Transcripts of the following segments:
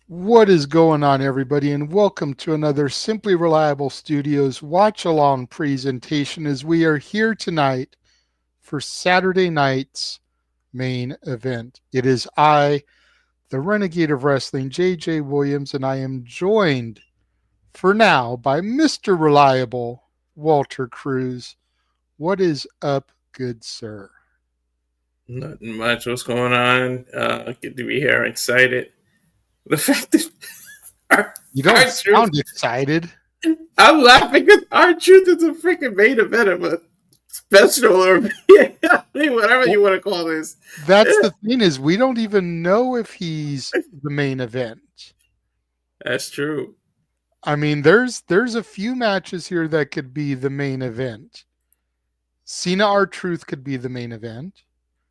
What is going on, everybody, and welcome to another Simply Reliable Studios watch-along presentation as we are here tonight for Saturday night's main event. It is I, the Renegade of Wrestling, JJ Williams, and I am joined for now by Mr. Reliable, Walter Cruz. What is up, good sir? Nothing much. What's going on? Good to be here. Excited. The fact that You don't our truth, sound excited. I'm laughing because our truth is a freaking main event of a special or whatever you want to call this. That's the thing is we don't even know if he's the main event. That's true. I mean, there's a few matches here that could be the main event. Cena R-Truth could be the main event.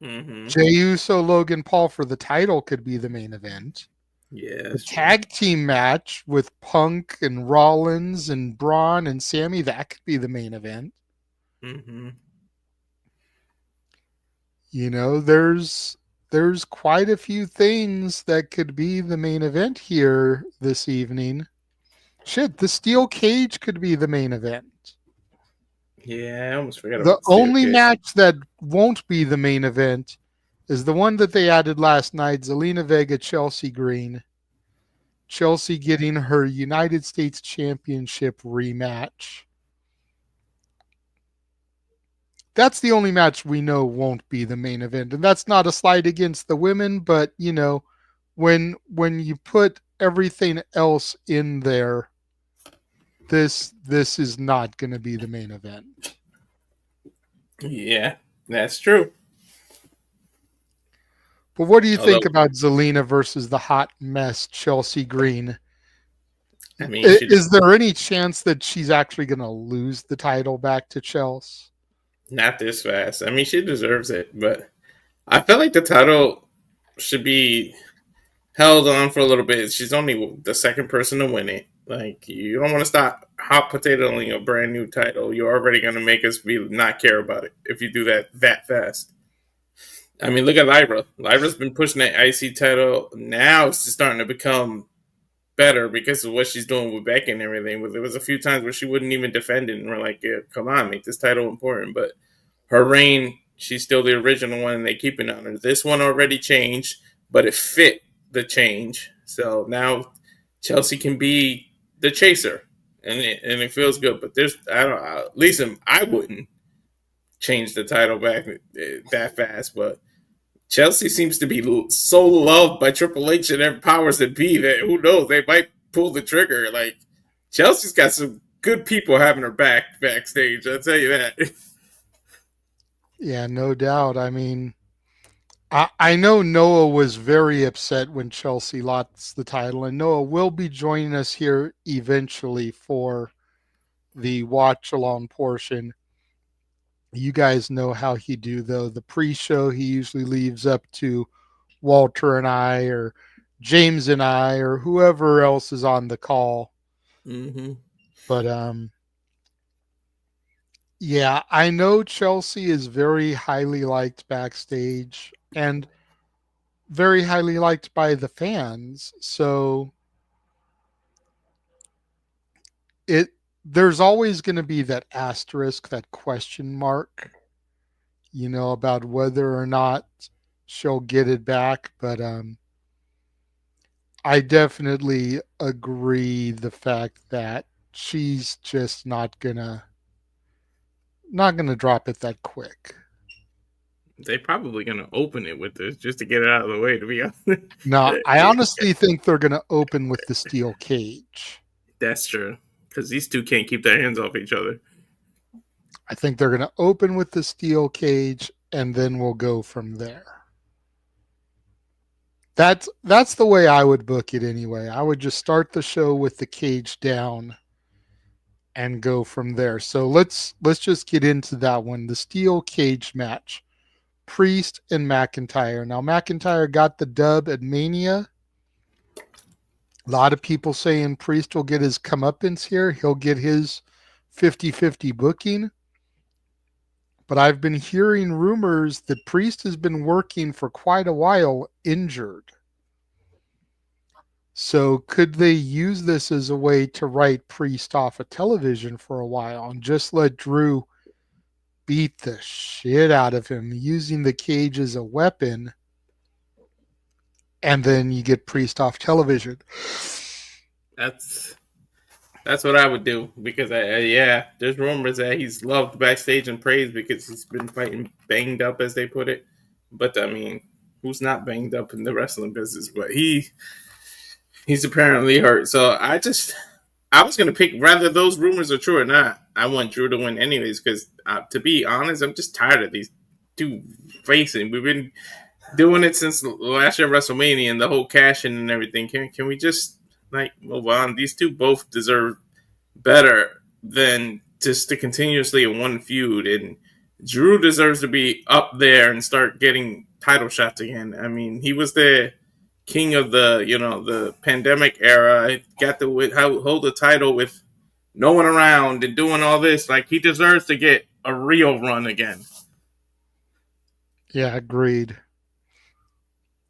Mm-hmm. Jey Uso, Logan Paul for the title could be the main event. Yeah. The tag team match with Punk and Rollins and Bron and Sami, that could be the main event. Mm-hmm. You know, there's quite a few things that could be the main event here this evening. Shit, the steel cage could be the main event. Yeah, I almost forgot The about the only cage. match that won't be the main event is the one that they added last night, Zelina Vega, Chelsea Green. Chelsea getting her United States Championship rematch. That's the only match we know won't be the main event. And that's not a slight against the women, but you know, when you put everything else in there, this is not going to be the main event. Yeah, that's true. But what do you think Although, about Zelina versus the hot mess Chelsea Green? I mean, Is there any chance that she's actually going to lose the title back to Chelsea? not this fast. I mean, she deserves it, but I feel like the title should be held on for a little bit. She's only the second person to win it. Like, you don't want to stop hot potatoing a brand new title. You're already going to make us be not care about it if you do that fast. I mean, look at Lyra. Lyra's been pushing that IC title. Now it's just starting to become better because of what she's doing with Becky and everything. There was a few times where she wouldn't even defend it, and we're like, yeah, come on, make this title important. But her reign, she's still the original one, and they keep it on her. This one already changed, but it fit the change. So now Chelsea can be the chaser, and it feels good. But there's, I don't know, at least I wouldn't change the title back that fast. But Chelsea seems to be so loved by Triple H and their powers that be that who knows, they might pull the trigger. Like, Chelsea's got some good people having her backstage. I'll tell you that. Yeah, no doubt. I mean, I know Noah was very upset when Chelsea lost the title, and Noah will be joining us here eventually for the watch along portion. You guys know how he do though. The pre-show he usually leaves up to Walter and I or James and I or whoever else is on the call. Mm-hmm. But yeah, I know Chelsea is very highly liked backstage and very highly liked by the fans. So it there's always going to be that asterisk, that question mark, you know, about whether or not she'll get it back. But I definitely agree the fact that she's just not gonna drop it that quick. They're probably going to open it with this just to get it out of the way, to be honest. Now, I honestly think they're gonna open with the steel cage. That's true. Because these two can't keep their hands off each other. I think they're gonna open with the steel cage and then we'll go from there. That's the way I would book it anyway. I would just start the show with the cage down and go from there. So let's just get into that one. The steel cage match. Priest and McIntyre. Now McIntyre got the dub at Mania. A lot of people saying Priest will get his comeuppance here. He'll get his 50-50 booking. But I've been hearing rumors that Priest has been working for quite a while injured. So could they use this as a way to write Priest off of television for a while and just let Drew beat the shit out of him using the cage as a weapon, and then you get Priest off television? That's That's what I would do because yeah, there's rumors that he's loved backstage and praised because he's been fighting banged up, as they put it. But I mean, who's not banged up in the wrestling business? But he's apparently hurt. So I was gonna pick whether those rumors are true or not. I want Drew to win anyways because to be honest, I'm just tired of these two facing. We've been doing it since last year WrestleMania and the whole cash in and everything. Can we just like move on? These two both deserve better than just to continuously in one feud. And Drew deserves to be up there and start getting title shots again. I mean, he was the king of the pandemic era. Got to hold the title with no one around and doing all this. Like he deserves to get a real run again. Yeah, agreed.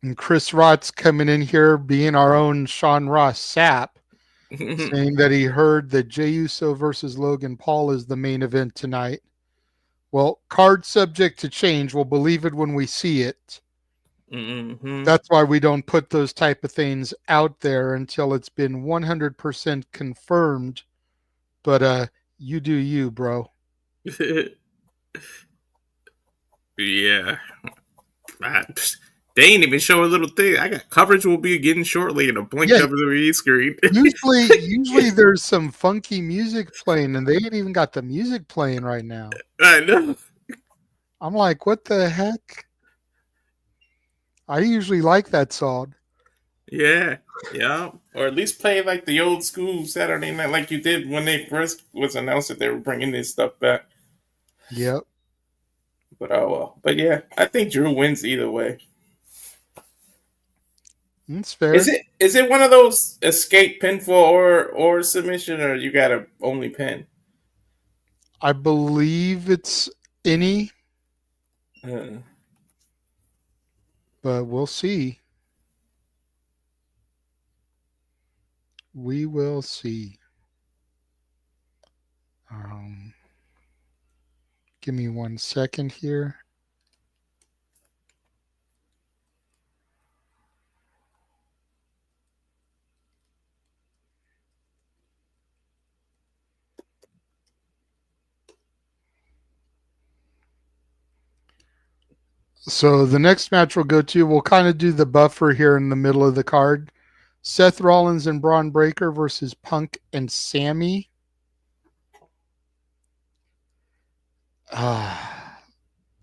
And Chris Rott's coming in here being our own Sean Ross Sapp, saying that he heard that Jey Uso versus Logan Paul is the main event tonight. Well, card subject to change. We'll believe it when we see it. Mm-hmm. That's why we don't put those type of things out there until it's been 100% confirmed. But you do you, bro. Yeah. They ain't even show a little thing. I got coverage will be getting shortly in a blink WWE screen. usually there's some funky music playing, and they ain't even got the music playing right now. I know. I'm like, what the heck? I usually like that song. Yeah. Or at least play like the old school Saturday night, like you did when they first was announced that they were bringing this stuff back. Yep. But oh well. But yeah, I think Drew wins either way. That's fair. Is it one of those escape pinfall or submission, or you gotta only pin? I believe it's any, but we'll see. We will see. Give me 1 second here. So the next match we'll kind of do the buffer here in the middle of the card. Seth Rollins and Bron Breakker versus Punk and Sami.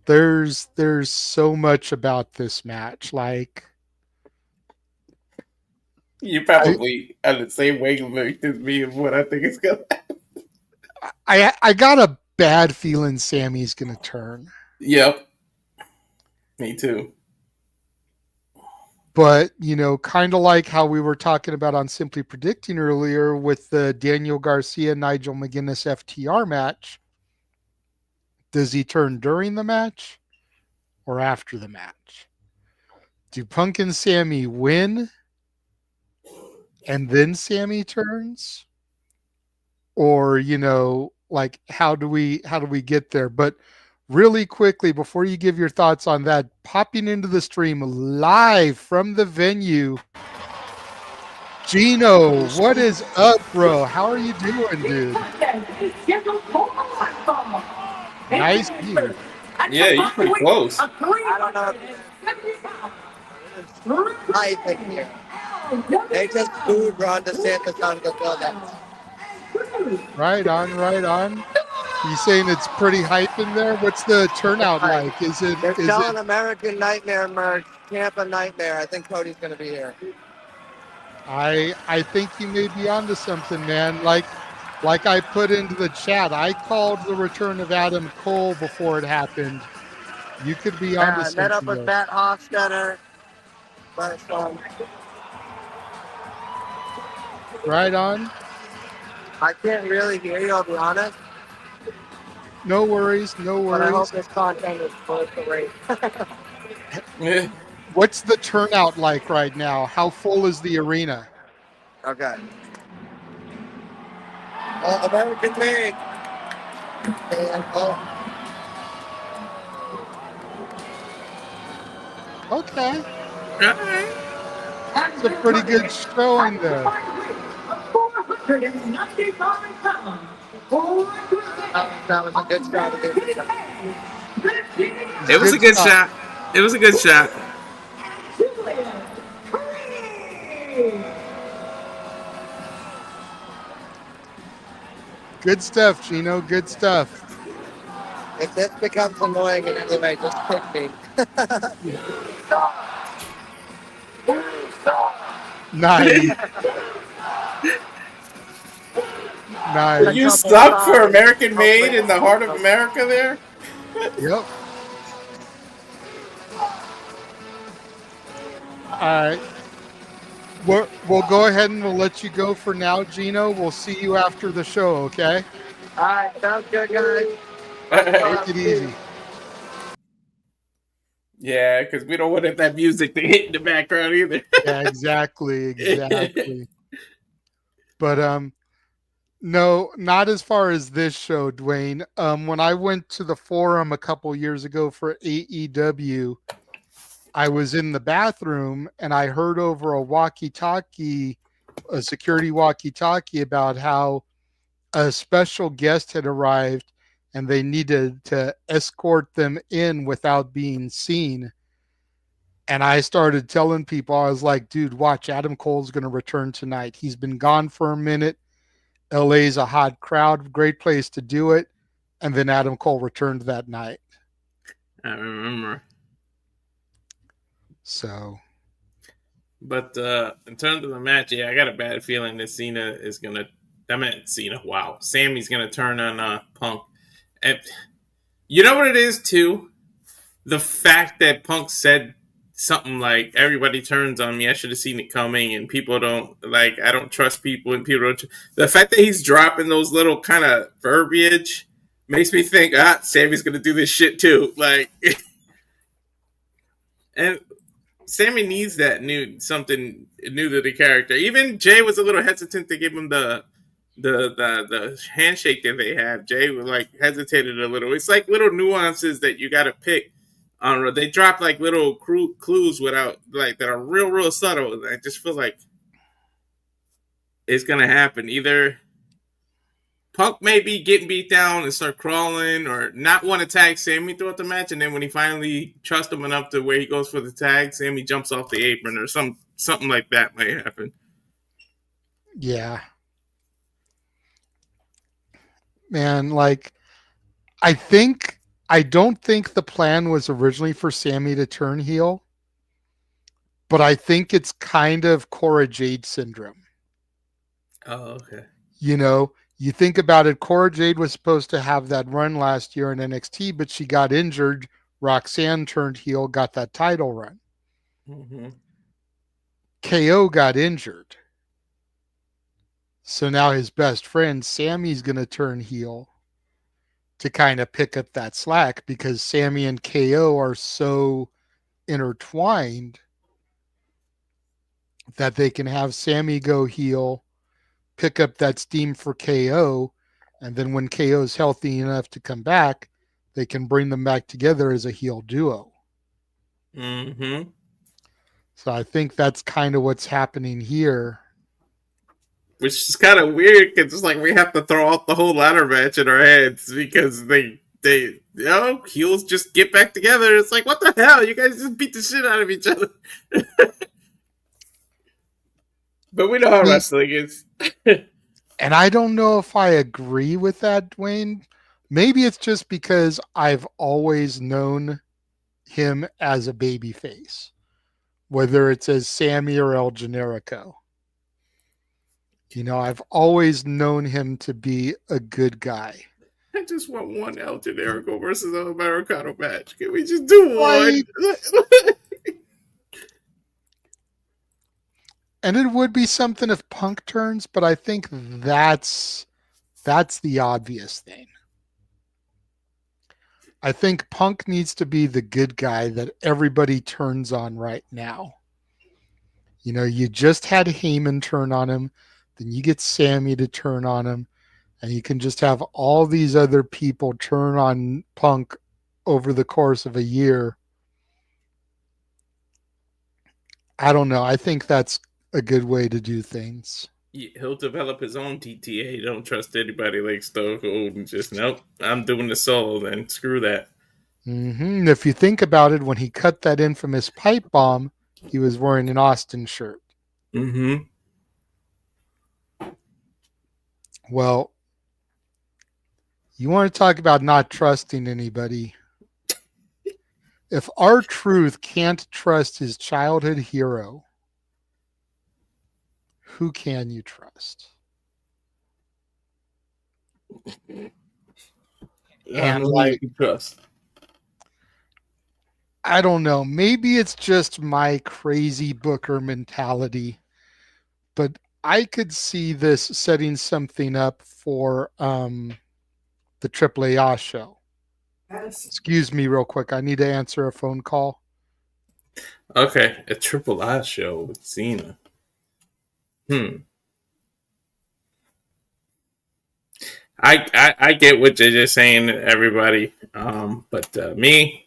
There's so much about this match. Like, you probably on the same wavelength as me of what I think it's gonna happen. I got a bad feeling Sami's gonna turn. Yep. Me too. But, kind of like how we were talking about on Simply Predicting earlier with the Daniel Garcia, Nigel McGuinness FTR match, does he turn during the match or after the match? Do Punk and Sami win and then Sami turns? Or, like how do we get there? But really quickly, before you give your thoughts on that, popping into the stream live from the venue, Gino, what is up, bro? How are you doing, dude? Nice view. Yeah, you're pretty close. I don't know. Hype in here. They just booed Ron DeSantis on the building. Right on. You saying it's pretty hype in there? What's the turnout like? They're selling American Nightmare merch, Tampa Nightmare. I think Cody's going to be here. I think you may be onto something, man. Like I put into the chat, I called the return of Adam Cole before it happened. You could be onto something. Met up with Matt Hofstetter. Right on. I can't really hear you, I'll be honest. No worries. But I hope this content is worth the wait. What's the turnout like right now? How full is the arena? Okay. American made. And Okay. All right. It's a pretty good showing there. 495 pounds. That was a good strategy. It was a Good good stuff. shot. It was a good shot. Good stuff, Gino. Good stuff. If this becomes annoying in any way, just pick me. Nice. Nice. You stuck for American Made in the heart of America there? Yep. All right. We'll go ahead and we'll let you go for now, Gino. We'll see you after the show, okay? All right, sounds good, guys. Take it easy. Yeah, because we don't want that music to hit in the background either. Yeah, exactly. But no, not as far as this show, Dwayne. When I went to the forum a couple years ago for AEW, I was in the bathroom and I heard over a walkie-talkie, a security walkie-talkie, about how a special guest had arrived and they needed to escort them in without being seen. And I started telling people, I was like, dude, watch, Adam Cole's going to return tonight. He's been gone for a minute. LA's a hot crowd, great place to do it. And then Adam Cole returned that night. I remember. So. But in terms of the match, yeah, I got a bad feeling that Cena is going to, Cena, wow. Sammy's going to turn on Punk. And you know what it is, too? The fact that Punk said something like, everybody turns on me, I should have seen it coming, and people don't, like, I don't trust people, and people don't. The fact that he's dropping those little kind of verbiage makes me think, Sammy's going to do this shit, too. Like, and Sami needs that something new to the character. Even Jay was a little hesitant to give him the handshake that they have. Jay was like hesitated a little. It's like little nuances that you got to pick. They drop like little clues without like that are real subtle. I just feel like it's gonna happen. Either Punk may be getting beat down and start crawling, or not want to tag Sami throughout the match, and then when he finally trusts him enough to where he goes for the tag, Sami jumps off the apron, or something like that might happen. Yeah. Man, like, I don't think the plan was originally for Sami to turn heel, but I think it's kind of Cora Jade syndrome. Oh, okay. You know, you think about it, Cora Jade was supposed to have that run last year in NXT, but she got injured. Roxanne turned heel, got that title run. Mm-hmm. KO got injured. So now his best friend, Sami's going to turn heel to kind of pick up that slack, because Sami and KO are so intertwined that they can have Sami go heel, pick up that steam for KO, and then when KO's healthy enough to come back, they can bring them back together as a heel duo. Mm-hmm. So I think that's kind of what's happening here. Which is kind of weird, because it's like we have to throw out the whole ladder match in our heads because they heels just get back together. It's like, what the hell? You guys just beat the shit out of each other. But we know how wrestling is. And I don't know if I agree with that, Dwayne. Maybe it's just because I've always known him as a babyface, whether it's as Sami or El Generico. You know, I've always known him to be a good guy. I just want one El Generico versus El Americano match. Can we just do one? And it would be something if Punk turns, but I think that's the obvious thing. I think Punk needs to be the good guy that everybody turns on right now. You know, you just had Heyman turn on him, then you get Sami to turn on him, and you can just have all these other people turn on Punk over the course of a year. I don't know. I think that's a good way to do things. He'll develop his own DTA. Don't trust anybody like Stone Cold and just, nope, I'm doing the solo then. Screw that. If you think about it, when he cut that infamous pipe bomb, he was wearing an Austin shirt. Mm-hmm. Well, you want to talk about not trusting anybody. If R-Truth can't trust his childhood hero, who can you trust? And like, you trust. I don't know. Maybe it's just my crazy booker mentality, but I could see this setting something up for the AAA show. Excuse me real quick. I need to answer a phone call. Okay, a Triple I show with Cena. I get what you're just saying, everybody. But me,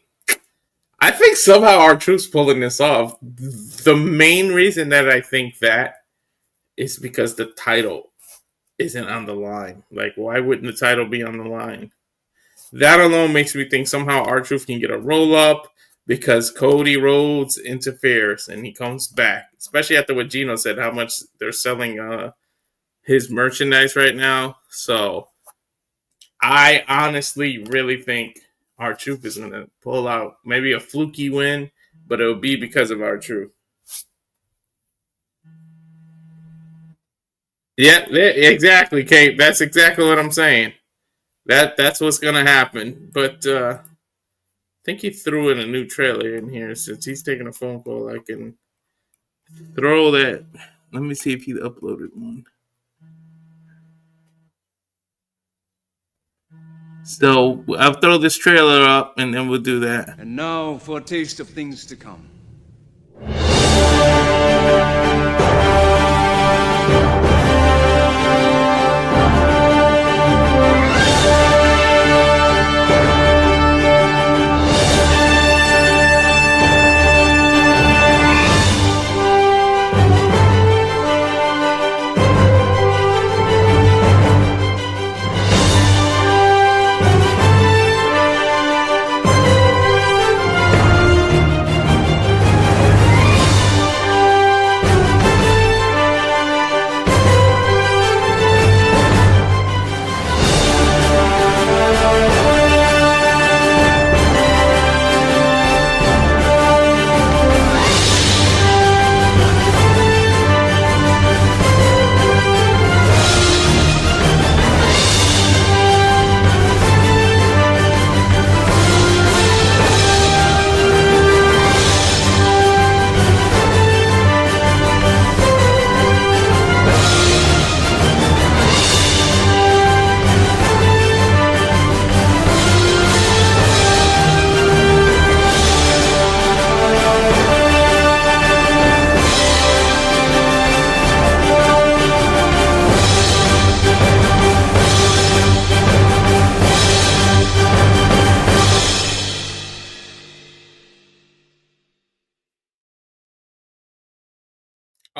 I think somehow R-Truth's pulling this off. The main reason that I think that is because the title isn't on the line. Like, why wouldn't the title be on the line? That alone makes me think somehow R-Truth can get a roll up because Cody Rhodes interferes and he comes back. Especially after what Gino said, how much they're selling his merchandise right now. So I honestly really think R-Truth is going to pull out maybe a fluky win, but it'll be because of R-Truth. Yeah, exactly, Kate. That's exactly what I'm saying. That's what's going to happen. But I think he threw in a new trailer in here. Since he's taking a phone call, I can throw that. Let me see if he uploaded one. So I'll throw this trailer up, and then we'll do that. And now for a taste of things to come.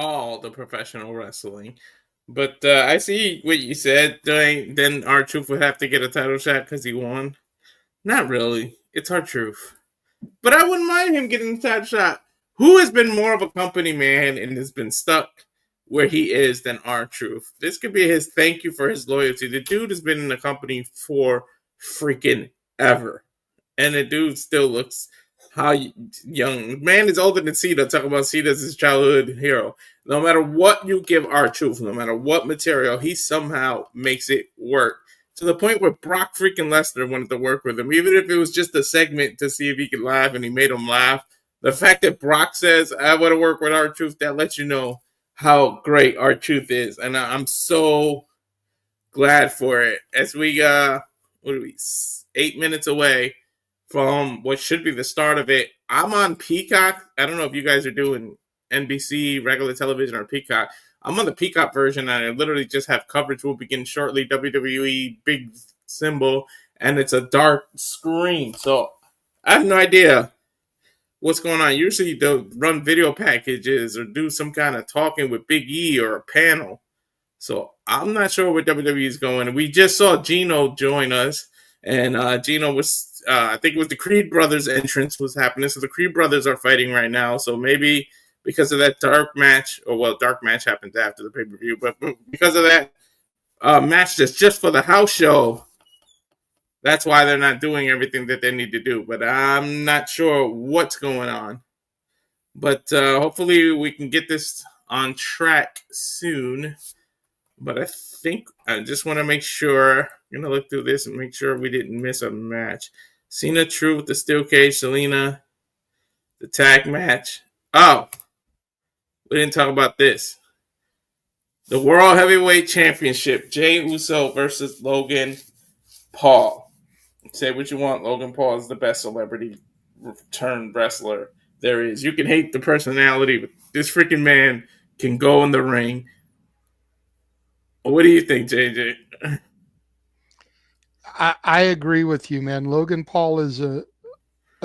All the professional wrestling. But I see what you said. Then R-Truth would have to get a title shot because he won. Not really. It's R-Truth. But I wouldn't mind him getting the title shot. Who has been more of a company man and has been stuck where he is than R-Truth? This could be his thank you for his loyalty. The dude has been in the company for freaking ever. And the dude still looks how young. Man is older than Cena. Talk about Cena as his childhood hero. No matter what you give R-Truth, no matter what material, he somehow makes it work. To the point where Brock freaking Lesnar wanted to work with him. Even if it was just a segment to see if he could laugh, and he made him laugh. The fact that Brock says, I want to work with R-Truth, that lets you know how great R-Truth is. And I'm so glad for it. As we, what are we, 8 minutes away from what should be the start of it. I'm on Peacock. I don't know if you guys are doing NBC, regular television, or Peacock. I'm on the Peacock version, and I literally just have coverage will begin shortly. WWE big symbol, and it's a dark screen, so I have no idea what's going on. Usually they'll run video packages or do some kind of talking with Big E or a panel. So I'm not sure where WWE is going. We just saw Gino join us, and Gino was, I think it was the Creed brothers entrance was happening. So the Creed brothers are fighting right now. So maybe because of that dark match, or well, dark match happens after the pay-per-view, but because of that match that's just for the house show, that's why they're not doing everything that they need to do. But I'm not sure what's going on. But hopefully we can get this on track soon. But I think I just want to make sure. I'm going to look through this and make sure we didn't miss a match. Cena Truth, the Steel Cage, Selena, the tag match. Oh, we didn't talk about this. The World Heavyweight Championship. Jey Uso versus Logan Paul. Say what you want. Logan Paul is the best celebrity turned wrestler there is. You can hate the personality, but this freaking man can go in the ring. What do you think, JJ? I agree with you, man. Logan Paul is a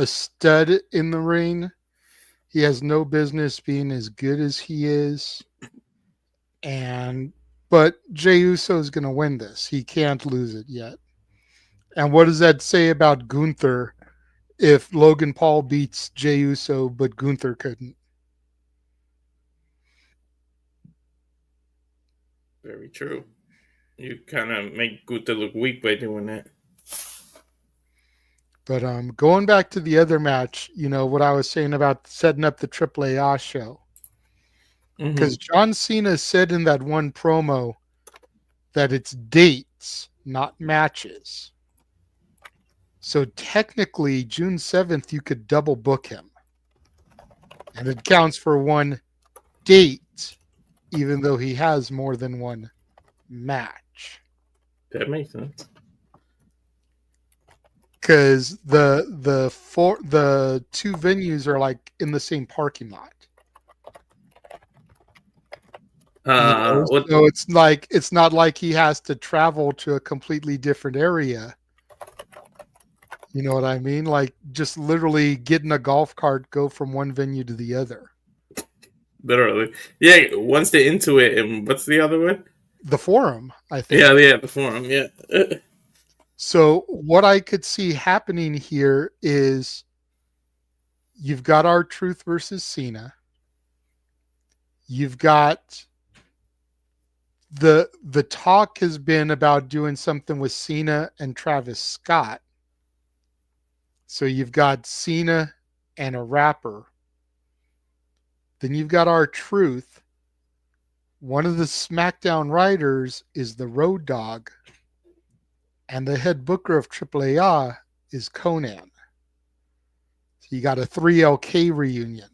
stud in the ring. He has no business being as good as he is. But Jey Uso is going to win this. He can't lose it yet. And what does that say about Gunther if Logan Paul beats Jey Uso, but Gunther couldn't? Very true. You kind of make Gunther look weak by doing that. But going back to the other match, what I was saying about setting up the AAA show. Because John Cena said in that one promo that it's dates, not matches. So technically, June 7th, you could double book him. And it counts for one date, even though he has more than one match. That makes sense. Because the two venues are like in the same parking lot. So it's not like he has to travel to a completely different area. You know what I mean? Like just literally get in a golf cart, go from one venue to the other. Literally. Yeah, once they're into it, and what's the other one? The Forum, I think. Yeah, the Forum, yeah. So what I could see happening here is you've got R-Truth versus Cena. You've got the talk has been about doing something with Cena and Travis Scott. So you've got Cena and a rapper. Then you've got R-Truth. One of the SmackDown writers is the Road Dogg. And the head booker of AAA is Conan. So you got a 3LK reunion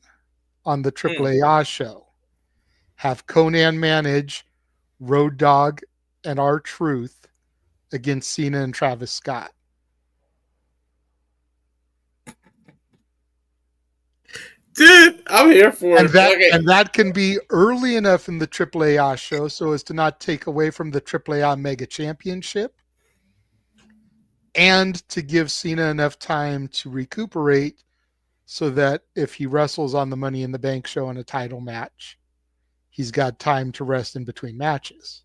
on the AAA show. Have Conan manage Road Dogg and R-Truth against Cena and Travis Scott. Dude, I'm here for it. And that can be early enough in the AAA show so as to not take away from the AAA Mega Championship and to give Cena enough time to recuperate so that if he wrestles on the Money in the Bank show in a title match, he's got time to rest in between matches.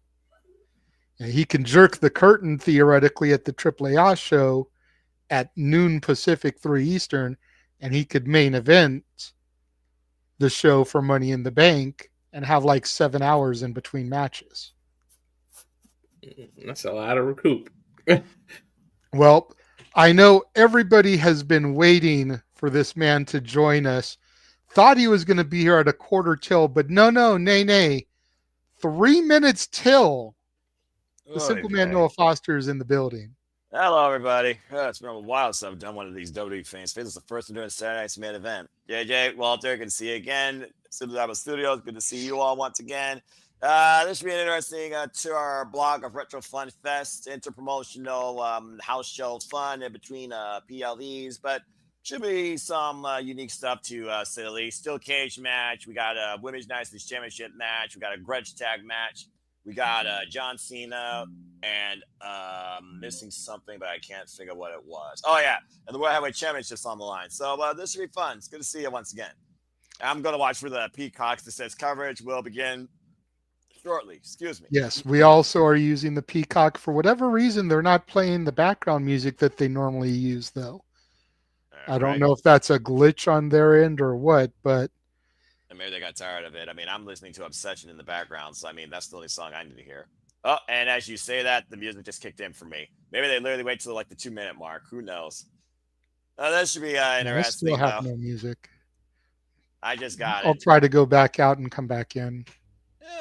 And he can jerk the curtain theoretically at the AAA show at noon Pacific, 3 Eastern, and he could main event the show for Money in the Bank and have like 7 hours in between matches. That's a lot of recoup. Well, I know everybody has been waiting for this man to join us. Thought he was going to be here at a quarter till, but nay. 3 minutes till. The Simple Man Noah Foster is in the building. Hello, everybody. It's been a while since I've done one of these WWE fans. This is the first time doing a Saturday Night's Main Event. JJ, Walter, good to see you again. Super Studios, good to see you all once again. This should be an interesting tour blog of Retro Fun Fest, interpromotional house show fun in between PLEs. But Should be some unique stuff to say the least. Still cage match. We got a Women's United States Championship match. We got a grudge tag match. We got John Cena and missing something, but I can't figure what it was. Oh, yeah. And the World Heavyweight Championship's on the line. So this should be fun. It's good to see you once again. I'm going to watch for the Peacocks. That says coverage will begin shortly. Excuse me. Yes, we also are using the Peacock. For whatever reason, they're not playing the background music that they normally use, though. I don't know if that's a glitch on their end or what, but... And maybe they got tired of it. I mean, I'm listening to Obsession in the background, so I mean, that's the only song I need to hear. Oh, and as you say that, the music just kicked in for me. Maybe they literally wait till like the 2-minute mark. Who knows? That should be interesting. I still have no music. I just got it. I'll try to go back out and come back in.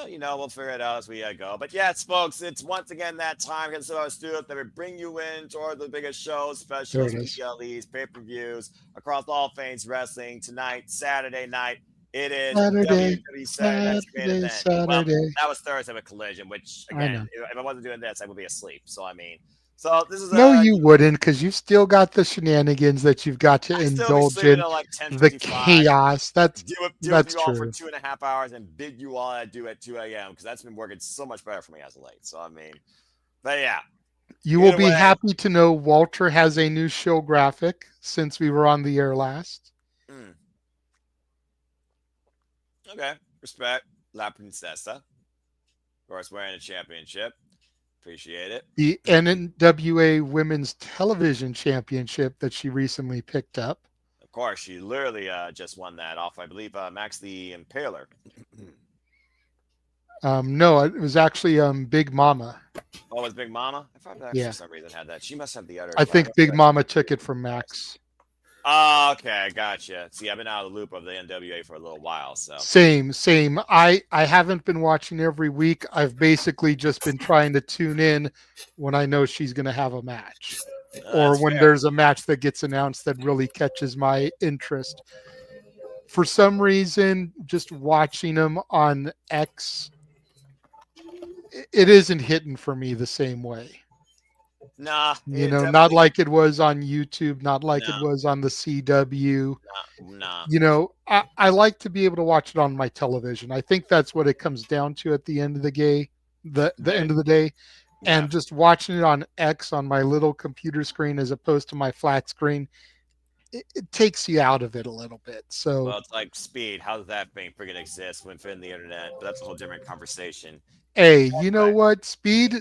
Yeah, we'll figure it out as we go. But yes, folks, it's once again that time. Because our studios that we bring you in toward the biggest shows, specials, PLEs, pay-per-views across all things wrestling tonight, Saturday night. It is WWE Saturday. Well, that was Thursday with Collision, which again, if I wasn't doing this, I would be asleep. So I mean, this is no, you wouldn't, because you've still got the shenanigans that you've got to indulge in, like the chaos. That's deal with true. You all for 2.5 hours and bid you all adieu at 2 a.m. because that's been working so much better for me as of late. So I mean, but yeah, you will be happy to know Walter has a new show graphic since we were on the air last. Okay, respect. La Princesa. Of course, wearing a championship. Appreciate it. The NWA Women's Television Championship that she recently picked up. Of course, she literally just won that off, I believe, Max the Impaler. No, it was actually Big Mama. Oh, it was Big Mama? I thought that for some reason had that. She must have the other. I think Big Mama took it from Max. Oh, okay, gotcha. See, I've been out of the loop of the NWA for a little while, so same. I haven't been watching every week. I've basically just been trying to tune in when I know she's going to have a match, or when there's a match that gets announced that really catches my interest. For some reason, just watching them on X, it isn't hitting for me the same way. Nah, not like it was on YouTube, not like it was on the CW. Nah. I like to be able to watch it on my television. I think that's what it comes down to at the end of the day, the end of the day. Yeah. And just watching it on X on my little computer screen as opposed to my flat screen, it takes you out of it a little bit. So, well, it's like Speed. How does that thing freaking exist when fit in the internet? But that's a whole different conversation. Hey, you know what? Speed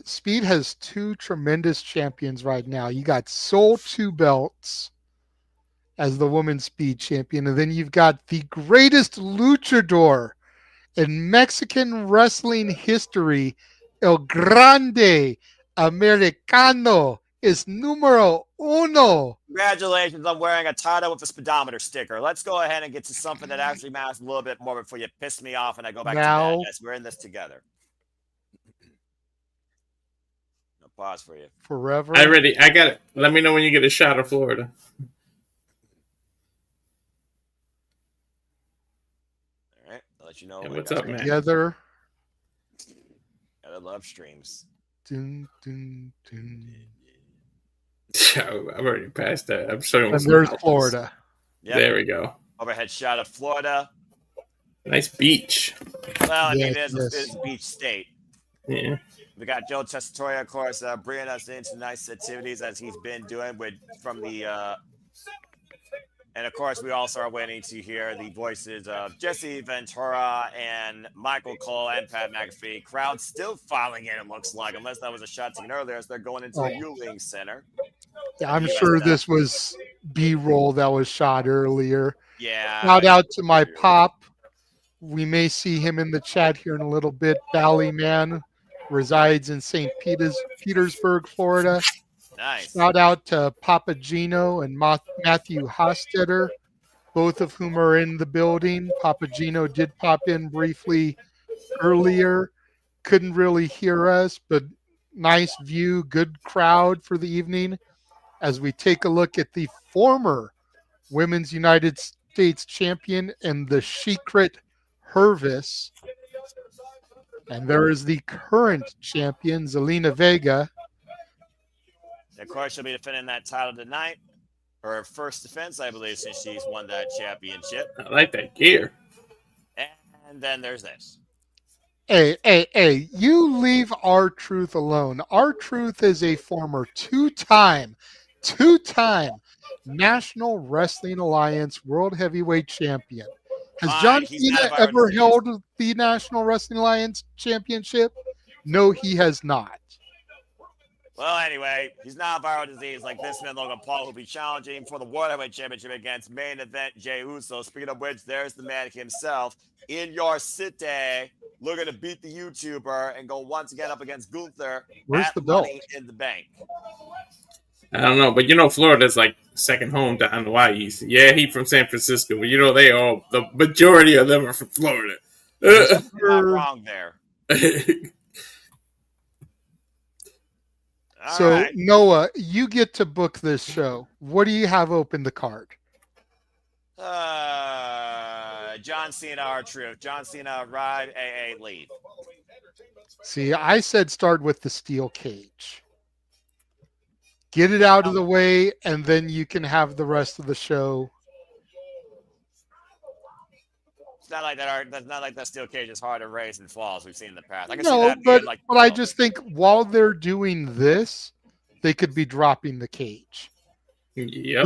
has two tremendous champions right now. You got Soul 2 belts as the women's Speed champion, and then you've got the greatest luchador in Mexican wrestling history, El Grande Americano is numero uno. Congratulations on wearing a title with a speedometer sticker. Let's go ahead and get to something that actually matters a little bit more before you piss me off and I go back to bed. Yes, we're in this together. Pause for you. Forever. I got it. Let me know when you get a shot of Florida. All right. I'll let you know. Yeah, what's up, man? Together. I love streams. Dun, dun, dun. I've already passed that. I'm showing. And there's Florida. Yep. There we go. Overhead shot of Florida. Nice beach. Well, I mean, it's beach state. Yeah. We got Joe Testatoria, of course, bringing us into nice activities as he's been doing and of course, we also are waiting to hear the voices of Jesse Ventura and Michael Cole and Pat McAfee. Crowd still filing in, it looks like, unless that was a shot taken earlier as they're going into the Yuling Center. Yeah, I'm sure this was B-roll that was shot earlier. Yeah. Shout out to my pop. We may see him in the chat here in a little bit. Ballyman resides in St. Petersburg, Florida. Nice. Shout out to Papa Gino and Matthew Hostetter, both of whom are in the building. Papa Gino did pop in briefly earlier. Couldn't really hear us, but nice view, good crowd for the evening as we take a look at the former Women's United States champion and the Secret Hervis. And there is the current champion, Zelina Vega. Of course, she'll be defending that title tonight. her first defense, I believe, since she's won that championship. I like that gear. And then there's this. Hey, you leave R-Truth alone. R-Truth is a former two-time National Wrestling Alliance World Heavyweight Champion. Has John He's not Cena a viral ever disease. held the National Wrestling Alliance Championship? No, he has not. Well, anyway, he's not a viral disease like this man, Logan Paul, who'll be challenging for the World Heavyweight Championship against main event Jey Uso. Speaking of which, there's the man himself in your city, looking to beat the YouTuber and go once again up against Gunther Where's at the belt? Money in the Bank. I don't know, but Florida's like second home to Hawaii. Yeah, he from San Francisco, but the majority of them are from Florida. You're not wrong there. So, All right. Noah, you get to book this show. What do you have open the card? John Cena, R-Truth. John Cena, ride, AA, leave. See, I said start with the steel cage. Get it out of the way, and then you can have the rest of the show. It's not like that. That's not like that steel cage is hard to raise and fall as we've seen in the past. I can see No, that but being like, I just think while they're doing this, they could be dropping the cage. Yep.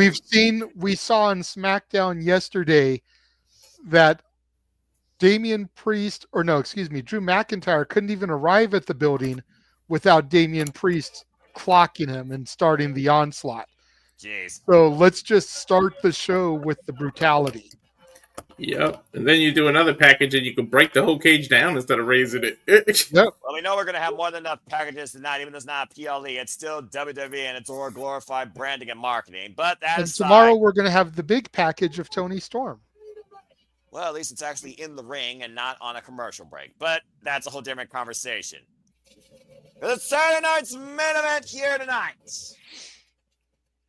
We saw on SmackDown yesterday that Drew McIntyre couldn't even arrive at the building without Damien Priest clocking him and starting the onslaught. jeez. So let's just start the show with the brutality. Yep. And then you do another package and you can break the whole cage down instead of raising it. Yep. Well, we know we're going to have more than enough packages tonight, even though it's not a PLE. It's still WWE and it's all glorified branding and marketing. But that And aside, tomorrow we're going to have the big package of Tony Storm. well, at least it's actually in the ring and not on a commercial break. But that's a whole different conversation. It's Saturday night's main event here tonight.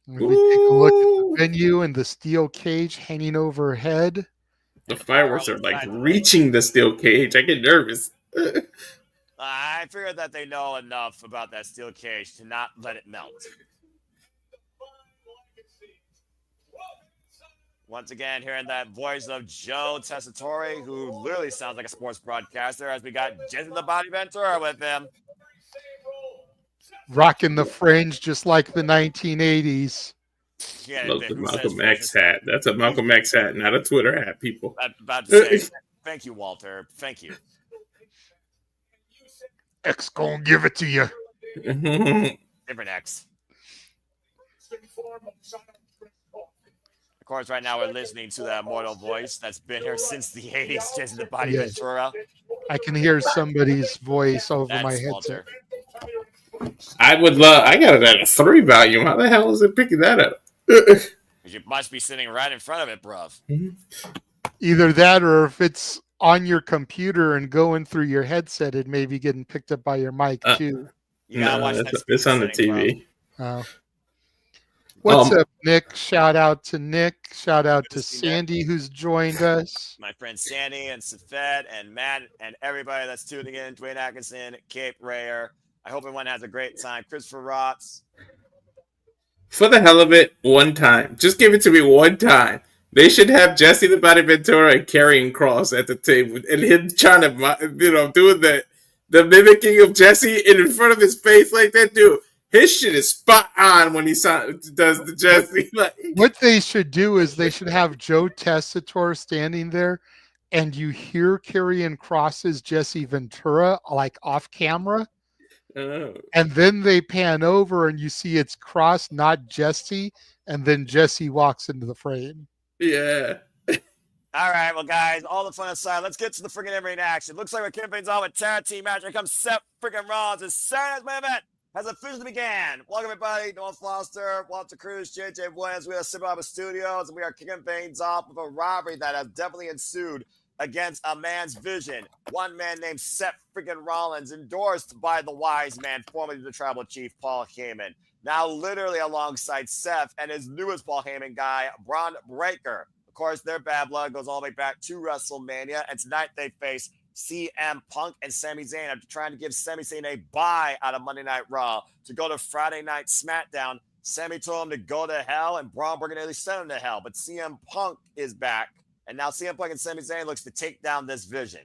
When we take a look at the venue and the steel cage hanging overhead. The fireworks are like reaching the steel cage. I get nervous. I figured that they know enough about that steel cage to not let it melt. Once again, hearing that voice of Joe Tessitore, who literally sounds like a sports broadcaster, as we got Jason the Body Ventura with him. Rocking the fringe just like the 1980s. Yeah, Love the who Malcolm says X hat. That's a Malcolm X hat, not a Twitter hat, people. I'm about to say, thank you, Walter. Thank you. X gonna give it to you. Different X. Of course, right now we're listening to that immortal voice that's been here since the 80s, Jason the Body Yes. Ventura. I can hear somebody's voice over That's my headset. Walter. I got it at a 3 volume. How the hell is it picking that up? You must be sitting right in front of it, bruv. Either that or if it's on your computer and going through your headset, it may be getting picked up by your mic too. You gotta watch that it's on the speaker setting, TV. What's up, Nick? Shout out to Nick. Shout out Good to to see that. Sandy who's joined us. my friend Sandy and Seth and Matt and everybody that's tuning in. Dwayne Atkinson, Cape Rayer. I hope everyone has a great time. Christopher Rotz. For the hell of it, one time. Just give it to me one time. They should have Jesse the Body Ventura and Karrion Kross at the table, and him trying to, doing the mimicking of Jesse in front of his face like that, dude. His shit is spot on when he does the Jesse. What they should do is they should have Joe Tessitore standing there, and you hear Karrion Kross's Jesse Ventura like off camera. And then they pan over and you see it's Cross, not Jesse, and then Jesse walks into the frame. Yeah. All right, well, guys, all the fun aside, let's get to the freaking in-ring action. Looks like we're campaigns on with tag team match. Here comes Seth freaking Rollins. It's Saturday's main event has officially began. Welcome, everybody. Noah Foster, Walter Cruz, JJ Williams. We are Sibaba Studios, and we are kicking things off with a robbery that has definitely ensued against a man's vision. One man named Seth freaking Rollins, endorsed by the wise man, formerly the tribal chief, Paul Heyman. Now literally alongside Seth and his newest Paul Heyman guy, Bron Breakker. Of course, their bad blood goes all the way back to WrestleMania, and tonight they face CM Punk and Sami Zayn after trying to give Sami Zayn a bye out of Monday Night Raw to go to Friday Night SmackDown. Sami told him to go to hell, and Braun Breaker nearly sent him to hell. But CM Punk is back, and now CM Punk and Sami Zayn looks to take down this vision.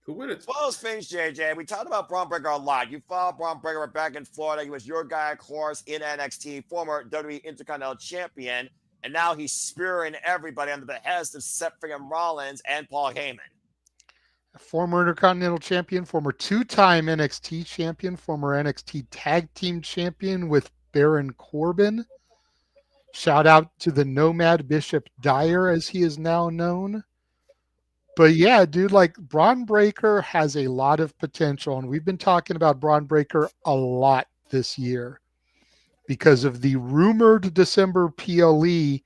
Who would have? Well, those things, JJ. We talked about Braun Breaker a lot. You followed Braun Breaker back in Florida. He was your guy, of course, in NXT, former WWE Intercontinental Champion, and now he's spearing everybody under the behest of Seth Rollins and Paul Heyman. Former Intercontinental Champion, former two-time NXT Champion, former NXT Tag Team Champion with Baron Corbin. Shout out to the Nomad Bishop Dyer, as he is now known. But yeah, dude, like Braun Breaker has a lot of potential, and we've been talking about Braun Breaker a lot this year because of the rumored December PLE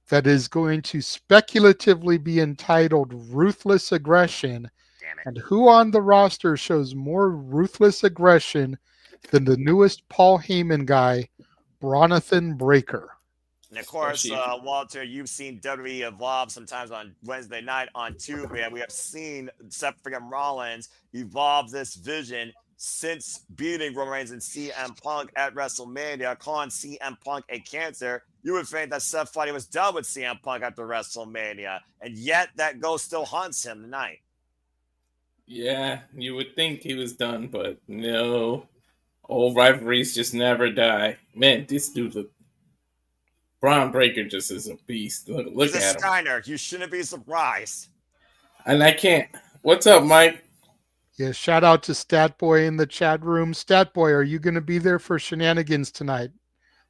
that is going to speculatively be entitled Ruthless Aggression. And who on the roster shows more ruthless aggression than the newest Paul Heyman guy, Bronathan Breakker? And of course, Walter, you've seen WWE evolve sometimes on Wednesday night on Tuesday, and we have seen Seth Rollins evolve this vision since beating Roman Reigns and CM Punk at WrestleMania, calling CM Punk a cancer. You would think that Seth thought he was done with CM Punk after WrestleMania, and yet that ghost still haunts him tonight. Yeah, you would think he was done, but no. Old rivalries just never die. Man, this dude, Braun Breaker just is a beast. Look He's at him. Steiner. You shouldn't be surprised. And I can't. What's up, Mike? Yeah, shout out to Statboy in the chat room. Statboy, are you going to be there for shenanigans tonight?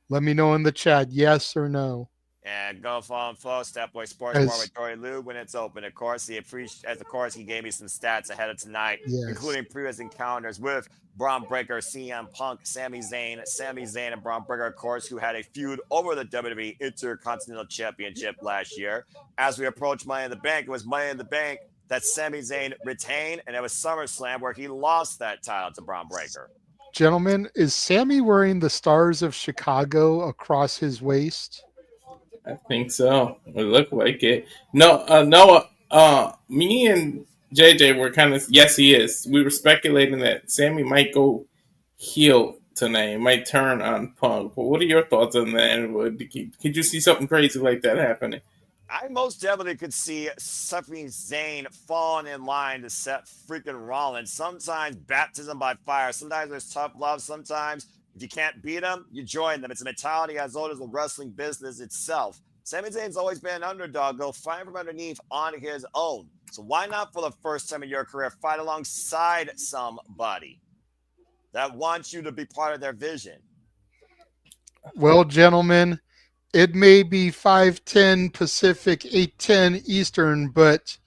Let me know in the chat, yes or no. And go follow and flow, Statboy Sports Bar with Dory Lou when it's open. Of course, he gave me some stats ahead of tonight, including previous encounters with Braun Breaker, CM Punk, Sami Zayn, and Braun Breaker, of course, who had a feud over the WWE Intercontinental Championship last year. As we approach Money in the Bank, it was Money in the Bank that Sami Zayn retained, and it was SummerSlam where he lost that title to Braun Breaker. Gentlemen, is Sami wearing the Stars of Chicago across his waist? I think so. It looked like it. No, me and JJ were kind of, yes, he is. We were speculating that Sami might go heel tonight, might turn on Punk. But what are your thoughts on that? Could you see something crazy like that happening? I most definitely could see Sami Zayn falling in line to Seth freaking Rollins. Sometimes baptism by fire. Sometimes there's tough love. Sometimes if you can't beat them, you join them. It's a mentality as old as the wrestling business itself. Sami Zayn's always been an underdog. Go fight from underneath on his own. So why not, for the first time in your career, fight alongside somebody that wants you to be part of their vision? Well, gentlemen, it may be 5:10 Pacific, 8:10 Eastern, but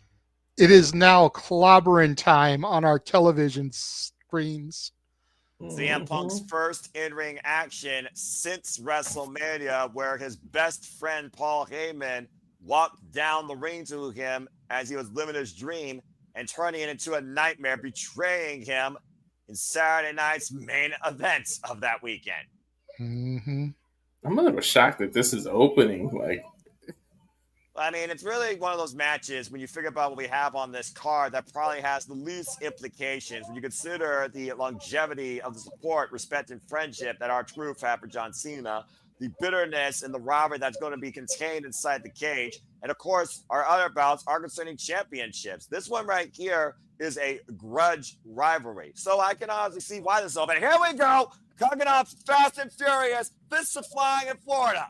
it is now clobbering time on our television screens. CM Punk's first in-ring action since WrestleMania, where his best friend Paul Heyman walked down the ring to him as he was living his dream and turning it into a nightmare, betraying him in Saturday night's main event of that weekend. Mm-hmm. I'm a little shocked that this is opening. I mean, it's really one of those matches when you figure about what we have on this card that probably has the least implications when you consider the longevity of the support, respect, and friendship that our Truth had for John Cena, the bitterness and the rivalry that's going to be contained inside the cage, and of course, our other bouts are concerning championships. This one right here is a grudge rivalry. So I can honestly see why this is open. Here we go. Coming up fast and furious. Fists are flying in Florida.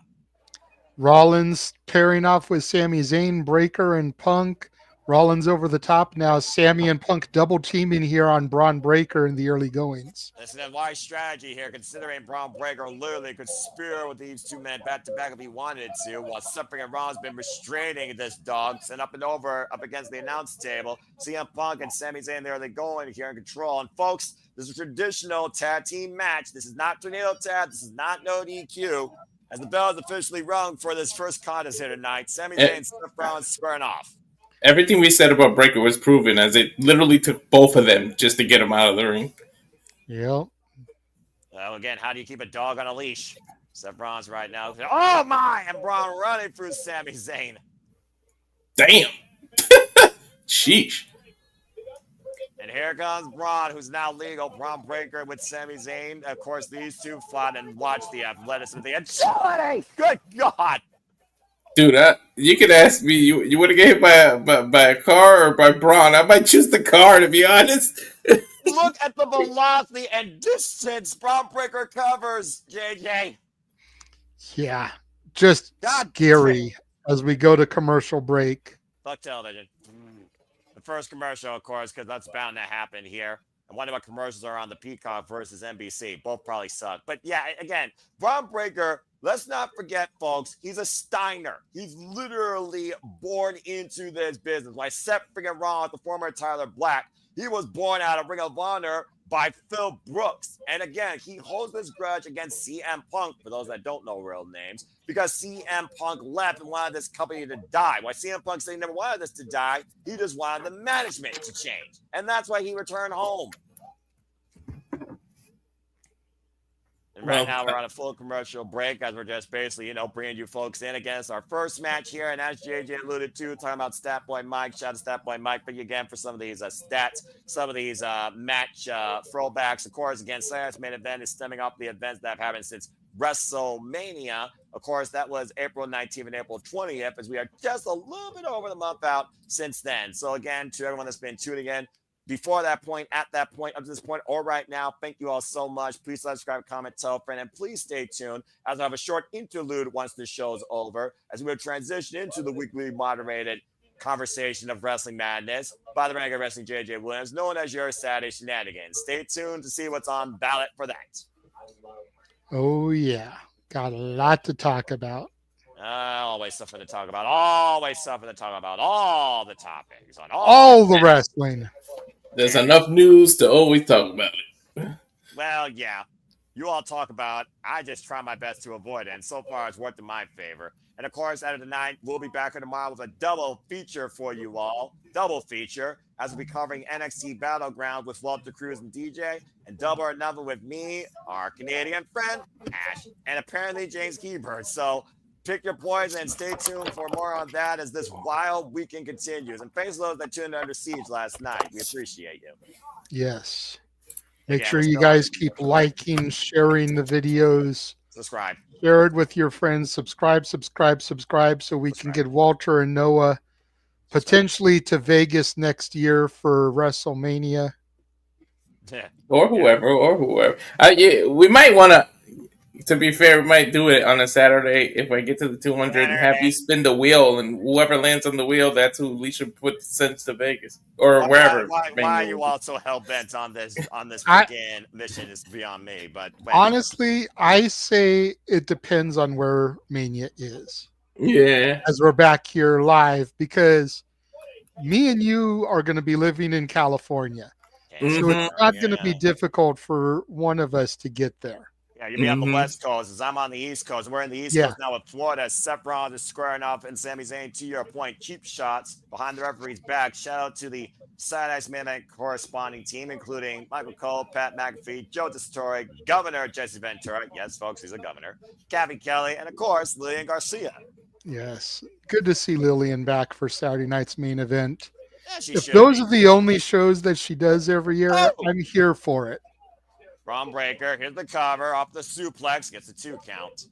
Rollins pairing off with Sami Zayn, Breaker, and Punk. Rollins over the top now. Sami and Punk double teaming here on Braun Breaker in the early goings. Listen, a wise strategy here, considering Braun Breaker literally could spear with these two men back to back if he wanted to, while Seth and Rollins been restraining this dog, and up and over up against the announce table. CM Punk and Sami Zayn there, they going here in control. And folks, this is a traditional tag team match. This is not tornado tag. This is not no DQ. As the bell is officially rung for this first contest here tonight, Sami Zayn and Seth Rollins squaring off. Everything we said about Breaker was proven, as it literally took both of them just to get him out of the ring. Yep. Well, again, how do you keep a dog on a leash? Seth Rollins right now. Oh, my! And Braun running through Sami Zayn. Damn. Sheesh. And here comes Bron, who's now legal. Bron Breakker with Sami Zayn. Of course, these two fought, and watch the athleticism, the agility. Good God. Dude, you could ask me, you want to get hit by a car or by Braun? I might choose the car, to be honest. Look at the velocity and distance Bron Breakker covers, JJ. Yeah, just scary as we go to commercial break. Fuck television. The first commercial, of course, because that's bound to happen here. I wonder what commercials are on the Peacock versus NBC. Both probably suck. But yeah, again, Bron Breakker, let's not forget, folks, he's a Steiner. He's literally born into this business. Like Seth freaking Rollins, the former Tyler Black, he was born out of Ring of Honor by Phil Brooks. And again, he holds this grudge against CM Punk, for those that don't know real names, because CM Punk left and wanted this company to die. Why CM Punk said he never wanted this to die, he just wanted the management to change. And that's why he returned home. And right now we're on a full commercial break as we're just basically, bringing you folks in against our first match here. And as JJ alluded to, talking about Stat Boy Mike, shout out to Stat Boy Mike for you again for some of these stats, some of these match throwbacks. Of course, again, Saturday's main event is stemming up the events that have happened since WrestleMania. Of course, that was April 19th and April 20th, as we are just a little bit over the month out since then. So again, to everyone that's been tuning in, before that point, at that point, up to this point, or right now, thank you all so much. Please subscribe, comment, tell a friend, and please stay tuned as I have a short interlude once the show's over, as we will transition into the weekly moderated conversation of Wrestling Madness by the Renegade of Wrestling JJ Williams, known as your Saturday Shenanigans. Stay tuned to see what's on ballot for that. Oh, yeah. Got a lot to talk about. Always something to talk about. Always something to talk about. All the topics on all the wrestling. There's enough news to always talk about it. Well, yeah. You all talk about, I just try my best to avoid it, and so far it's worked in my favor. And of course, out of the night, we'll be back here tomorrow with a double feature for you all. Double feature, as we'll be covering NXT Battleground with Walter Cruz and DJ, and double or nothing with me, our Canadian friend, Ash, and apparently James Keybird. So pick your poison and stay tuned for more on that as this wild weekend continues. And thanks to those that tuned Under Siege last night. We appreciate you. Yes. Make sure you guys keep liking, sharing the videos. Subscribe. Share it with your friends. Subscribe so we can get Walter and Noah potentially to Vegas next year for WrestleMania. Yeah. Or whoever. Yeah, we might want to be fair, we might do it on a Saturday if I get to the 200 and have you spin the wheel, and whoever lands on the wheel, that's who we should put sends to Vegas or wherever. Why are you all so hell bent on this freaking mission? Is beyond me. But honestly, I say it depends on where Mania is. Yeah, as we're back here live, because me and you are going to be living in California, so it's not going to be difficult for one of us to get there. Yeah, you'll be on the West Coast, as I'm on the East Coast. We're in the East Coast now with Florida. Seth Rollins is squaring up, and Sami Zayn, to your point, cheap shots behind the referee's back. Shout out to the Saturday's Main Event corresponding team, including Michael Cole, Pat McAfee, Joe DeStore, Governor Jesse Ventura. Yes, folks, he's a governor. Kathy Kelly, and of course, Lillian Garcia. Yes, good to see Lillian back for Saturday night's main event. Yeah, if those are the only shows that she does every year, I'm here for it. Bron Breakker, here's the cover off the suplex, gets a 2 count.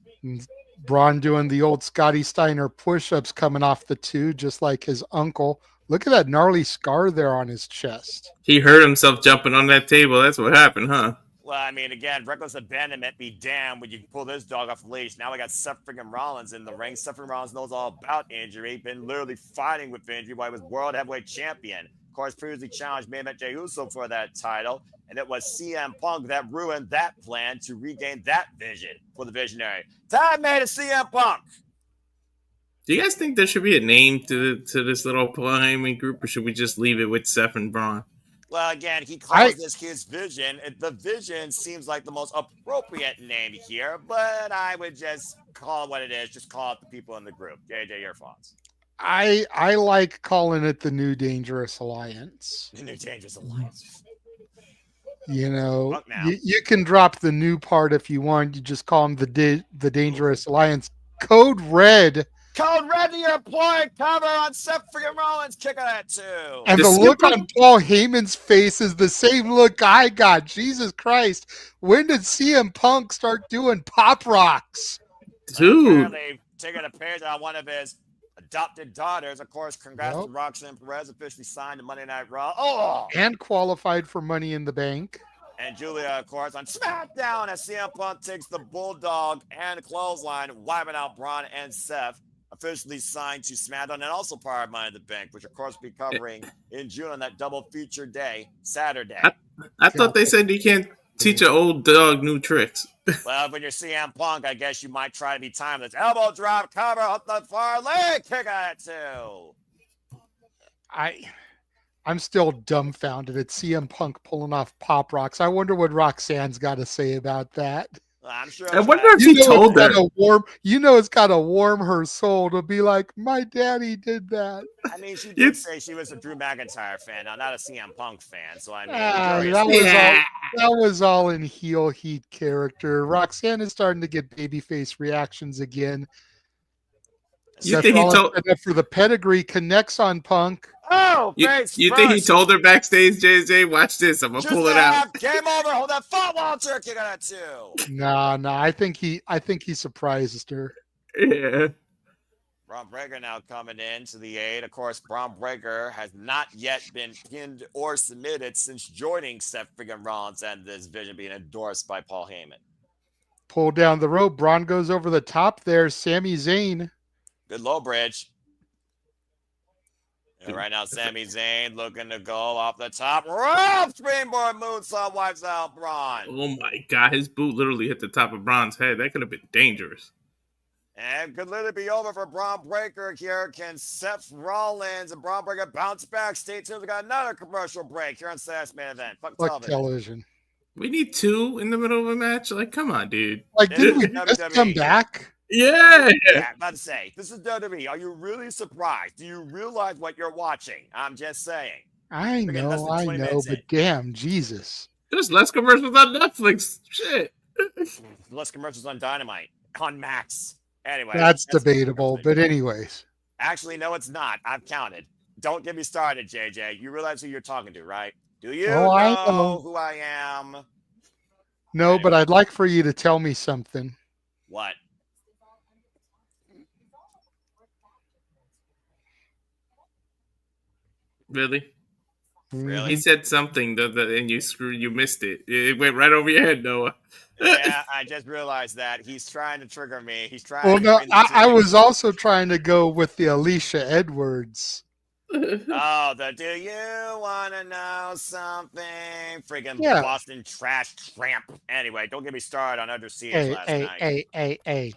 Bron doing the old Scotty Steiner push-ups coming off the 2, just like his uncle. Look at that gnarly scar there on his chest. He hurt himself jumping on that table. That's what happened, huh? Well, I mean, again, reckless abandonment be damned when you pull this dog off the leash. Now we got Seth freaking Rollins in the ring. Seth freaking Rollins knows all about injury. Been literally fighting with injury while he was World Heavyweight Champion. Of course, previously challenged Main Event Jey Uso for that title. And it was CM Punk that ruined that plan to regain that vision for the Visionary. Time made it CM Punk. Do you guys think there should be a name to this little climbing group, or should we just leave it with Seth and Bron? Well, again, he calls this his vision. The vision seems like the most appropriate name here, but I would just call it what it is. Just call it the people in the group. JJ, your thoughts? I like calling it the New Dangerous Alliance. The New Dangerous Alliance. You know, you can drop the new part if you want. You just call them the Dangerous Alliance. Code Red Code red to your point. Cover on Seth freaking Rollins. Kicking at 2. And the Does look CM on Paul Heyman's face is the same look I got. Jesus Christ. When did CM Punk start doing pop rocks? Dude, Apparently taking a page on one of his adopted daughters. Of course, congrats to Roxanne Perez, officially signed to Monday Night Raw. Oh! And qualified for Money in the Bank. And Julia, of course, on SmackDown as CM Punk takes the Bulldog and clothesline, wiping out Bron and Seth. Officially signed to SmackDown and also part of Money in the Bank, which of course will be covering in June on that double feature day, Saturday. I thought they said you can't teach an old dog new tricks. Well, when you're CM Punk, I guess you might try to be timeless. Elbow drop, cover up the far leg, kick at it too. I'm still dumbfounded at CM Punk pulling off pop rocks. I wonder what Roxanne's got to say about that. I'm sure. I wonder if he told her. It's got to warm her soul to be like, my daddy did that. I mean, she did say she was a Drew McIntyre fan, now not a CM Punk fan. So I mean, that was all in heel heat character. Roxanne is starting to get babyface reactions again. You think he told for the pedigree connects on Punk? Oh, you think he told her backstage, JJ? Watch this. I'm gonna pull it out. Game over. Hold that thought, Walter. Kick on it too. No. I think he surprises her. Yeah. Bron Breakker now coming in to the aid. Of course, Bron Breakker has not yet been pinned or submitted since joining Seth freaking Rollins and this vision being endorsed by Paul Heyman. Pull down the rope. Bron goes over the top there. Sami Zayn. Good low bridge. And right now, Sami Zayn looking to go off the top rope. Springboard moonsault wipes out Bron. Oh my God, his boot literally hit the top of Bron's head. That could have been dangerous. And could literally be over for Bron Breakker here. Can Seth Rollins and Bron Breakker bounce back? Stay tuned. We got another commercial break here on Saturday's main event. Fuck television. We need 2 in the middle of a match. Like, come on, dude. Like, didn't we just come back? Yeah. About to say, this is WWE. Are you really surprised? Do you realize what you're watching? I'm just saying. I know, but damn, Jesus. There's less commercials on Netflix. Shit. Less commercials on Dynamite. On Max. Anyway. That's debatable, but anyways. Actually, no, it's not. I've counted. Don't get me started, JJ. You realize who you're talking to, right? Do you know who I am? No, anyway. But I'd like for you to tell me something. What? Really? Really? He said something and you missed it. It went right over your head, Noah. Yeah, I just realized that he's trying to trigger me. He's trying. Well, no, I was also trying to go with the Alicia Edwards. Oh, do you want to know something? Freaking Boston trash tramp. Anyway, don't get me started on Under Siege last night. Hey.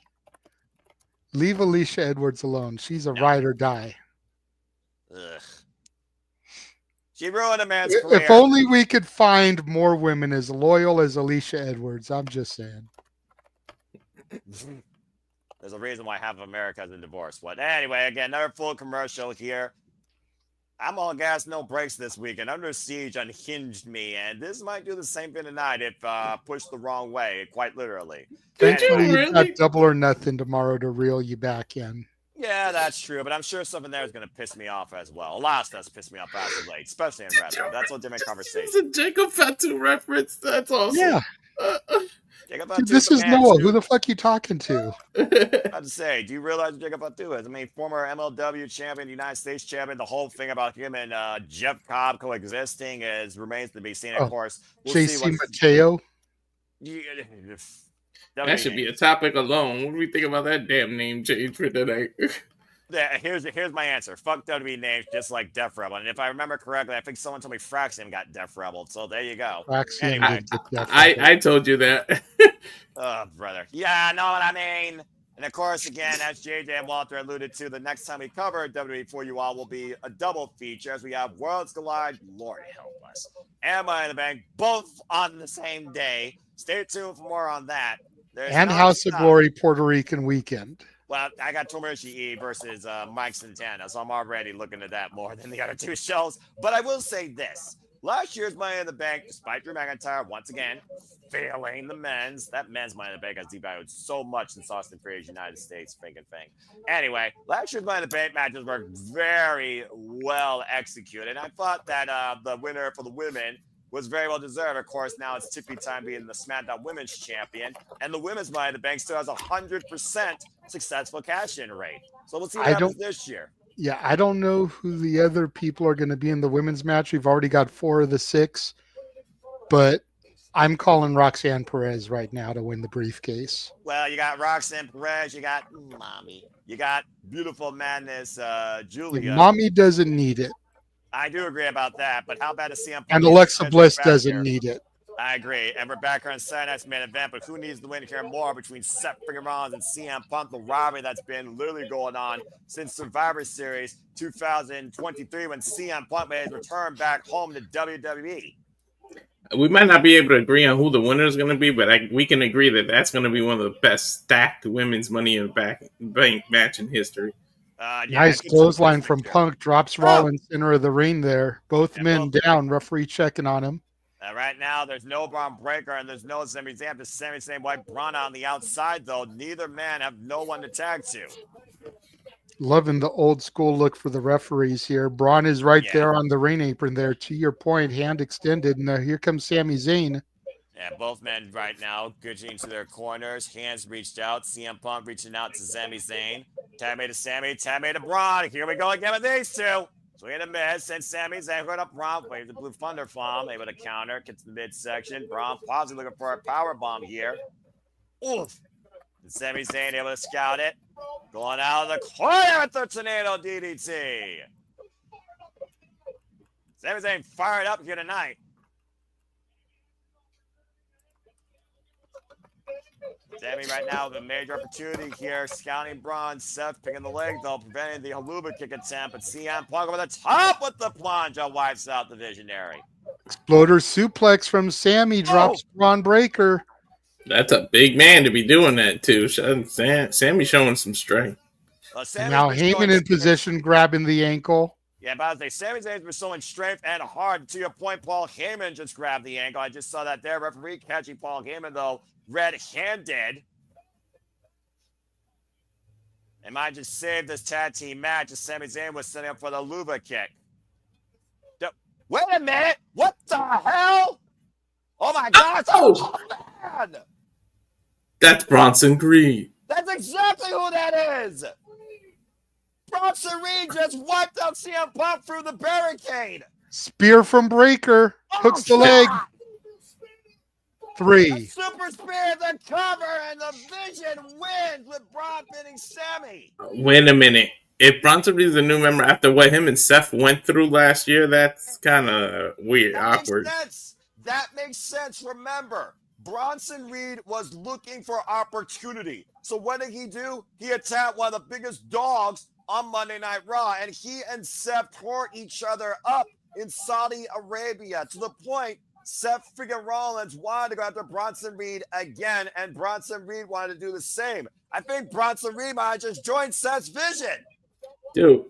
Leave Alicia Edwards alone. She's a ride or die. Ugh. She ruined a man's career. If only we could find more women as loyal as Alicia Edwards. I'm just saying. There's a reason why half of America is in divorce. But anyway, again, another full commercial here. I'm all gas, no brakes this weekend. Under Siege unhinged me, and this might do the same thing tonight if pushed the wrong way, quite literally. Thankfully, you've got Double or Nothing tomorrow to reel you back in. Yeah, that's true, but I'm sure something there is going to piss me off as well. A lot of stuff's pissed me off as of late, especially in wrestling. That's a different conversation. It's a Jacob Fatu reference. That's awesome. Yeah. Dude, this is Noah. Who the fuck you talking to? I'd say, do you realize who Jacob Fatu is? I mean, former MLW champion, United States champion. The whole thing about him and Jeff Cobb coexisting remains to be seen. Of course, JC Mateo. That should be a topic alone. What do we think about that damn name change for tonight? Yeah, here's my answer. Fuck WWE names just like Def Rebel. And if I remember correctly, I think someone told me Fraxium got Def Rebel. So there you go. Fraxium anyway, I told you that. Oh, brother. Yeah, I know what I mean. And of course, again, as JJ and Walter alluded to, the next time we cover WWE for you all will be a double feature as we have Worlds Collide, Lord help us, and Money in the Bank, both on the same day. Stay tuned for more on that. And House of Glory Puerto Rican weekend. Well, I got Tomoshi E versus Mike Santana, so I'm already looking at that more than the other two shows. But I will say this. last year's Money in the Bank, despite Drew McIntyre once again failing the men's, that men's Money in the Bank has devalued so much since Austin Theory's United States freaking thing. Anyway, last year's Money in the Bank matches were very well executed. I thought that the winner for the women was very well deserved. Of course, now it's Tippy time being the SmackDown Women's Champion, and the women's Money in the Bank still has 100% successful cash-in rate. So we'll see what happens this year. Yeah, I don't know who the other people are going to be in the women's match. We've already got 4 of the 6, but I'm calling Roxanne Perez right now to win the briefcase. Well, you got Roxanne Perez, you got Mommy, you got Beautiful Madness, Julia. Mommy doesn't need it. I do agree about that, but how about a CM Punk? And Alexa Bliss doesn't need it. I agree. And we're back here on Saturday Night's Main Event, but who needs to win here more between Seth freaking Rollins and CM Punk, the rivalry that's been literally going on since Survivor Series 2023 when CM Punk made his return back home to WWE. We might not be able to agree on who the winner is going to be, but we can agree that that's going to be one of the best stacked women's Money in the Bank match in history. Nice clothesline from Punk. Drops Rollins center of the ring there. Both men down. Referee checking on him. Right now, there's no Bron Breakker and there's no Sami Zayn. The same white Bron on the outside, though. Neither man have no one to tag to. Loving the old school look for the referees here. Bron is right there on the ring apron there. To your point, hand extended. And here comes Sami Zayn. Yeah, both men right now getting to their corners. Hands reached out. CM Punk reaching out to Sami Zayn. Tag made to Sami. Tag made to Bron. Here we go again with these two. Swing in the mid, send Sami Zayn right up Bron, waves the blue thunder bomb, able to counter, gets to the midsection. Bron possibly looking for a power bomb here. Oof. And Sami Zayn able to scout it. Going out of the corner with the tornado DDT. Sami Zayn fired up here tonight. Sami right now with a major opportunity here, scouting Bron. Seth picking the leg, though, preventing the haluva kick attempt. But CM Punk over the top with the plunge wipes out the Visionary. Exploder suplex from Sami drops Bron Breakker. That's a big man to be doing that, too. Sami showing some strength. Now Heyman in position, grabbing the ankle. Yeah, but they Sami Zayn's been showing strength and hard. To your point, Paul Heyman just grabbed the ankle. I just saw that there. Referee catching Paul Heyman, though, red-handed. They might just save this tag team match as Sami Zayn was setting up for the Luva kick. Wait a minute! What the hell? Oh my gosh! Oh man! That's Bronson Reed. That's exactly who that is! Bronson Reed just wiped out CM Punk through the barricade. Spear from Breakker. Hooks the leg. 3. A super spear, the cover, and the Vision wins with Bron pinning Sami. Wait a minute. If Bronson Reed is a new member after what him and Seth went through last year, that's kind of weird, awkward. That makes sense. Remember, Bronson Reed was looking for opportunity. So what did he do? He attacked one of the biggest dogs on Monday Night Raw, and he and Seth tore each other up in Saudi Arabia to the point Seth freaking Rollins wanted to go after Bronson Reed again, and Bronson Reed wanted to do the same. I think Bronson Reed might have just joined Seth's vision. Dude,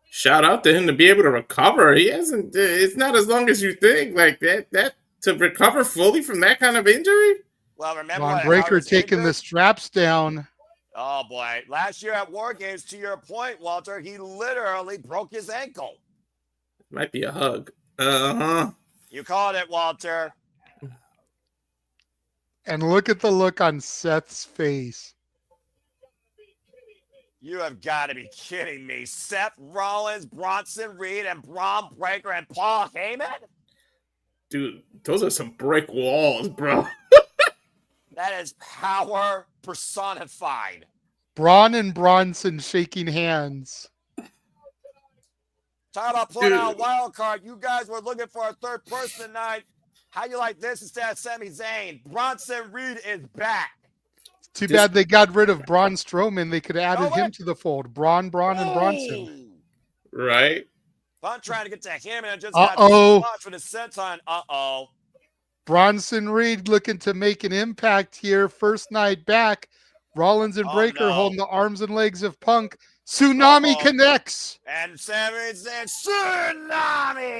shout out to him to be able to recover. He hasn't. It's not as long as you think. Like that to recover fully from that kind of injury. Well, remember Bron Breakker taking the straps down. Oh boy! Last year at War Games, to your point, Walter, he literally broke his ankle. Might be a hug. You called it, Walter. And look at the look on Seth's face. You have got to be kidding me. Seth Rollins, Bronson Reed, and Bron Breakker and Paul Heyman? Dude, those are some brick walls, bro. That is power personified. Braun and Bronson shaking hands. Talk about pulling out a wild card. You guys were looking for a third person tonight. How you like this instead of Sami Zayn? Bronson Reed is back. Too bad they got rid of Braun Strowman. They could have added him to the fold. Braun, and Bronson. Right. I'm trying to get to him, and I just got launched for the senton. Bronson Reed looking to make an impact here. First night back. Rollins and Breakker holding the arms and legs of Punk. Tsunami connects. And Sami said, Tsunami!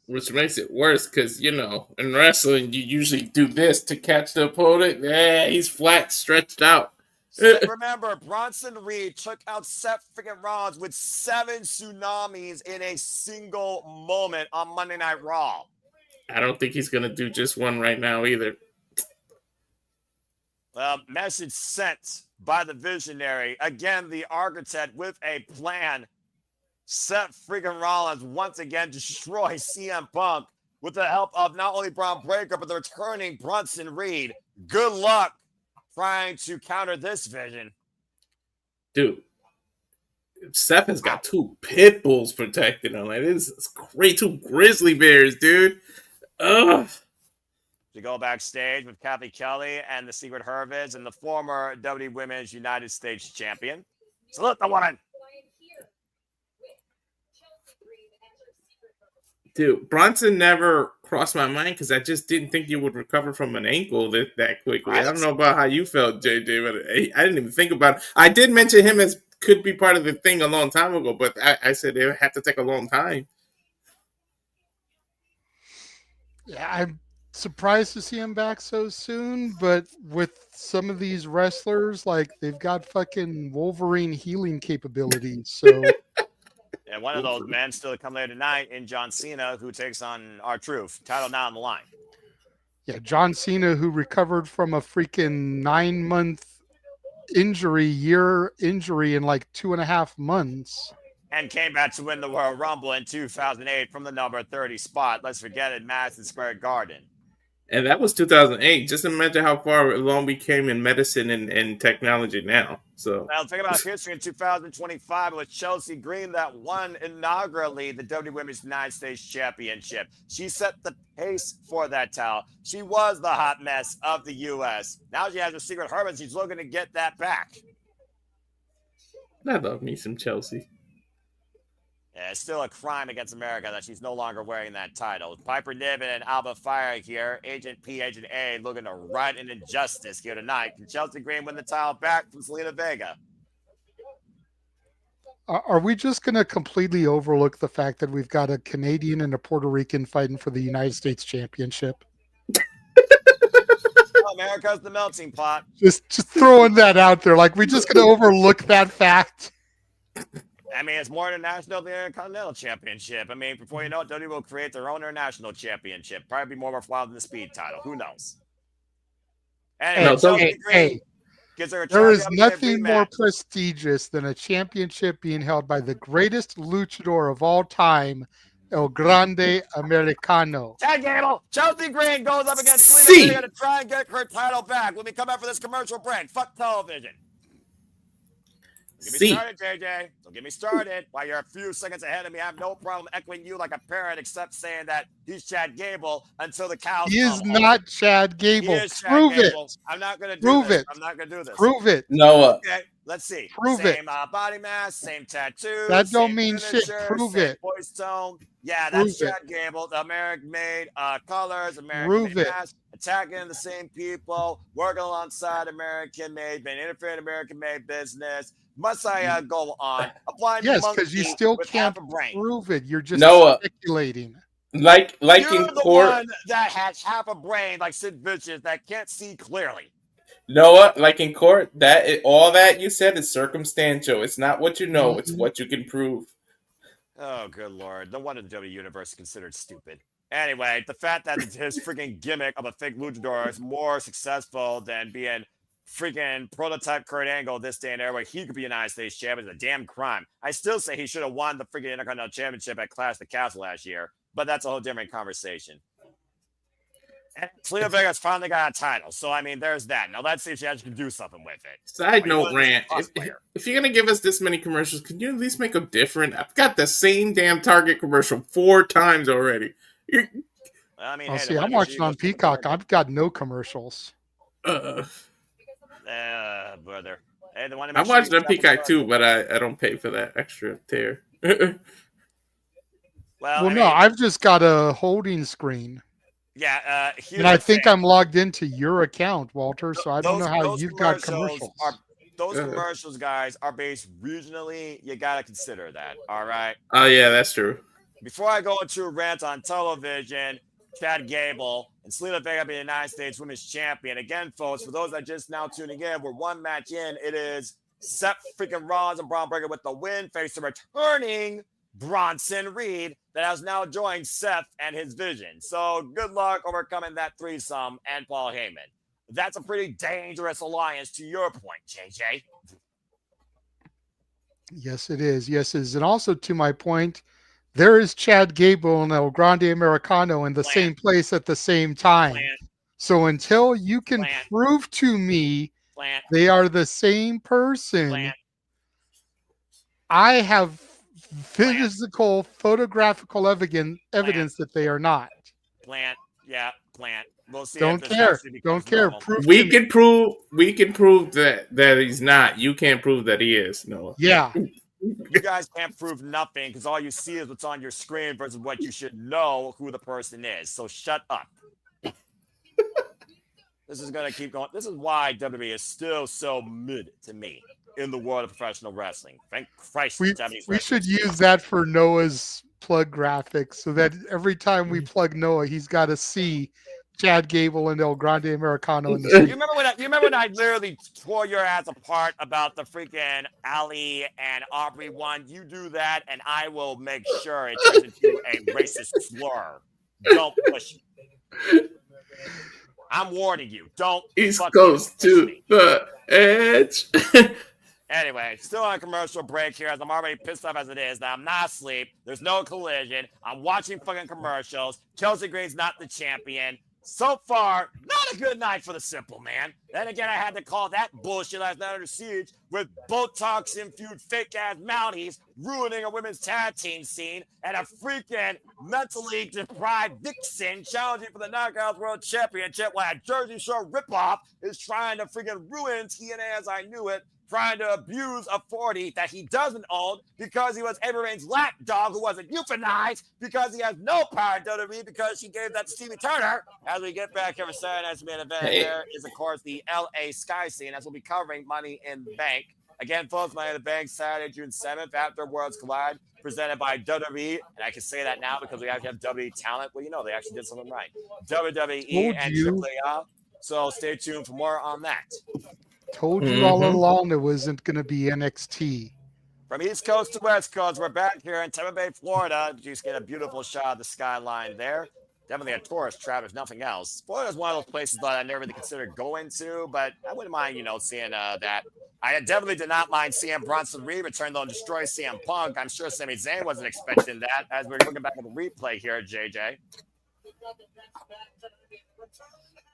Which makes it worse because, you know, in wrestling, you usually do this to catch the opponent. Yeah, he's flat, stretched out. Remember, Bronson Reed took out Seth freaking Rollins with 7 tsunamis in a single moment on Monday Night Raw. I don't think he's going to do just one right now either. Message sent by the visionary. Again, the architect with a plan. Seth freaking Rollins once again destroys CM Punk with the help of not only Braun Breaker, but the returning Bronson Reed. Good luck trying to counter this vision. Dude, Seth has got 2 pit bulls protecting him. Like, this is great. 2 grizzly bears, dude. Ugh. To go backstage with Kathy Kelly and the Secret Hervids and the former WWE Women's United States Champion. Salute the woman. Dude, Bronson never crossed my mind because I just didn't think you would recover from an ankle that quickly. I don't know about how you felt, JJ, but I didn't even think about it. I did mention him as could be part of the thing a long time ago, but I said it would have to take a long time. Yeah, I'm surprised to see him back so soon, but with some of these wrestlers, like, they've got fucking Wolverine healing capabilities, so... And one of those men still to come later tonight in John Cena, who takes on R-Truth. Title now on the line. Yeah, John Cena, who recovered from a freaking 9-month year injury in like 2.5 months. And came back to win the Royal Rumble in 2008 from the number 30 spot. Let's forget it, Madison Square Garden. And that was 2008. Just imagine how far along we came in medicine and technology now. So, well, think about history in 2025. It was Chelsea Green that won inaugurally the WWE Women's United States Championship. She set the pace for that title. She was the hot mess of the U.S. Now she has her Secret Herman. She's looking to get that back. I love me some Chelsea. Yeah, it's still a crime against America that she's no longer wearing that title. Piper Niven and Alba Fire here. Agent P, Agent A looking to right an injustice here tonight. Can Chelsea Green win the title back from Selena Vega? Are we just going to completely overlook the fact that we've got a Canadian and a Puerto Rican fighting for the United States Championship? America's the melting pot. Just throwing that out there. Like, we just going to overlook that fact? I mean, it's more international than the Intercontinental Championship. I mean, before you know it, WWE will create their own international championship. Probably be more worthwhile than the Speed title. Who knows? Anyway, there is nothing more prestigious than a championship being held by the greatest luchador of all time, El Grande Americano. Chad Gable, Chelsea Green goes up against Selena Vega to try and get her title back. Let me come back for this commercial break. Fuck television. Don't get me started, JJ. Don't get me started. While you're a few seconds ahead of me, I have no problem echoing you like a parrot, except saying that he's Chad Gable until the cows He is not Chad Gable. Prove it. I'm not going to do this. I'm not going to do this. Prove it. Noah. Okay, let's see. Prove it. Same body mass, same tattoo. That don't finisher, mean shit. Prove it. Voice tone. Yeah, that's Chad Gable. The American-made colors, American-made mask, attacking the same people, working alongside American-made, being interfering in American-made business. Must I go on? Applying yes, because you still can't prove it. You're just speculating. Like You're in the court, one that has half a brain like Sid Vicious that can't see clearly. Noah, like in court, all that you said is circumstantial. It's not what you know; it's what you can prove. Oh, good Lord. No wonder the WWE Universe is considered stupid. Anyway, the fact that his freaking gimmick of a fake luchador is more successful than being freaking prototype Kurt Angle this day and era where he could be United States champion is a damn crime. I still say he should have won the freaking Intercontinental Championship at Clash of the Castle last year, but that's a whole different conversation. And Selena Vega's finally got a title, so I mean, there's that. Now let's see if she actually can do something with it. Side note, Rant, if you're gonna give us this many commercials, can you at least make them different? I've got the same damn Target commercial 4 times already. I mean, see, I'm watching on Peacock. I've got no commercials. Brother. Hey, I'm watching on Peacock too, but I don't pay for that extra tier. well, no, I've just got a holding screen. Yeah, and I think I'm logged into your account, Walter. So I don't know how you've got commercials. those commercials, guys, are based regionally. You got to consider that. All right. Oh yeah, that's true. Before I go into a rant on television, Chad Gable and Selena Vega being the United States Women's Champion. Again, folks, for those that just now tuning in, we're one match in. It is Seth freaking Rollins and Bron Breakker with the win, face the returning Bronson Reed that has now joined Seth and his vision. So good luck overcoming that threesome and Paul Heyman. That's a pretty dangerous alliance to your point, JJ. Yes, it is. Yes, it is. And also to my point, there is Chad Gable and El Grande Americano in the same place at the same time. So until you can prove to me they are the same person, I have physical, photographical evidence that they are not. Plant. We'll see. Don't care. Prove we can prove that he's not. You can't prove that he is. No. Yeah. You guys can't prove nothing because all you see is what's on your screen versus what you should know who the person is. So shut up. This is going to keep going. This is why WWE is still so mid to me in the world of professional wrestling. Thank Christ. We should use that for Noah's plug graphics so that every time we plug Noah, he's got to see Chad Gable and El Grande Americano in the You remember when I literally tore your ass apart about the freaking Ali and Aubrey one? You do that, and I will make sure it turns into a racist slur. Don't push me. I'm warning you. Don't. East Coast to the edge. Anyway, still on a commercial break here as I'm already pissed off as it is. Now I'm not asleep. There's no collision. I'm watching fucking commercials. Chelsea Green's not the champion. So far, not a good night for the simple man. Then again, I had to call that bullshit last night under siege with Botox-infused fake-ass Mounties ruining a women's tag team scene and a freaking mentally deprived Vixen challenging for the Knockouts World Championship while a Jersey Shore ripoff is trying to freaking ruin TNA as I knew it, trying to abuse a 40 that he doesn't own because he was Abraham's lapdog who wasn't euthanized because he has no power in WWE because she gave that to Stevie Turner. As we get back here for Saturday Night's Main Event, there is, of course, the LA Sky Scene as we'll be covering Money in the Bank. Again, folks, Money in the Bank, Saturday, June 7th, after Worlds Collide, presented by WWE. And I can say that now because we actually have WWE talent. Well, you know, they actually did something right. WWE and AAA. So stay tuned for more on that. Told you all along it wasn't going to be NXT. From East Coast to West Coast, we're back here in Tampa Bay, Florida. You just get a beautiful shot of the skyline there. Definitely a tourist trap, if nothing else. Florida is one of those places that I never really considered going to, but I wouldn't mind, seeing that. I definitely did not mind seeing Bronson Reed return, though, and destroy CM Punk. I'm sure Sami Zayn wasn't expecting that as we're looking back at the replay here, JJ.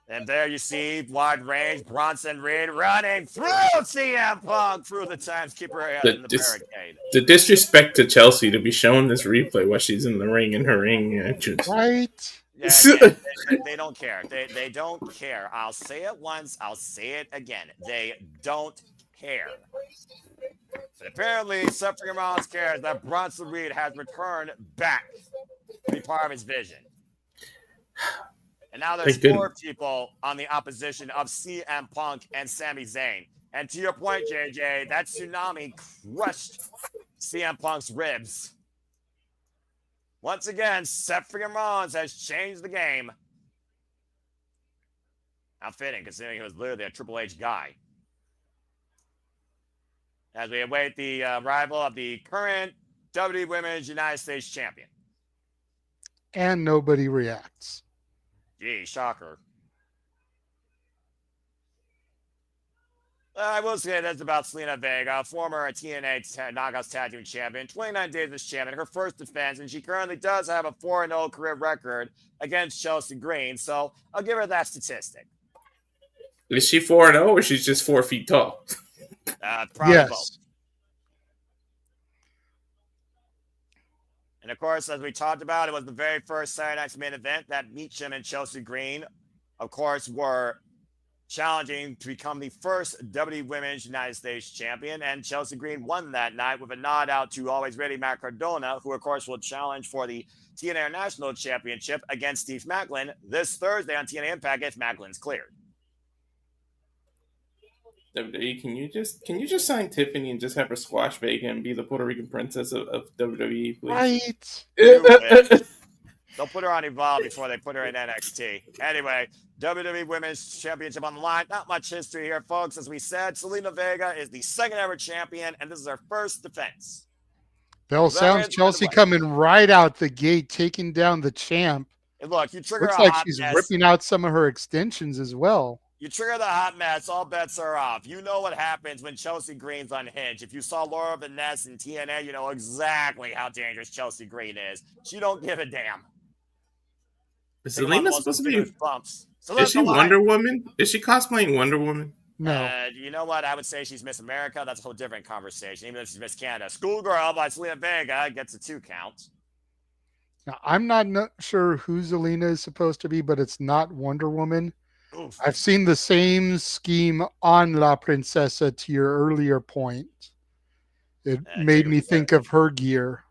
And there you see wide range Bronson Reed running through CM Punk through the timekeeper in the barricade. The disrespect to Chelsea to be showing this replay while she's in the ring in her ring entrance. Right. Yeah, they don't care. They don't care. I'll say it once. I'll say it again. They don't care. But apparently, Seth Rollins cares that Bronson Reed has returned back to be part of his vision. And now there's four people on the opposition of CM Punk and Sami Zayn. And to your point, JJ, that tsunami crushed CM Punk's ribs. Once again, Seth Rollins has changed the game. How fitting, considering he was literally a Triple H guy. As we await the arrival of the current WWE Women's United States Champion. And nobody reacts. Gee, shocker. I will say that's about Selena Vega, former TNA Knockouts Tag Team Champion, 29 days as champion, her first defense, and she currently does have a 4-0 career record against Chelsea Green, so I'll give her that statistic. Is she 4-0 or she's just 4 feet tall? Probably both. And of course, as we talked about, it was the very first Saturday Night's Main Event that Meacham and Chelsea Green, of course, were challenging to become the first WWE Women's United States Champion. And Chelsea Green won that night with a nod out to Always Ready Matt Cardona, who, of course, will challenge for the TNA International Championship against Steve Maclin this Thursday on TNA Impact if Maclin's cleared. WWE, can you just sign Tiffany and just have her squash Vega and be the Puerto Rican princess of WWE, please? Right. You wish. They'll put her on Evolve before they put her in NXT. Anyway, WWE Women's Championship on the line. Not much history here, folks. As we said, Zelina Vega is the second ever champion, and this is her first defense. Bell sounds Veterans, by the Chelsea way. coming right out the gate, taking down the champ. And look, you trigger Looks a like hot she's mess. ripping out some of her extensions as well. You trigger the hot mess, all bets are off. You know what happens when Chelsea Green's unhinged. If you saw Laura Vaness in TNA, you know exactly how dangerous Chelsea Green is. She don't give a damn. Is Zelina supposed to be? Bumps. So Is she Wonder Woman? Is she cosplaying Wonder Woman? No. You know what? I would say she's Miss America. That's a whole different conversation. Even if she's Miss Canada. Schoolgirl by Zelina Vega gets a 2 count. Now, I'm not sure who Zelina is supposed to be, but it's not Wonder Woman. Oof. I've seen the same scheme on La Princesa to your earlier point. It made me think of her gear.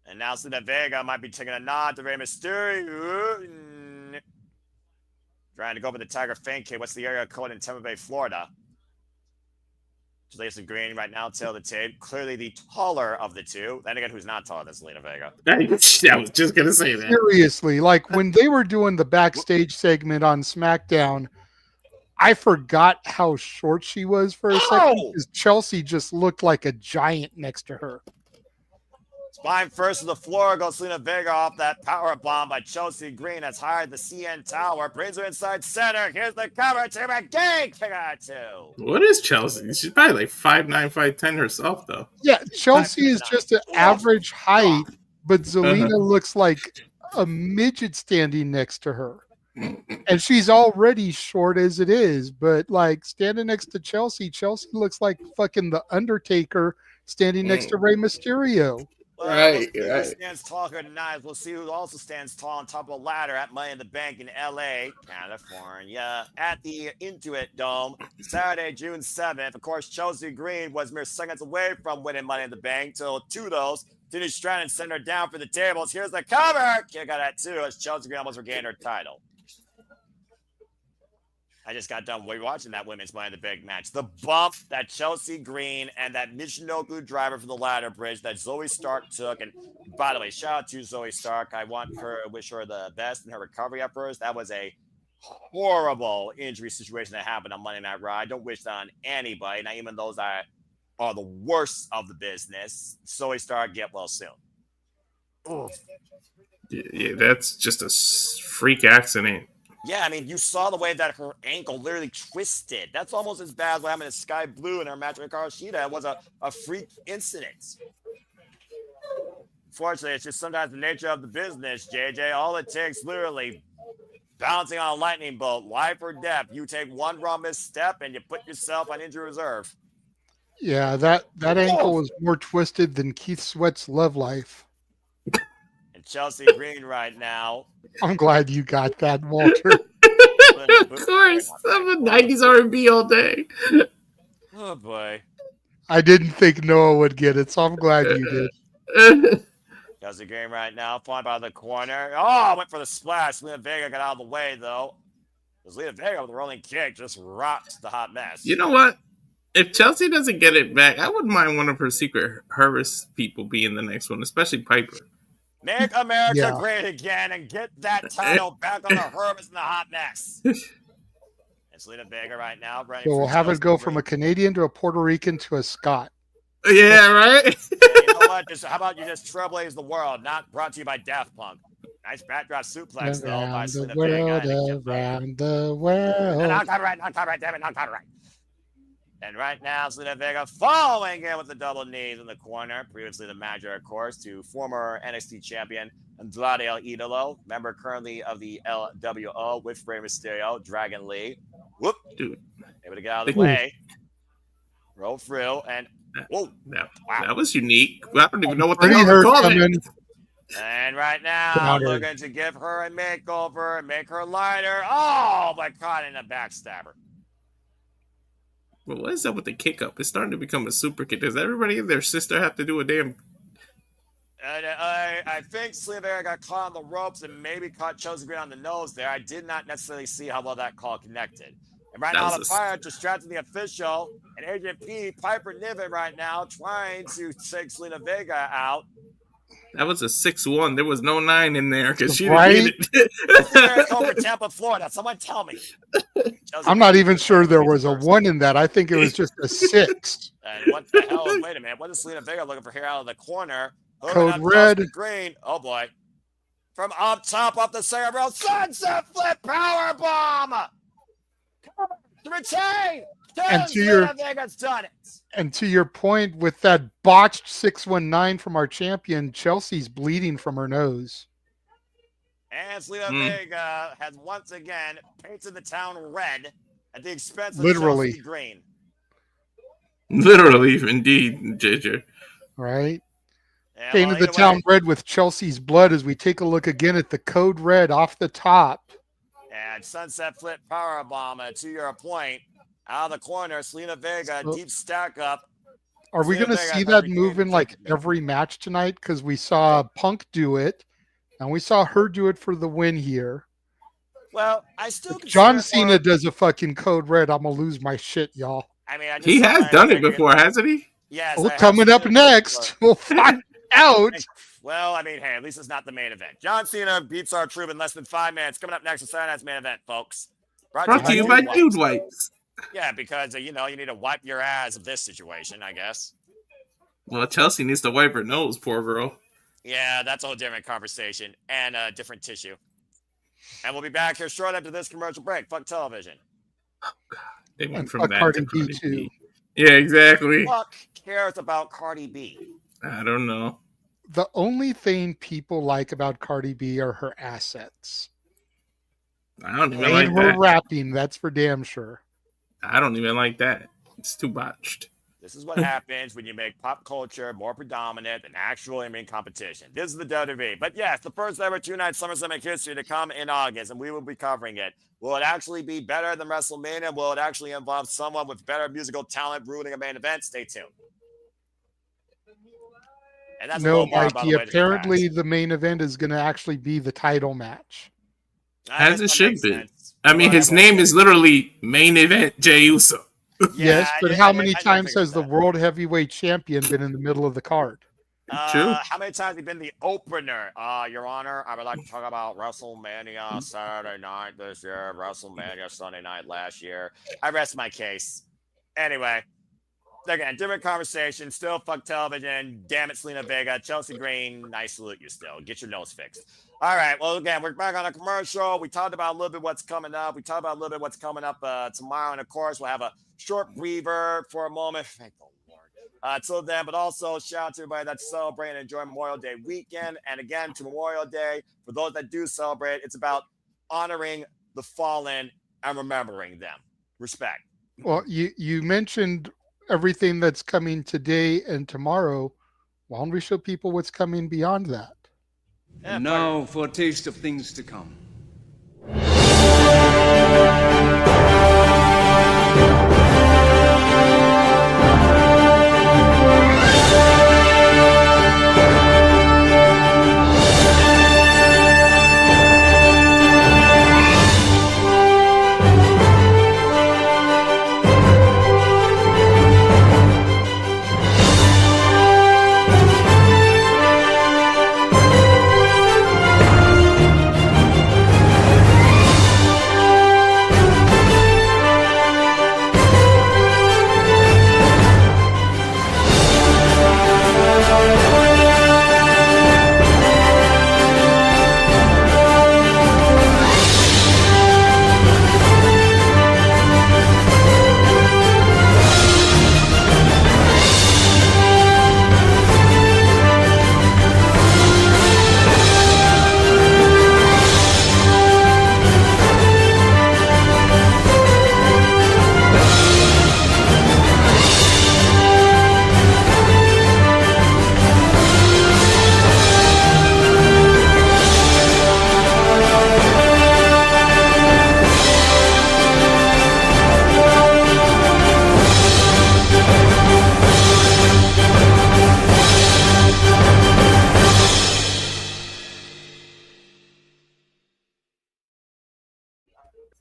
And now Zelina Vega might be taking a nod to Rey Mysterio. Trying to go for the Tiger Feint kick. What's the area code in Tampa Bay, Florida? Jason Green right now, tail the tape. Clearly the taller of the two. Then again, who's not taller than Zelina Vega? I was just going to say that. Seriously, like when they were doing the backstage segment on SmackDown, I forgot how short she was for a second because Chelsea just looked like a giant next to her. Spine first to the floor, goes Zelina Vega off that power bomb by Chelsea Green. That's high at the CN Tower. Brings her inside center. Here's the cover to McGee. Kick out 2. What is Chelsea? She's probably like 5'9", 5'10" herself, though. Yeah, Chelsea is just an average height, but Zelina looks like a midget standing next to her. And she's already short as it is, but like standing next to Chelsea, Chelsea looks like fucking the Undertaker standing next to Rey Mysterio. Well, right. Who stands taller tonight? We'll see who also stands tall on top of a ladder at Money in the Bank in LA, California, at the Intuit Dome, Saturday, June 7th. Of course, Chelsea Green was mere seconds away from winning Money in the Bank till Toodles. Denise Stratton sent her down for the tables. Here's the cover. Kick out at 2 as Chelsea Green almost regained her title. I just got done watching that women's Money in the Bank match. The bump that Chelsea Green and that Michinoku driver for the ladder bridge that Zoe Stark took. And by the way, shout out to Zoe Stark. I wish her the best in her recovery at first. That was a horrible injury situation that happened on Monday Night Raw. I don't wish that on anybody, not even those that are the worst of the business. Zoe Stark, get well soon. Oof. Yeah, that's just a freak accident. Yeah, I mean, you saw the way that her ankle literally twisted. That's almost as bad as what happened to Sky Blue in her match with Hikaru Shida. It was a freak incident. Unfortunately, it's just sometimes the nature of the business, JJ. All it takes, literally, bouncing on a lightning bolt, life or death. You take one wrong misstep and you put yourself on injury reserve. Yeah, that ankle was more twisted than Keith Sweat's love life. Chelsea Green right now. I'm glad you got that, Walter. Of course. I'm a 90s R&B all day. Oh, boy. I didn't think Noah would get it, so I'm glad you did. Chelsea Green right now, falling out of the corner. Oh, went for the splash. Zelina Vega got out of the way, though. Zelina Vega with a rolling kick just rocked the hot mess. You know what? If Chelsea doesn't get it back, I wouldn't mind one of her Secret Harvest people being the next one, especially Piper. Make America great again and get that title back on the Hermits in the hot mess. And Zelina Vega right now. So we'll have it go from a Canadian to a Puerto Rican to a Scot. Yeah, right? You know what? How about you just trailblaze the world? Not brought to you by Daft Punk. Nice backdrop suplex, though, by Zelina Vega. Around the world. Not copyright, damn it, not copyright. And right now, Zelina Vega following in with the double knees in the corner. Previously the manager, of course, to former NXT champion Andrade El Idolo, member currently of the LWO with Rey Mysterio, Dragon Lee. Whoop. Dude. Able to get out of the way. Roll through, and whoa. That was unique. I don't even know what the hell to call it. And right now, looking to give her a makeover and make her lighter. Oh, but caught in a backstabber. Well, what is up with the kick up? It's starting to become a super kick. Does everybody and their sister have to do a damn... I think Zelina Vega got caught on the ropes and maybe caught Chelsea Green on the nose there. I did not necessarily see how well that call connected. And right now, the Fire distracting the official. And Agent P, Piper Niven right now, trying to take Selena Vega out. That was a 6-1. There was no 9 in there because she Right? didn't get it. Over Tampa, Florida. Someone tell me. I'm not even sure there was a 1 in that. I think it was just a 6. And what the hell? Wait a minute. What is Selena Vega looking for here out of the corner? Code red. Green. Oh, boy. From up top, up the second row. Sunset flip power bomb. To retain. And to your Vega's done it. And to your point, with that botched 619 from our champion, Chelsea's bleeding from her nose. And Selena Vega has once again painted the town red at the expense of Literally. Chelsea green. Literally, indeed, JJ. Right? Yeah, Painted the town red with Chelsea's blood as we take a look again at the code red off the top. And sunset flip power bomb to your point. Out of the corner, Selena Vega, deep stack up. Are we going to see that move in like every match tonight? Because we saw Punk do it, and we saw her do it for the win here. Well, I still if John Cena does a fucking code red, I'm going to lose my shit, y'all. I mean, he has done it before, hasn't he? Yes. Well, coming up next, we'll find out. Well, I mean, hey, at least it's not the main event. John Cena beats our troop in less than 5 minutes. Coming up next is Saturday Night's main event, folks. Brought to you by Dude Wipes. Yeah, because, you need to wipe your ass of this situation, I guess. Well, Chelsea needs to wipe her nose, poor girl. Yeah, that's a whole different conversation and a different tissue. And we'll be back here short after this commercial break. Fuck television. Oh, God. They went and from fuck that Cardi to B, Cardi too. B. Yeah, exactly. Fuck cares about Cardi B? I don't know. The only thing people like about Cardi B are her assets. I don't even And like her that. rapping, that's for damn sure. I don't even like that. It's too botched. This is what happens when you make pop culture more predominant than actual in-ring competition. This is the WWE. But yes, the first ever 2-night SummerSlam history to come in August, and we will be covering it. Will it actually be better than WrestleMania? Will it actually involve someone with better musical talent ruining a main event? Stay tuned. And that's No, bar, Mikey, apparently the main event is going to actually be the title match. As it should be. I mean, his name is literally Main Event Jey Uso. Yes, but how many times has the World Heavyweight Champion been in the middle of the card? True. How many times have you been the opener? Your Honor, I would like to talk about WrestleMania Saturday night this year, WrestleMania Sunday night last year. I rest my case. Anyway, again, different conversation. Still fuck television. Damn it, Selena Vega. Chelsea Green, I salute you still. Get your nose fixed. All right. Well, again, we're back on a commercial. We talked about a little bit what's coming up. We talked about a little bit what's coming up tomorrow. And, of course, we'll have a short breather for a moment. Thank the Lord. Till then, but also shout out to everybody that's celebrating and enjoying Memorial Day weekend. And, again, to Memorial Day, for those that do celebrate, it's about honoring the fallen and remembering them. Respect. Well, you mentioned everything that's coming today and tomorrow. Why don't we show people what's coming beyond that? And now for a taste of things to come.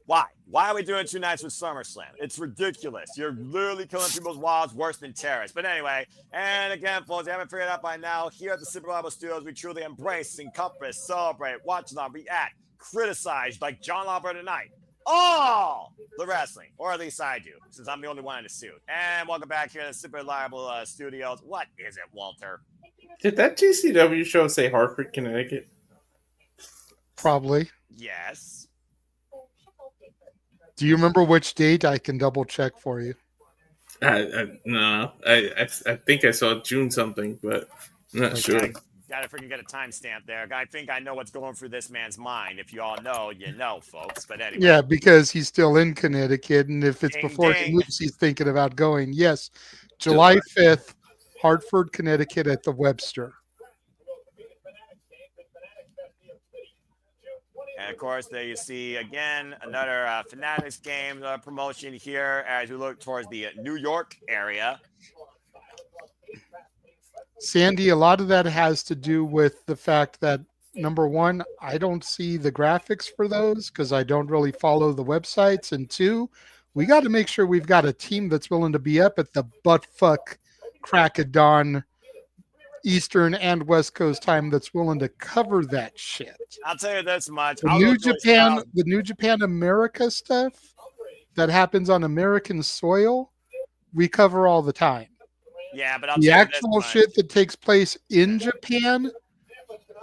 Why? Why are we doing 2 nights with SummerSlam? It's ridiculous. You're literally killing people's wallets worse than terrorists. But anyway, and again, folks, if you haven't figured it out by now, here at the Super Bible Studios, we truly embrace, encompass, celebrate, watch them, react, criticize, like John Lauber tonight. All the wrestling, or at least I do, since I'm the only one in the suit. And welcome back here to the Super Reliable Studios. What is it, Walter? Did that GCW show say Hartford, Connecticut? Probably. Yes. Do you remember which date? I can double check for you. No, I think I saw June something, but I'm not sure. Gotta freaking get a timestamp there. I think I know what's going through this man's mind. If you all know, you know, folks. But anyway. Yeah, because he's still in Connecticut, and if it's Ding, before ding. he moves, he's thinking about going. Yes, July 5th, Hartford, Connecticut at the Webster. And of course, there you see again another Fanatics game promotion here as we look towards the New York area. Sandy, a lot of that has to do with the fact that, number one, I don't see the graphics for those because I don't really follow the websites. And two, we got to make sure we've got a team that's willing to be up at the buttfuck crack of dawn Eastern and West Coast time that's willing to cover that shit. I'll tell you this much. The New Japan America stuff that happens on American soil, we cover all the time. Yeah, but the actual shit that takes place in Japan,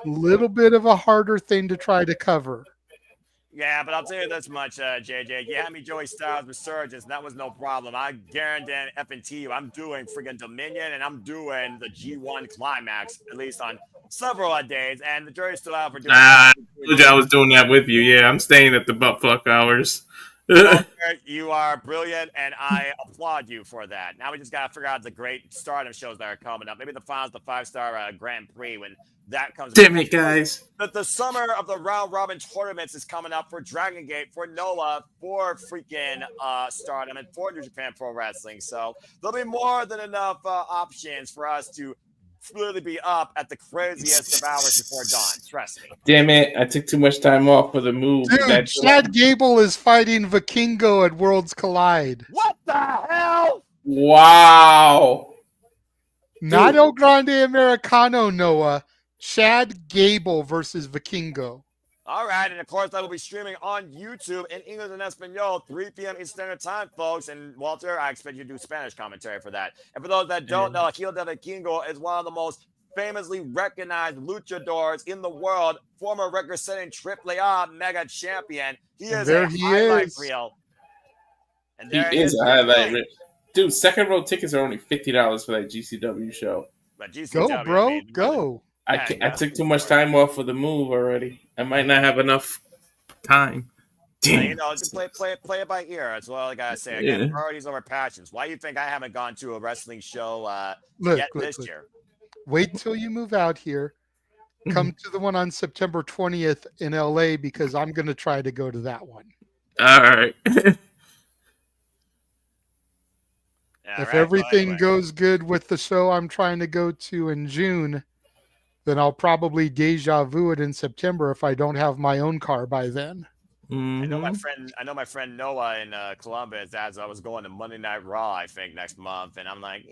a little bit of a harder thing to try to cover. Yeah, but I'll tell you this much, JJ. You had me Joey Styles Resurgence, and that was no problem. I guarantee F&T you, I'm doing friggin' Dominion, and I'm doing the G1 Climax, at least on several days, and the jury's still out for doing I told you I was doing that with you. Yeah, I'm staying at the buttfuck hours. You are brilliant, and I applaud you for that. Now we just got to figure out the great Stardom shows that are coming up. Maybe the finals, the 5-star Grand Prix, when that comes. Damn it, guys. The summer of the round robin tournaments is coming up for Dragon Gate, for Noah, for freaking Stardom, and for New Japan Pro Wrestling. So there'll be more than enough options for us to really be up at the craziest of hours before dawn. Trust me. Damn it. I took too much time off for the move. Dude, Chad Gable is fighting Vikingo at Worlds Collide. What the hell? Wow. Not El Grande Americano, Noah. Chad Gable versus Vikingo. All right, and of course, that will be streaming on YouTube in English and Espanol, 3 p.m. Eastern Standard Time, folks. And Walter, I expect you to do Spanish commentary for that. And for those that don't know, Gil de Vikingo is one of the most famously recognized luchadors in the world, former record-setting AAA mega champion. He is a highlight reel. And there he is a highlight reel. Dude, second row tickets are only $50 for that GCW show. But GCW, go, bro, go. I took too much time off for the move already. I might not have enough time. Damn. You know, just play it by ear. That's all I gotta say. Again, priorities over passions. Why do you think I haven't gone to a wrestling show this year? Wait till you move out here. Come to the one on September 20th in LA because I'm going to try to go to that one. All right. If everything goes good with the show I'm trying to go to in June, then I'll probably deja vu it in September if I don't have my own car by then. I know my friend Noah in Columbus as I was going to Monday Night Raw, I think, next month, and I'm like,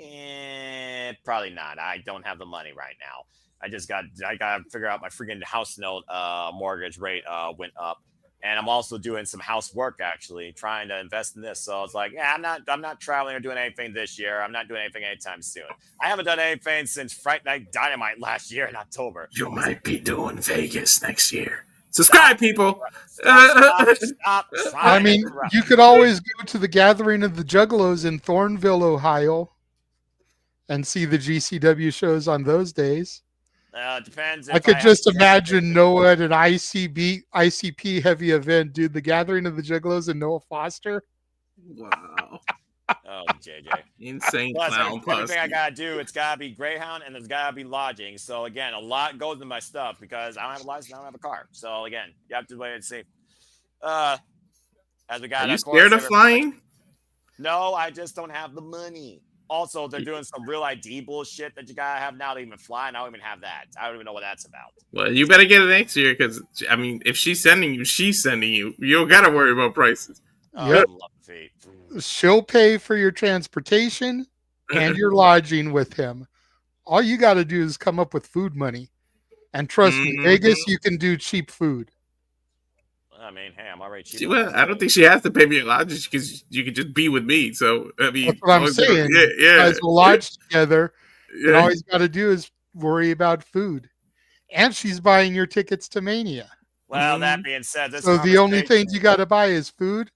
probably not. I don't have the money right now. I got to figure out my freaking house note mortgage rate went up. And I'm also doing some housework, actually, trying to invest in this. So it's like, I'm not traveling or doing anything this year. I'm not doing anything anytime soon. I haven't done anything since Fright Night Dynamite last year in October. You might be doing Vegas next year. Subscribe, people. Stop I mean, you could always go to the Gathering of the Juggalos in Thornville, Ohio, and see the GCW shows on those days. Depends. I could just imagine Noah at an ICP heavy event, dude. The Gathering of the Juggalos and Noah Foster. Wow. Oh, JJ. Insane Plus, clown. Everything I gotta do, it's gotta be Greyhound and there's gotta be lodging. So again, a lot goes into my stuff because I don't have a license, I don't have a car. So again, you have to wait and see. As we got. Are you scared of flying? No, I just don't have the money. Also, they're doing some real ID bullshit that you gotta have now to even fly, and I don't even have that. I don't even know what that's about. Well, you better get it next year because, I mean, if she's sending you, she's sending you. You don't gotta worry about prices. Oh, Yep. I love feet. She'll pay for your transportation and your lodging with him. All you got to do is come up with food money. And trust me, Vegas, you can do cheap food. I mean, hey, I'm already cheap. I don't think she has to pay me a lodge because you can just be with me. So I mean, That's what I'm saying. You guys will lodge together. And all he's got to do is worry about food. And she's buying your tickets to Mania. Well, that being said, this so the only things you got to buy is food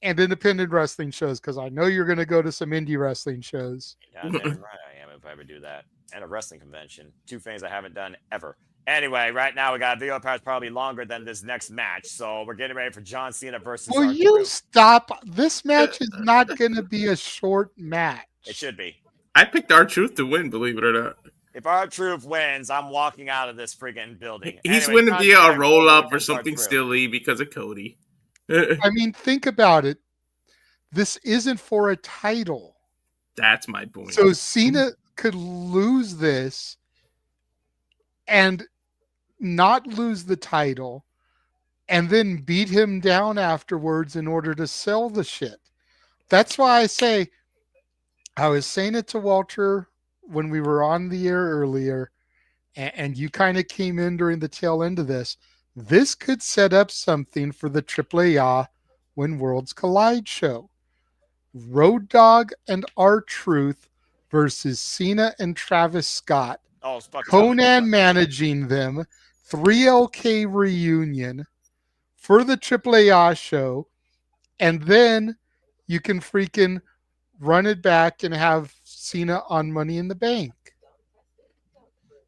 and independent wrestling shows, because I know you're going to go to some indie wrestling shows. Yeah, damn right I am if I ever do that. And a wrestling convention. 2 things I haven't done ever. Anyway, right now we got a video part probably longer than this next match. So we're getting ready for John Cena versus Will you stop? This match is not going to be a short match. It should be. I picked R-Truth to win, believe it or not. If R-Truth wins, I'm walking out of this freaking building. He's winning via a roll-up or something silly because of Cody. I mean, think about it. This isn't for a title. That's my point. So Cena could lose this and not lose the title and then beat him down afterwards in order to sell the shit. That's why I say, I was saying it to Walter when we were on the air earlier, and you kind of came in during the tail end of this. This could set up something for the AAA When Worlds Collide show. Road Dogg and R-Truth versus Cena and Travis Scott. Oh, Conan managing them. 3LK reunion for the AAA show. And then you can freaking run it back and have Cena on Money in the Bank.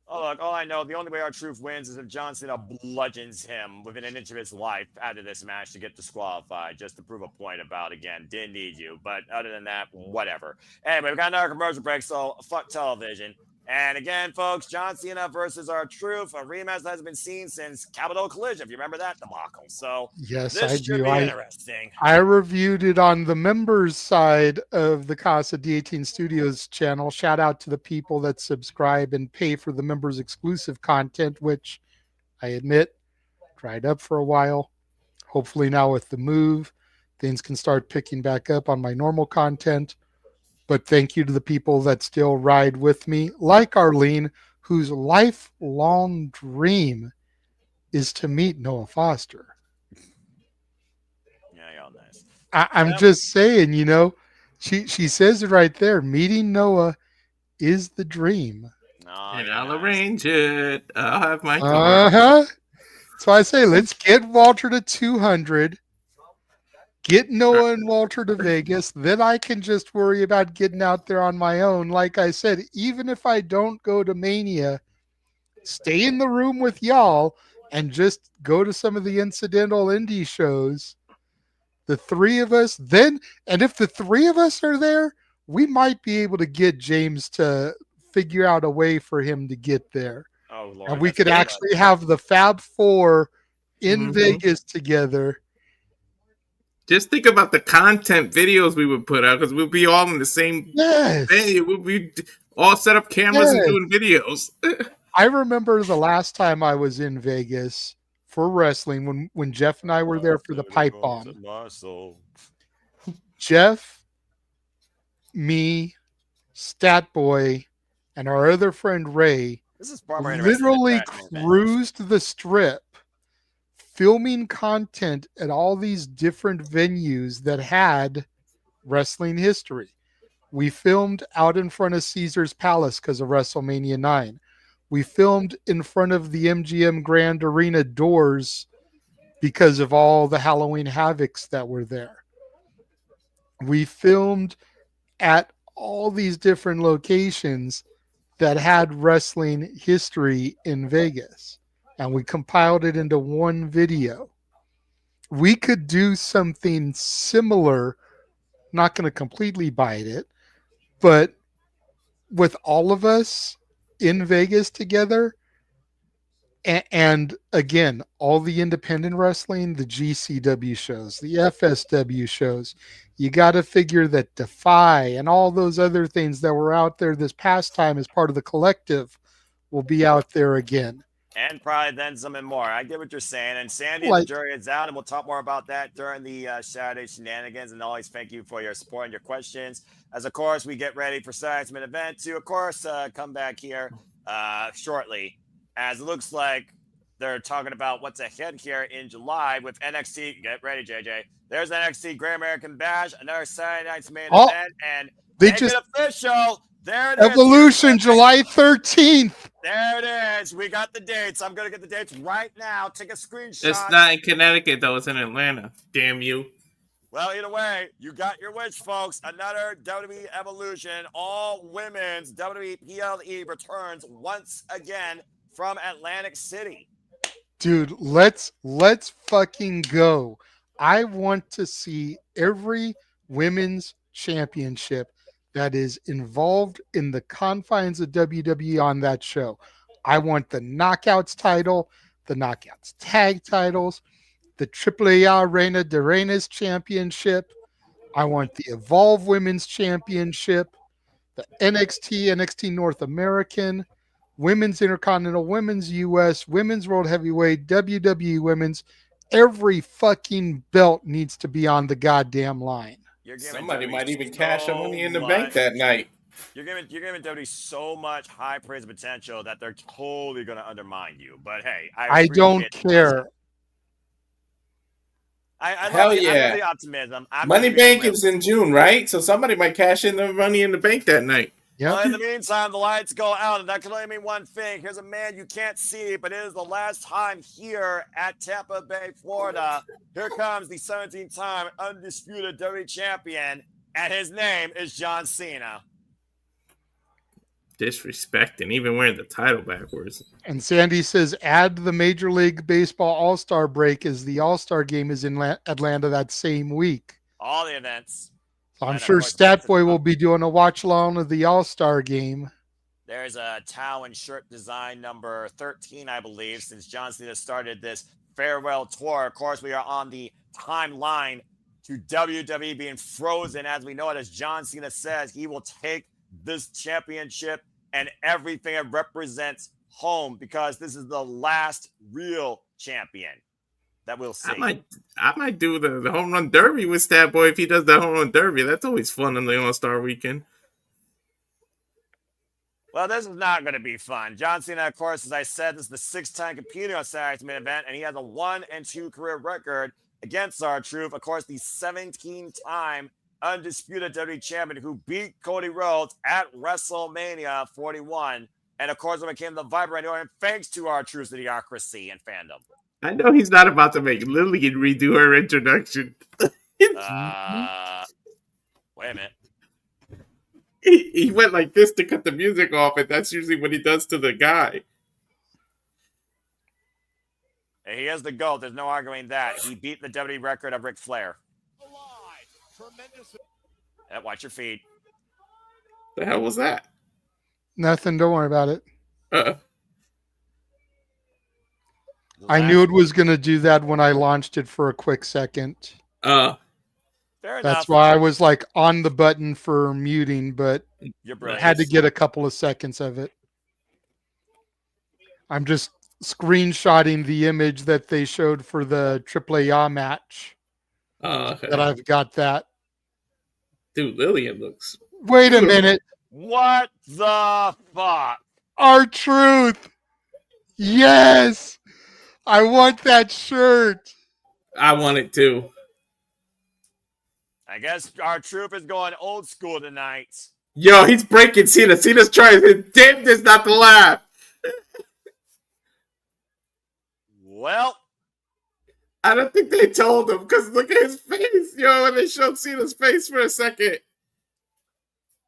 Oh, look, all I know, the only way R-Truth wins is if John Cena bludgeons him within an inch of his life out of this match to get disqualified, just to prove a point about, again, didn't need you. But other than that, whatever. Anyway, we got another commercial break, so fuck television. And again, folks, John Cena versus R-Truth, a rematch that hasn't been seen since Capitol Collision, if you remember that debacle. So yes, this I should do. be interesting. I reviewed it on the members side of the Casa D18 Studios channel. Shout out to the people that subscribe and pay for the members exclusive content, which I admit dried up for a while. Hopefully now with the move, things can start picking back up on my normal content. But thank you to the people that still ride with me, like Arlene, whose lifelong dream is to meet Noah Foster. Yeah, y'all nice. I'm just saying, you know, she says it right there. Meeting Noah is the dream. And I'll arrange it. I'll have my car. So I say, let's get Walter to 200. Get Noah and Walter to Vegas. Then I can just worry about getting out there on my own. Like I said, even if I don't go to Mania, stay in the room with y'all and just go to some of the incidental indie shows. The 3 of us then, and if the 3 of us are there, we might be able to get James to figure out a way for him to get there. Oh, Lord, and we could actually have the Fab 4 in Vegas together. Just think about the content videos we would put out, because we'll be all in the same venue. We'll be all set up cameras and doing videos. I remember the last time I was in Vegas for wrestling when Jeff and I were there for the pipe bomb. Jeff, me, Stat Boy, and our other friend Ray literally cruised the strip, filming content at all these different venues that had wrestling history. We filmed out in front of Caesar's Palace because of WrestleMania 9. We filmed in front of the MGM Grand Arena doors because of all the Halloween Havocs that were there. We filmed at all these different locations that had wrestling history in Vegas, and we compiled it into one video. We could do something similar, not going to completely bite it, but with all of us in Vegas together, and again, all the independent wrestling, the GCW shows, the FSW shows, you got to figure that Defy and all those other things that were out there this past time as part of the collective will be out there again. And probably then some and more. I get what you're saying. And Sandy, the Like, jury is out, and we'll talk more about that during the Saturday shenanigans. And always thank you for your support and your questions. As, of course, we get ready for Saturday's main event to, of course, come back here shortly. As it looks like they're talking about what's ahead here in July with NXT. Get ready, JJ. There's NXT Great American Bash, another Saturday night's main event. And they make just it official. There it is. Evolution, July 13th. There it is. We got the dates. I'm going to get the dates right now. Take a screenshot. It's not in Connecticut, though. It's in Atlanta. Damn you. Well, either way, you got your wish, folks. Another WWE Evolution, all women's WWE PLE returns once again from Atlantic City. Dude, let's fucking go. I want to see every women's championship that is involved in the confines of WWE on that show. I want the Knockouts title, the Knockouts tag titles, the AAA Reina de Reinas championship. I want the Evolve Women's Championship, the NXT North American, Women's Intercontinental, Women's US, Women's World Heavyweight, WWE Women's. Every fucking belt needs to be on the goddamn line. Somebody might even cash a Money in the Bank that night. You're giving WWE so much high praise and potential that they're totally going to undermine you. But hey, I don't care. I Hell love yeah. the optimism. Money Bank is in June, right? So somebody might cash in the Money in the Bank that night. Yep. Well, in the meantime, the lights go out, and that can only mean one thing. Here's a man you can't see, but it is the last time here at Tampa Bay, Florida. Here comes the 17-time undisputed WWE champion, and his name is John Cena. Disrespecting, even wearing the title backwards. And Sandy says, add the Major League Baseball All-Star break as the All-Star game is in Atlanta that same week. All the events. So I'm sure Statboy will be doing a watch-along of the All-Star game. There's a towel and shirt design number 13, I believe, since John Cena started this farewell tour. Of course, we are on the timeline to WWE being frozen, as we know it, as John Cena says he will take this championship and everything it represents home, because this is the last real champion that we'll see. I might do the home run derby with Stat Boy if he does the home run derby. That's always fun on the All-Star weekend. Well, this is not going to be fun. John Cena, of course, as I said, this is the 6th time competing on Saturday's main event, and he has a 1-2 career record against R-Truth. Of course, the 17-time undisputed WWE champion who beat Cody Rhodes at WrestleMania 41. And of course, it became the Vibrant Order thanks to R-Truth's idiocracy and fandom. I know he's not about to make Lillian redo her introduction. Wait a minute. He went like this to cut the music off, and that's usually what he does to the guy. Hey, he is the GOAT. There's no arguing that. He beat the WWE record of Ric Flair. Watch your feet. The hell was that? Nothing. Don't worry about it. I knew it was going to do that when I launched it for a quick second. Fair That's enough. why I was like on the button for muting, but You're I brilliant. had to get a couple of seconds of it. I'm just screenshotting the image that they showed for the AAA match. That I've got that. Dude, Lillian looks... Wait a minute. What the fuck? R-Truth. Yes. I want that shirt. I want it too. I guess our troop is going old school tonight. Yo, he's breaking Cena. Cena's trying his damnedest not to laugh. Well, I don't think they told him, because look at his face. Yo, when they showed Cena's face for a second.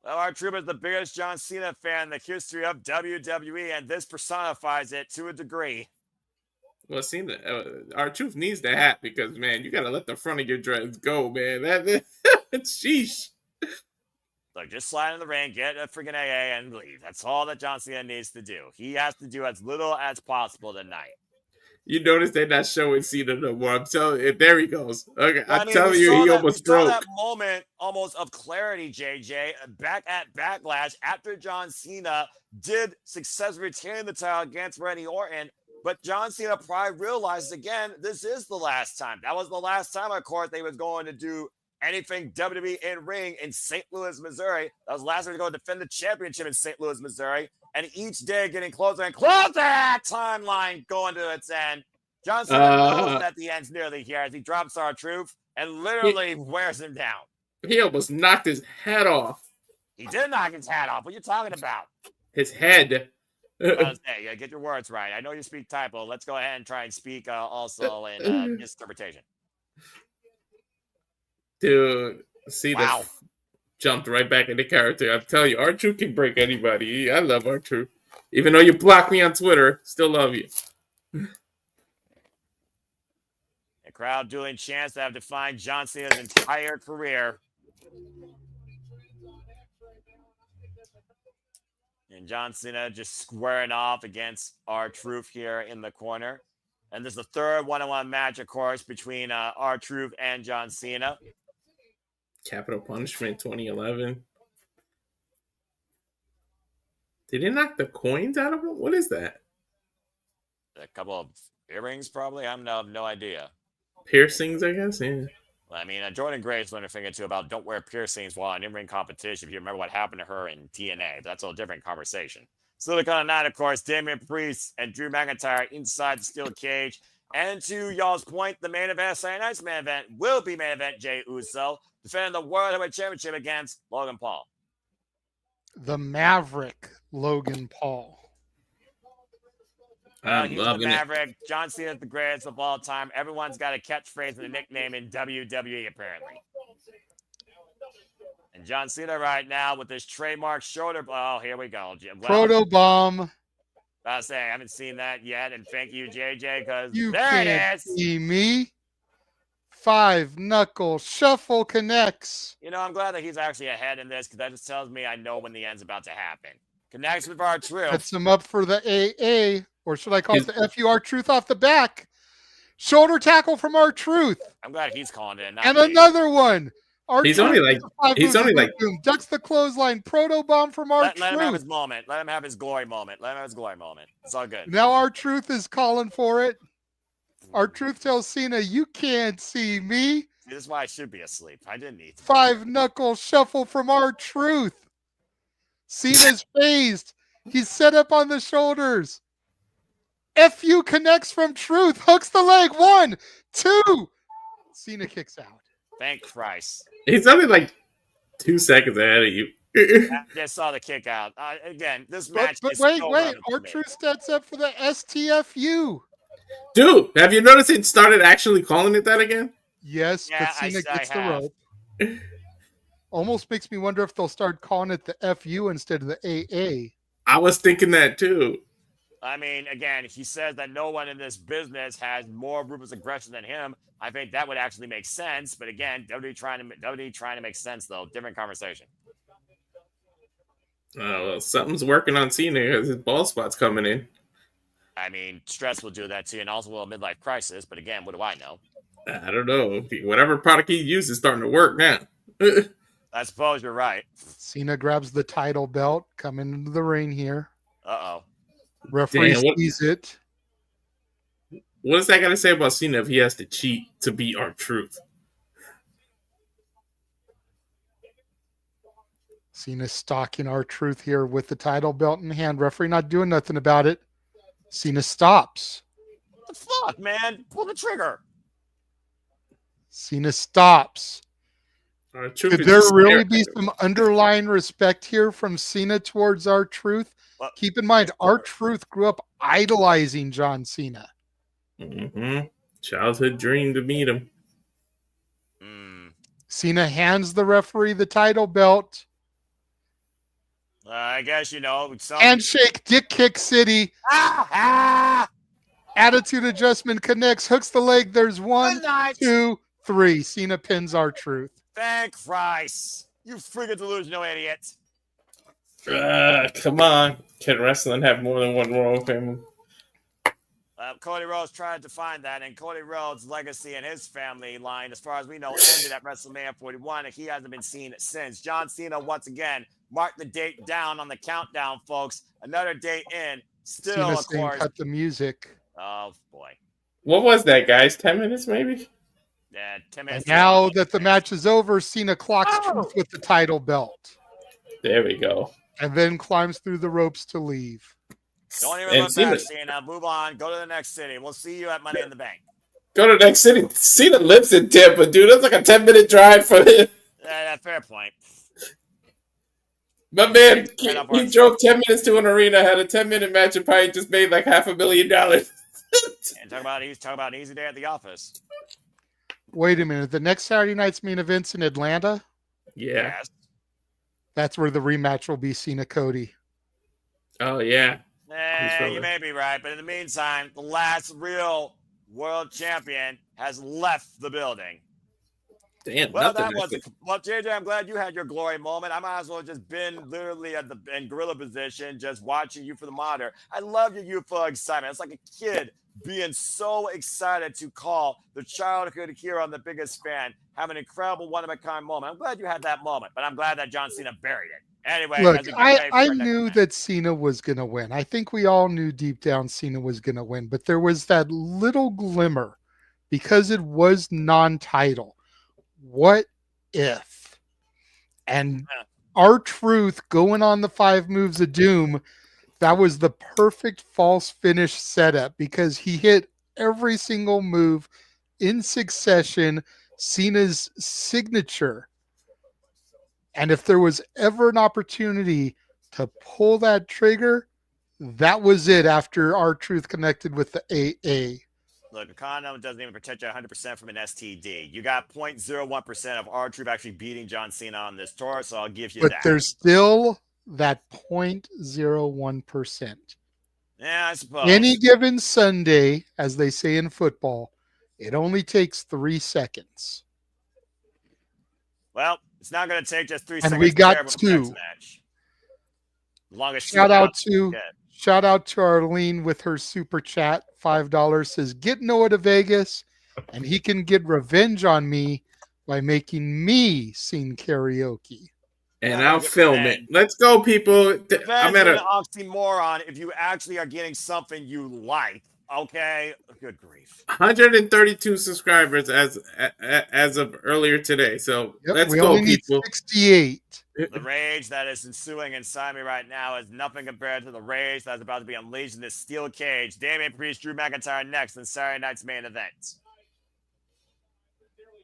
well, our troop is the biggest John Cena fan in the history of WWE, and this personifies it to a degree. Well, Cena, our truth needs the hat, because, man, you got to let the front of your dress go, man. That sheesh. Look, just slide in the ring, get a freaking AA, and leave. That's all that John Cena needs to do. He has to do as little as possible tonight. You notice they're not showing Cena no more. I'm telling you, there he goes. Okay, I I'm mean, telling you, he almost saw broke. that moment almost of clarity, JJ, back at Backlash after John Cena did successfully retain the title against Randy Orton. But John Cena probably realizes again, this is the last time. That was the last time, of course, they was going to do anything WWE in ring in St. Louis, Missouri. That was the last time to go defend the championship in St. Louis, Missouri. And each day getting closer and closer, that timeline going to its end. John Cena knows that the end's nearly here as he drops R-Truth and literally wears him down. He almost knocked his head off. He did knock his hat off. What are you talking about? His head. Hey, get your words right. I know you speak typo. Let's go ahead and try and speak also in misinterpretation. Dude, see, Wow. this jumped right back into character. I'm telling you, R-Truth can break anybody. I love R-Truth. Even though you block me on Twitter, still love you. A crowd dueling chants that have defined John Cena's entire career. And John Cena just squaring off against R-Truth here in the corner. And this is the third one-on-one match, of course, between R-Truth and John Cena. Capital Punishment 2011. Did he knock the coins out of him? What is that? A couple of earrings, probably. I have no idea. Piercings, I guess? Yeah. I mean, Jordan Grace learned a thing or two about don't wear piercings while in in-ring competition. If you remember what happened to her in TNA, but that's a different conversation. Still on night, of course, Damien Priest and Drew McIntyre inside the steel cage. And to y'all's point, the main event, Saturday night's main event, will be main event Jey Uso defending the World Heavyweight Championship against Logan Paul. The Maverick Logan Paul. He's the Maverick. John Cena's the greatest of all time. Everyone's got a catchphrase and a nickname in WWE, apparently. And John Cena right now with his trademark shoulder. Oh, here we go. Proto Bomb. I say I haven't seen that yet, and thank you, JJ, because You there can't it is. see me. 5-knuckle shuffle connects. You know, I'm glad that he's actually ahead in this because that just tells me I know when the end's about to happen. Connects with R-Truth. Sets him up for the AA, or should I call it the FUR Truth off the back? Shoulder tackle from R-Truth. I'm glad he's calling it. And another one. He's only like ducks the clothesline. Proto Bomb from R-Truth. Let him have his moment. Let him have his glory moment. It's all good. Now R-Truth is calling for it. R-Truth tells Cena, you can't see me. See, this is why I should be asleep. I didn't need to. 5-knuckle shuffle from R-Truth. Cena's phased. He's set up on the shoulders. FU connects from Truth. Hooks the leg. 1, 2. Cena kicks out. Thank Christ. He's only like 2 seconds ahead of you. I just saw the kick out. Again, this match But is wait. so relevant to me. R-Truth sets up for the STFU. Dude, have you noticed it started actually calling it that again? Yes, Yeah, but Cena gets the have. rope. Almost makes me wonder if they'll start calling it the FU instead of the AA. I was thinking that too. I mean, again, he says that no one in this business has more ruthless aggression than him. I think that would actually make sense. But again, WWE trying to make sense, though. Different conversation. Oh, well, something's working on Cena because his ball spot's coming in. I mean, stress will do that too, and also a midlife crisis. But again, what do I know? I don't know. Whatever product he uses is starting to work now. I suppose you're right. Cena grabs the title belt, coming into the ring here. Uh-oh. Referee sees it. What is that got to say about Cena if he has to cheat to beat R-Truth? Cena stalking R-Truth here with the title belt in hand. Referee not doing nothing about it. Cena stops. What the fuck, man? Pull the trigger. Cena stops. Could there really be some underlying respect here from Cena towards R-Truth? Well, keep in mind, R-Truth grew up idolizing John Cena. Mm-hmm. Childhood dream to meet him. Cena hands the referee the title belt. I guess, handshake, dick kick city. Attitude adjustment connects, hooks the leg. There's 1, 2, 3. Cena pins R-Truth. Thank Christ. You freaking delusional idiot. Come on. Can wrestling have more than one Royal family? Cody Rhodes tried to find that, and Cody Rhodes' legacy and his family line, as far as we know, ended at WrestleMania 41, and he hasn't been seen since. John Cena, once again, marked the date down on the countdown, folks. Another date in. Still, Cena of course. cut the music. Oh boy. What was that, guys? 10 minutes, maybe? Yeah, 10 And minutes. now that the match is over, Cena clocks Truth with the title belt. There we go. And then climbs through the ropes to leave. Don't even And look back, Cena. Move on. Go to the next city. We'll see you at Money in the Bank. Go to the next city. Cena lives in Tampa, dude. That's like a 10-minute drive for him. Yeah, fair point. My man, he drove 10 minutes to an arena, had a 10-minute match, and probably just made like $500,000. And he's talking about an easy day at the office. Wait a minute. The next Saturday night's main event's in Atlanta? Yeah. Yes. That's where the rematch will be Cena Cody. Oh, yeah. You may be right, but in the meantime, the last real world champion has left the building. Damn, well, JJ, I'm glad you had your glory moment. I might as well just been literally in gorilla position, just watching you for the monitor. I love your youthful excitement. It's like a kid being so excited to call the childhood hero and the biggest fan, have an incredible one-of-a-kind moment. I'm glad you had that moment, but I'm glad that John Cena buried it. Anyway, look, I knew that Cena was going to win. I think we all knew deep down Cena was going to win, but there was that little glimmer because it was non-title. What if? And R-Truth going on the 5 moves of doom, that was the perfect false finish setup because he hit every single move in succession, Cena's signature. And if there was ever an opportunity to pull that trigger, that was it after R-Truth connected with the AA. Look, a condom doesn't even protect you 100% from an STD. You got 0.01% of R-Truth actually beating John Cena on this tour, so I'll give you that. But there's still that 0.01%. Yeah, I suppose. Any given Sunday, as they say in football, it only takes 3 seconds. Well, it's not going to take just 3 seconds. And we got 2. Longest Shout out to Arlene with her super chat. $5 says, get Noah to Vegas and he can get revenge on me by making me sing karaoke. And I'll film it. Let's go, people. I'm at an oxymoron if you actually are getting something you like. Okay? Good grief. 132 subscribers as of earlier today. So let's go, people. 68. The rage that is ensuing inside me right now is nothing compared to the rage that's about to be unleashed in this steel cage. Damien Priest, Drew McIntyre next in Saturday night's main event.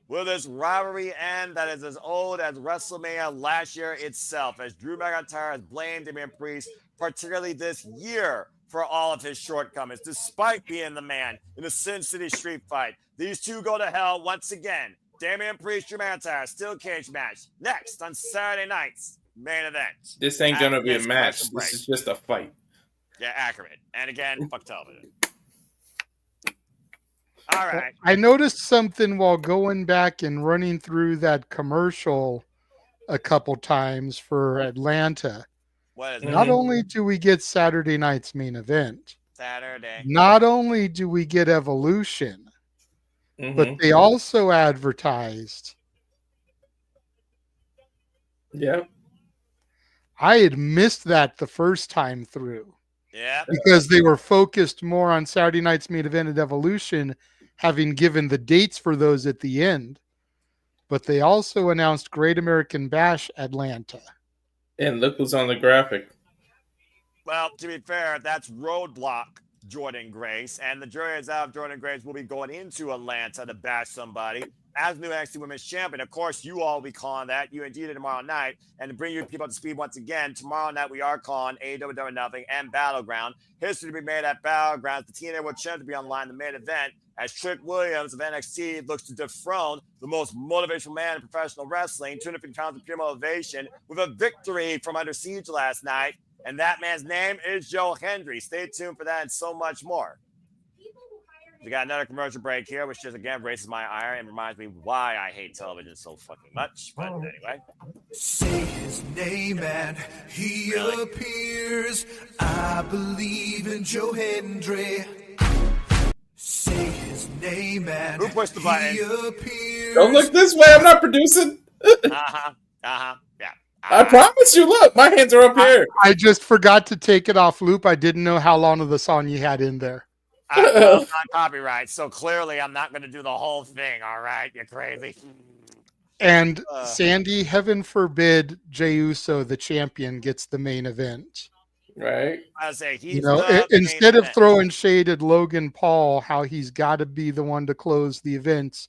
Will this rivalry end that is as old as WrestleMania last year itself, as Drew McIntyre has blamed Damien Priest, particularly this year, for all of his shortcomings, despite being the man in the Sin City street fight? These two go to hell once again. Damien Priest, Drew McIntyre, steel cage match. Next on Saturday night's main event. This ain't going to be a match. This is just a fight. Yeah, accurate. And again, fuck television. All right. I noticed something while going back and running through that commercial a couple times for Atlanta. What is it? Not only do we get Saturday night's main event, Saturday. Not only do we get Evolution, but they also advertised. Yeah. I had missed that the first time through. Yeah. Because they were focused more on Saturday night's main event at Evolution, having given the dates for those at the end. But they also announced Great American Bash Atlanta. And look who's on the graphic. Well, to be fair, that's Roadblock Jordan Grace. And the jury is out. Jordan Grace will be going into Atlanta to bash somebody as new NXT Women's Champion. Of course, you all will be calling that. You indeed tomorrow night. And to bring you people up to speed once again, tomorrow night we are calling AEW Nothing and Battleground. History to be made at Battleground. The TNA World Champion to be online the main event as Trick Williams of NXT looks to dethrone the most motivational man in professional wrestling, 250 pounds of pure motivation, with a victory from Under Siege last night. And that man's name is Joe Hendry. Stay tuned for that and so much more. We got another commercial break here, which just again raises my ire and reminds me why I hate television so fucking much. But anyway. Say his name and he appears. I believe in Joe Hendry. Say his name and who pushed the button? He appears. Don't look this way. I'm not producing. Yeah. I promise you. Look, my hands are up here. I just forgot to take it off loop. I didn't know how long of the song you had in there. Well, it's not copyright, so clearly I'm not going to do the whole thing. All right, you're crazy. And Sandy, heaven forbid Jey Uso, the champion, gets the main event. Right? I say You he's know, the instead main of event. throwing shade at Logan Paul, how he's got to be the one to close the events,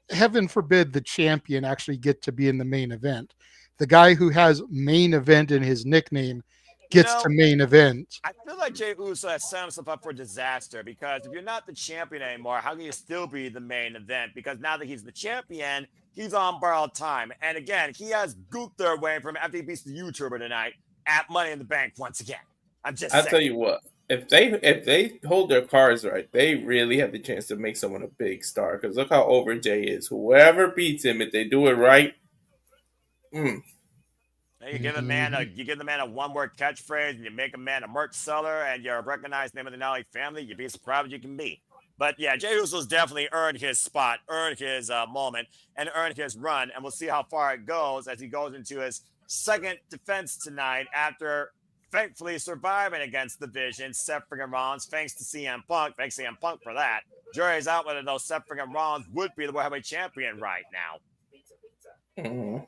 heaven forbid the champion actually get to be in the main event. The guy who has main event in his nickname gets to main event. I feel like Jey Uso has set himself up for disaster because if you're not the champion anymore, how can you still be the main event? Because now that he's the champion, he's on borrowed time. And again, he has Gunther waiting for him after he beats the YouTuber tonight at Money in the Bank once again. I'm just I'll saying. tell you what. If they hold their cards right, they really have the chance to make someone a big star. Because look how over Jay is. Whoever beats him, if they do it right, You give the man a one-word catchphrase, and you make a man a merch seller, and you're a recognized name of the Nally family. You'd be as proud as you can be. But yeah, Jey Uso's definitely earned his spot, earned his moment, and earned his run. And we'll see how far it goes as he goes into his second defense tonight after thankfully surviving against the Vision, Seth friggin' Rollins, thanks to CM Punk. Thanks CM Punk for that. Jury's out whether those Seth friggin' Rollins would be the World Heavyweight Champion right now. mm-hmm.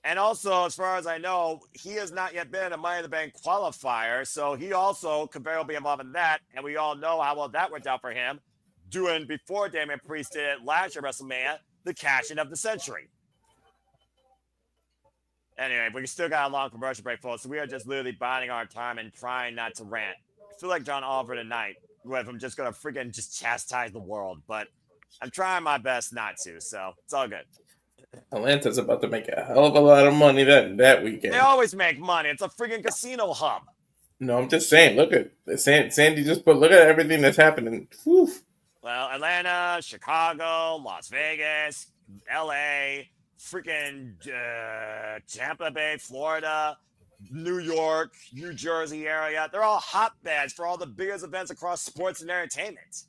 And also, as far as I know, he has not yet been in a Money in the Bank qualifier, so he also could very well be involved in that. And we all know how well that worked out for him, doing before Damien Priest did it last year at WrestleMania, the cash-in of the century. Anyway, we still got a long commercial break, folks, so we are just literally biding our time and trying not to rant. I feel like John Oliver tonight, where I'm just going to freaking just chastise the world, but I'm trying my best not to, so it's all good. Atlanta's about to make a hell of a lot of money that weekend. They always make money. It's a freaking casino hub. No, I'm just saying. Look at Sandy. Just look at everything that's happening. Whew. Well, Atlanta, Chicago, Las Vegas, LA, freaking Tampa Bay, Florida, New York, New Jersey area. They're all hotbeds for all the biggest events across sports and entertainment.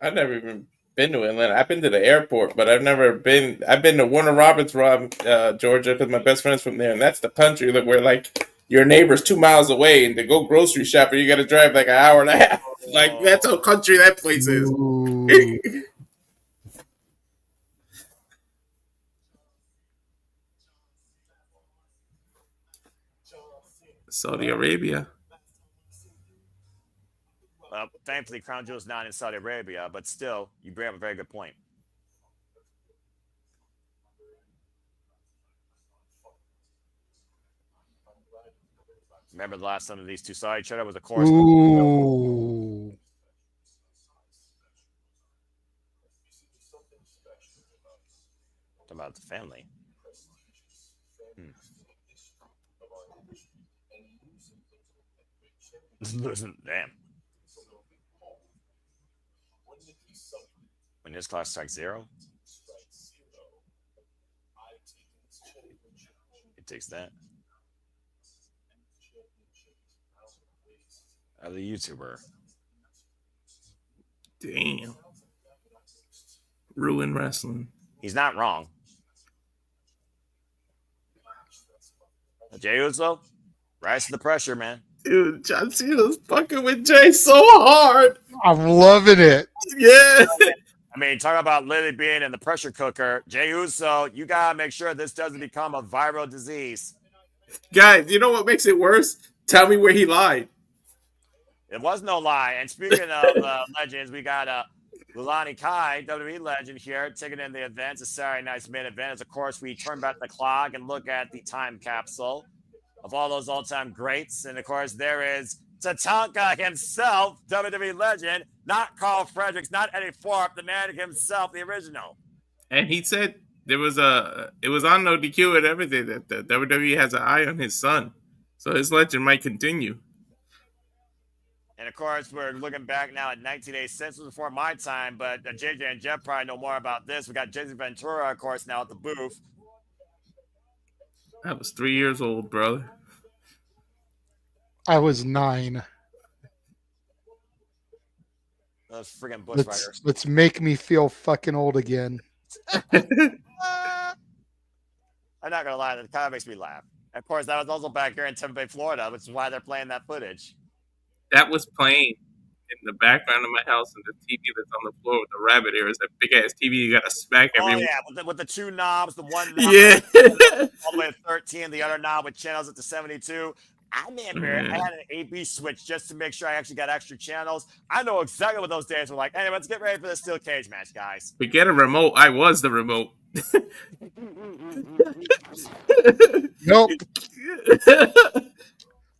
I've never even been to Atlanta. I've been to the airport, but I've been to Warner Robins, Georgia, because my best friend's from there, and that's the country where like your neighbor's 2 miles away, and to go grocery shopping, you got to drive like an hour and a half. Like that's how country that place is. Saudi Arabia. Well, thankfully, Crown Jewel's not in Saudi Arabia, but still, you bring up a very good point. Remember the last time these two saw each other was, of course, Ooh. talking about the family. Listen, damn. When his class strikes 0, it takes that. Of the YouTuber. Damn. Ruin wrestling. He's not wrong. Jey Uso, rise to the pressure, man. Dude, John Cena's fucking with Jay so hard. I'm loving it. Yeah. I mean, talk about literally being in the pressure cooker. Jey Uso, you got to make sure this doesn't become a viral disease. Guys, you know what makes it worse? Tell me where he lied. It was no lie. And speaking of legends, we got Lulani Kai, WWE legend here, taking in the event. It's a Saturday night's main event. As, of course, we turn back the clock and look at the time capsule of all those all-time greats. And, of course, there is Tatanka himself, WWE legend, not Carl Fredericks, not Eddie Thorpe, the man himself, the original. And he said it was on no DQ and everything that the WWE has an eye on his son. So his legend might continue. And, of course, we're looking back now at 1986. This was before my time, but JJ and Jeff probably know more about this. We got Jason Ventura, of course, now at the booth. I was 3 years old, brother. I was 9. Those friggin' Bush Riders. Let's make me feel fucking old again. I'm not going to lie. That kind of makes me laugh. Of course, that was also back here in Tampa Bay, Florida, which is why they're playing that footage. That was playing in the background of my house, and the TV that's on the floor with the rabbit ears, that big ass TV you gotta smack Oh every. yeah, with the two knobs, the one knob Yeah. all the way to 13, the other knob with channels up to 72. I remember I had an AB switch just to make sure I actually got extra channels. I know exactly what those days were like. Anyway, let's get ready for the steel cage match, guys. Forget a remote. I was the remote. Nope.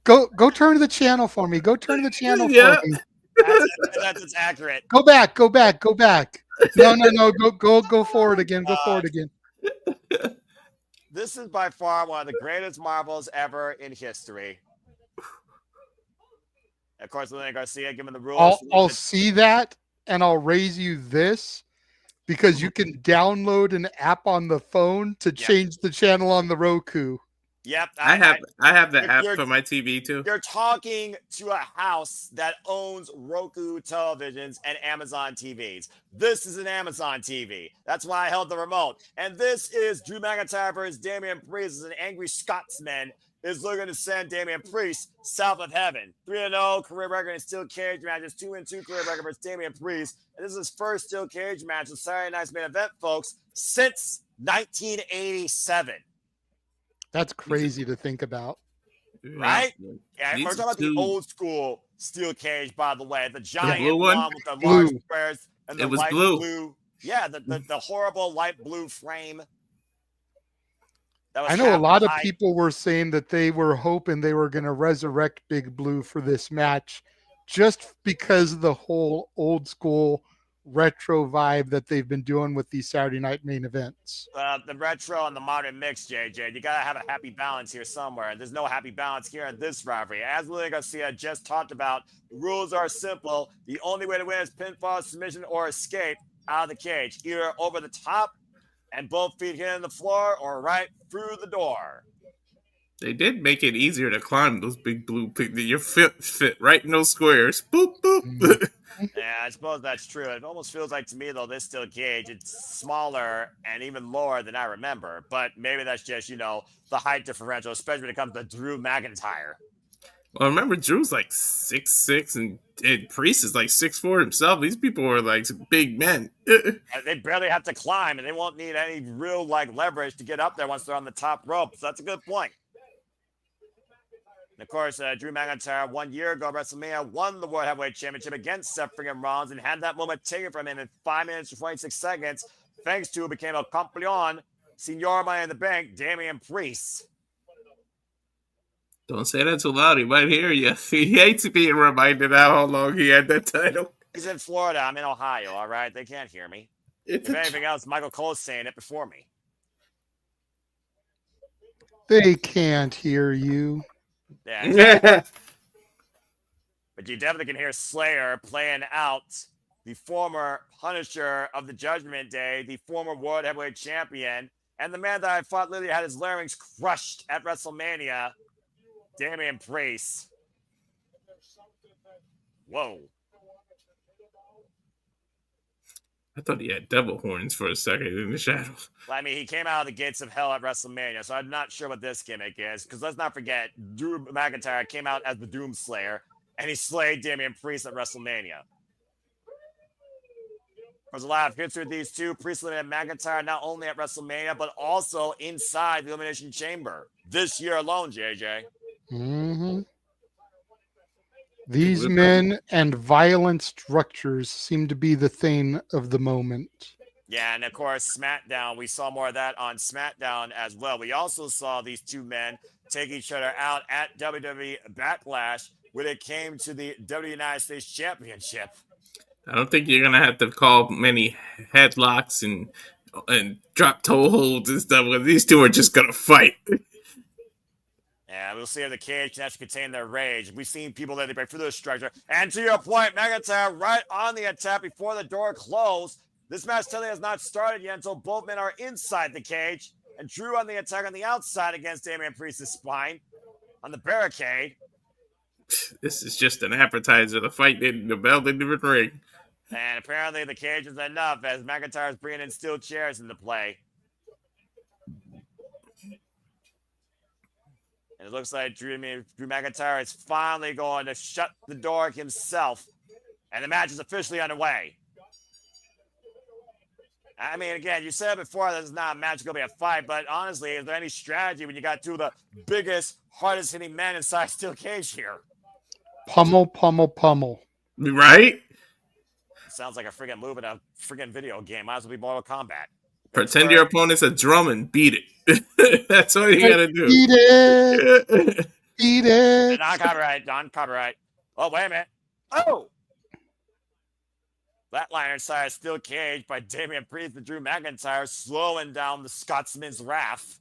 Go turn the channel for me. Go turn the channel Yeah. for me. That's accurate. Go back. No. Go forward again. Go forward again. This is by far one of the greatest marvels ever in history. Of course, Lilian Garcia giving the rules. I'll see that and I'll raise you this because you can download an app on the phone to change the channel on the Roku. Yep. I have the app for my TV too. You're talking to a house that owns Roku televisions and Amazon TVs. This is an Amazon TV. That's why I held the remote. And this is Drew McIntyre versus Damien Priest as an angry Scotsman is looking to send Damien Priest south of heaven. 3-0 career record in steel cage matches, 2-2 career record versus Damien Priest. And this is his first steel cage match in Saturday night's main event, folks, since 1987. That's crazy to think about. Right? Yeah, we're talking about the old school steel cage, by the way. The giant blue one with the large squares and the light blue. Yeah, the horrible light blue frame. I know a lot of people were saying that they were hoping they were going to resurrect Big Blue for this match just because of the whole old school retro vibe that they've been doing with these Saturday night main events. The retro and the modern mix, JJ. You got to have a happy balance here somewhere. There's no happy balance here in this rivalry. As Lilian Garcia just talked about, the rules are simple. The only way to win is pinfall, submission, or escape out of the cage, either over the top and both feet hitting the floor or right through the door. They did make it easier to climb those big blue pigs. Your foot fit right in those squares. Boop, boop. Yeah, I suppose that's true. It almost feels like to me, though, this steel cage, it's smaller and even lower than I remember. But maybe that's just, the height differential, especially when it comes to Drew McIntyre. Well, remember, Drew's like 6'6", and Priest is like 6'4" himself. These people were like big men. They barely have to climb, and they won't need any real leverage to get up there once they're on the top rope. So that's a good point. And of course, Drew McIntyre 1 year ago at WrestleMania won the World Heavyweight Championship against Seth freaking Rollins and had that moment taken from him in 5 minutes and 26 seconds, thanks to became a campeón, Senor Money in the Bank, Damien Priest. Don't say that too loud. He might hear you. He hates being reminded how long he had that title. He's in Florida. I'm in Ohio, all right? They can't hear me. If anything else, Michael Cole's saying it before me. They can't hear you. Yeah. But you definitely can hear Slayer playing out the former Punisher of the Judgment Day, the former World Heavyweight Champion, and the man that I thought literally had his larynx crushed at WrestleMania, Damien Priest. Whoa. I thought he had devil horns for a second in the shadows. I mean, he came out of the gates of hell at WrestleMania, so I'm not sure what this gimmick is, because let's not forget, Drew McIntyre came out as the Doom Slayer, and he slayed Damien Priest at WrestleMania. There's a lot of history with these two, Priest and McIntyre, not only at WrestleMania, but also inside the Elimination Chamber. This year alone, JJ. Mm-hmm. These men and violent structures seem to be the thing of the moment. Yeah, and of course, SmackDown, we saw more of that on SmackDown as well. We also saw these two men take each other out at WWE Backlash when it came to the WWE United States Championship. I don't think you're going to have to call many headlocks and drop toe holds and stuff, because these two are just going to fight. Yeah, we'll see if the cage can actually contain their rage. We've seen people that they break through the structure. And to your point, McIntyre right on the attack before the door closed. This match totally has not started yet until both men are inside the cage. And Drew on the attack on the outside against Damien Priest's spine on the barricade. This is just an appetizer. The fight the bell didn't even ring. And apparently the cage is enough as McIntyre is bringing in steel chairs into play. And it looks like Drew McIntyre is finally going to shut the door himself And the match is officially underway. I mean, again, you said before this is not a match, it's going to be a fight, but honestly, is there any strategy when you got two of the biggest, hardest hitting men inside steel cage here? Pummel, pummel, pummel. Right? Sounds like a friggin' move in a friggin' video game. Might as well be Mortal Kombat. Pretend your opponent's a drum and beat it. That's all you gotta do. Beat it. Beat it. Non-copyright. Oh, wait a minute. Oh! Flatliner inside a steel cage by Damien Priest and Drew McIntyre, slowing down the Scotsman's wrath.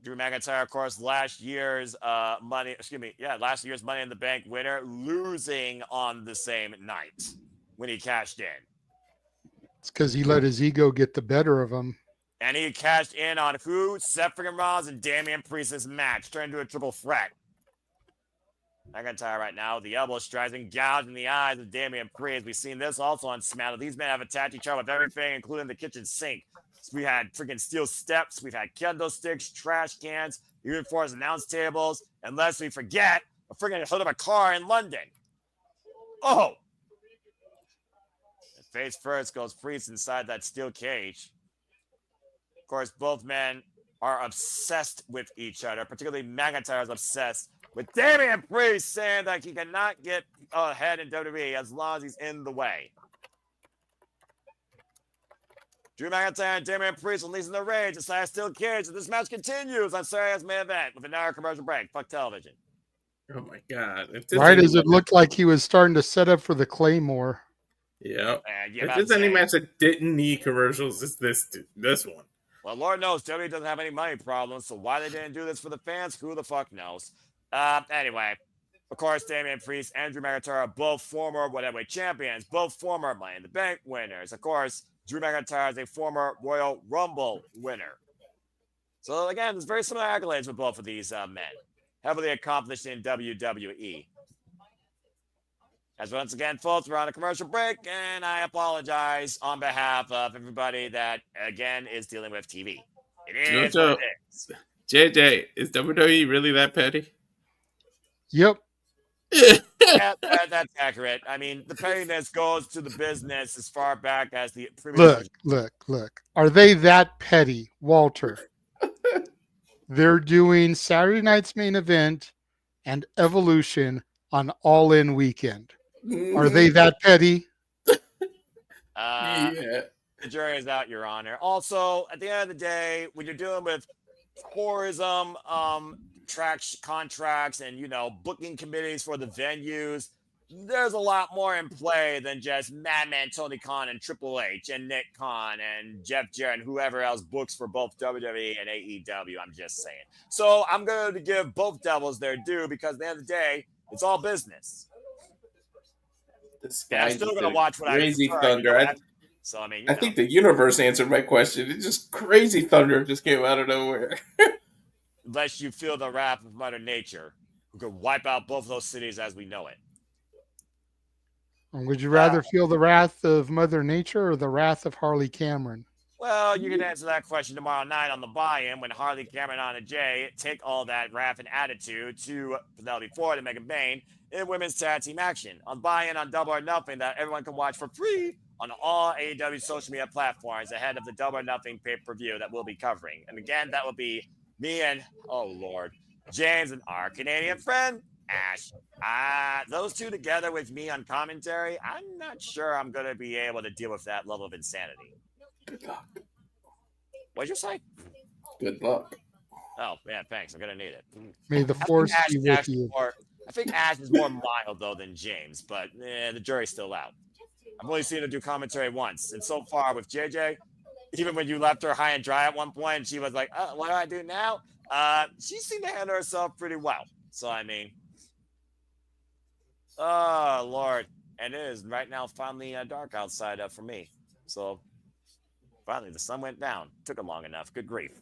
Drew McIntyre, of course, last year's Money in the Bank winner, losing on the same night when he cashed in. It's because he let his ego get the better of him. And he cashed in on who? Seth freaking Rollins and Damien Priest's match, turned into a triple threat. McIntyre right now, the elbow strikes and gouging the eyes of Damien Priest. We've seen this also on SmackDown. These men have attached each other with everything, including the kitchen sink. So we had freaking steel steps. We've had kendo sticks, trash cans, even for his announce tables. And lest we forget, a freaking hood of a car in London. Oh! And face first goes Priest inside that steel cage. Of course, both men are obsessed with each other. Particularly McIntyre is obsessed with Damien Priest, saying that he cannot get ahead in WWE as long as he's in the way. Drew McIntyre and Damien Priest releasing the rage inside a steel cage, and this match continues on Saturday's main event with an hour commercial break. Fuck television. Oh my god! Why does it look like he was starting to set up for the Claymore? Yeah. If there's any match that didn't need commercials, it's this one. Well, Lord knows WWE doesn't have any money problems, so why they didn't do this for the fans, who the fuck knows? Anyway, of course, Damien Priest and Drew McIntyre are both former Whatever champions, both former Money in the Bank winners. Of course, Drew McIntyre is a former Royal Rumble winner. So again, there's very similar accolades with both of these men. Heavily accomplished in WWE. As once again, folks, we're on a commercial break, and I apologize on behalf of everybody that, again, is dealing with TV. It is what it is. JJ, is WWE really that petty? Yep. Yeah, that's accurate. I mean, the pettiness goes to the business as far back as the previous. Look. Are they that petty, Walter? They're doing Saturday night's main event and Evolution on All In Weekend. Are they that petty? Yeah. The jury is out, Your Honor. Also, at the end of the day, when you're dealing with tourism, contracts, and booking committees for the venues, there's a lot more in play than just Madman Tony Khan and Triple H and Nick Khan and Jeff Jarrett and whoever else books for both WWE and AEW. I'm just saying. So I'm going to give both devils their due because at the end of the day, it's all business. This And I'm still going to watch what Crazy I prefer, Thunder. So I mean, I think the universe answered my question. It's just Crazy Thunder just came out of nowhere. Unless you feel the wrath of Mother Nature, who could wipe out both of those cities as we know it. Would you rather feel the wrath of Mother Nature or the wrath of Harley Cameron? Well, you can answer that question tomorrow night on the buy-in when Harley Cameron and Anna Jay take all that wrath and attitude to Penelope Ford and Megan Bayne in women's tag team action on buy-in on Double or Nothing that everyone can watch for free on all AEW social media platforms ahead of the Double or Nothing pay-per-view that we'll be covering. And again, that will be me and, oh Lord, James and our Canadian friend, Ash. Those two together with me on commentary, I'm not sure I'm going to be able to deal with that level of insanity. Good luck. What'd you say? Good luck. Oh, yeah, thanks. I'm going to need it. May the force be with you. I think Ash is more mild, though, than James, but the jury's still out. I've only seen her do commentary once, and so far with JJ, even when you left her high and dry at one point, she was like, what do I do now? She seemed to handle herself pretty well. So, I mean, oh, Lord. And it is right now finally dark outside for me. So, finally, the sun went down. Took it long enough. Good grief.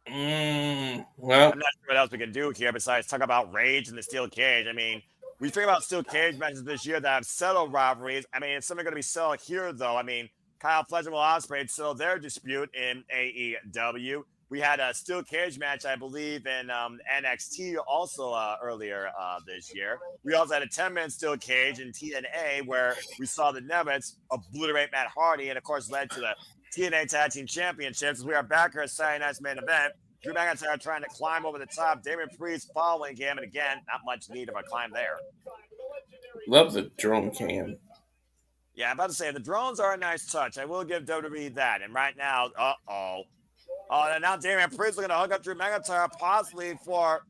Well, I'm not sure what else we can do here besides talk about Rage and the Steel Cage. I mean, we think about Steel Cage matches this year that have settled rivalries. I mean, it's something going to be settled here, though. I mean, Kyle Fletcher and Will Ospreay settled their dispute in AEW. We had a steel cage match, I believe, in NXT also earlier this year. We also had a 10-minute steel cage in TNA where we saw the Nemets obliterate Matt Hardy and, of course, led to the TNA Tag Team Championships. We are back here at Saturday Night's main event. Drew McIntyre trying to climb over the top. Damien Priest following him. And again, not much need of a climb there. Love the drone cam. Yeah, I'm about to say, the drones are a nice touch. I will give WWE that. And right now, oh, and now Damien Priest looking to hook up Drew McIntyre possibly for...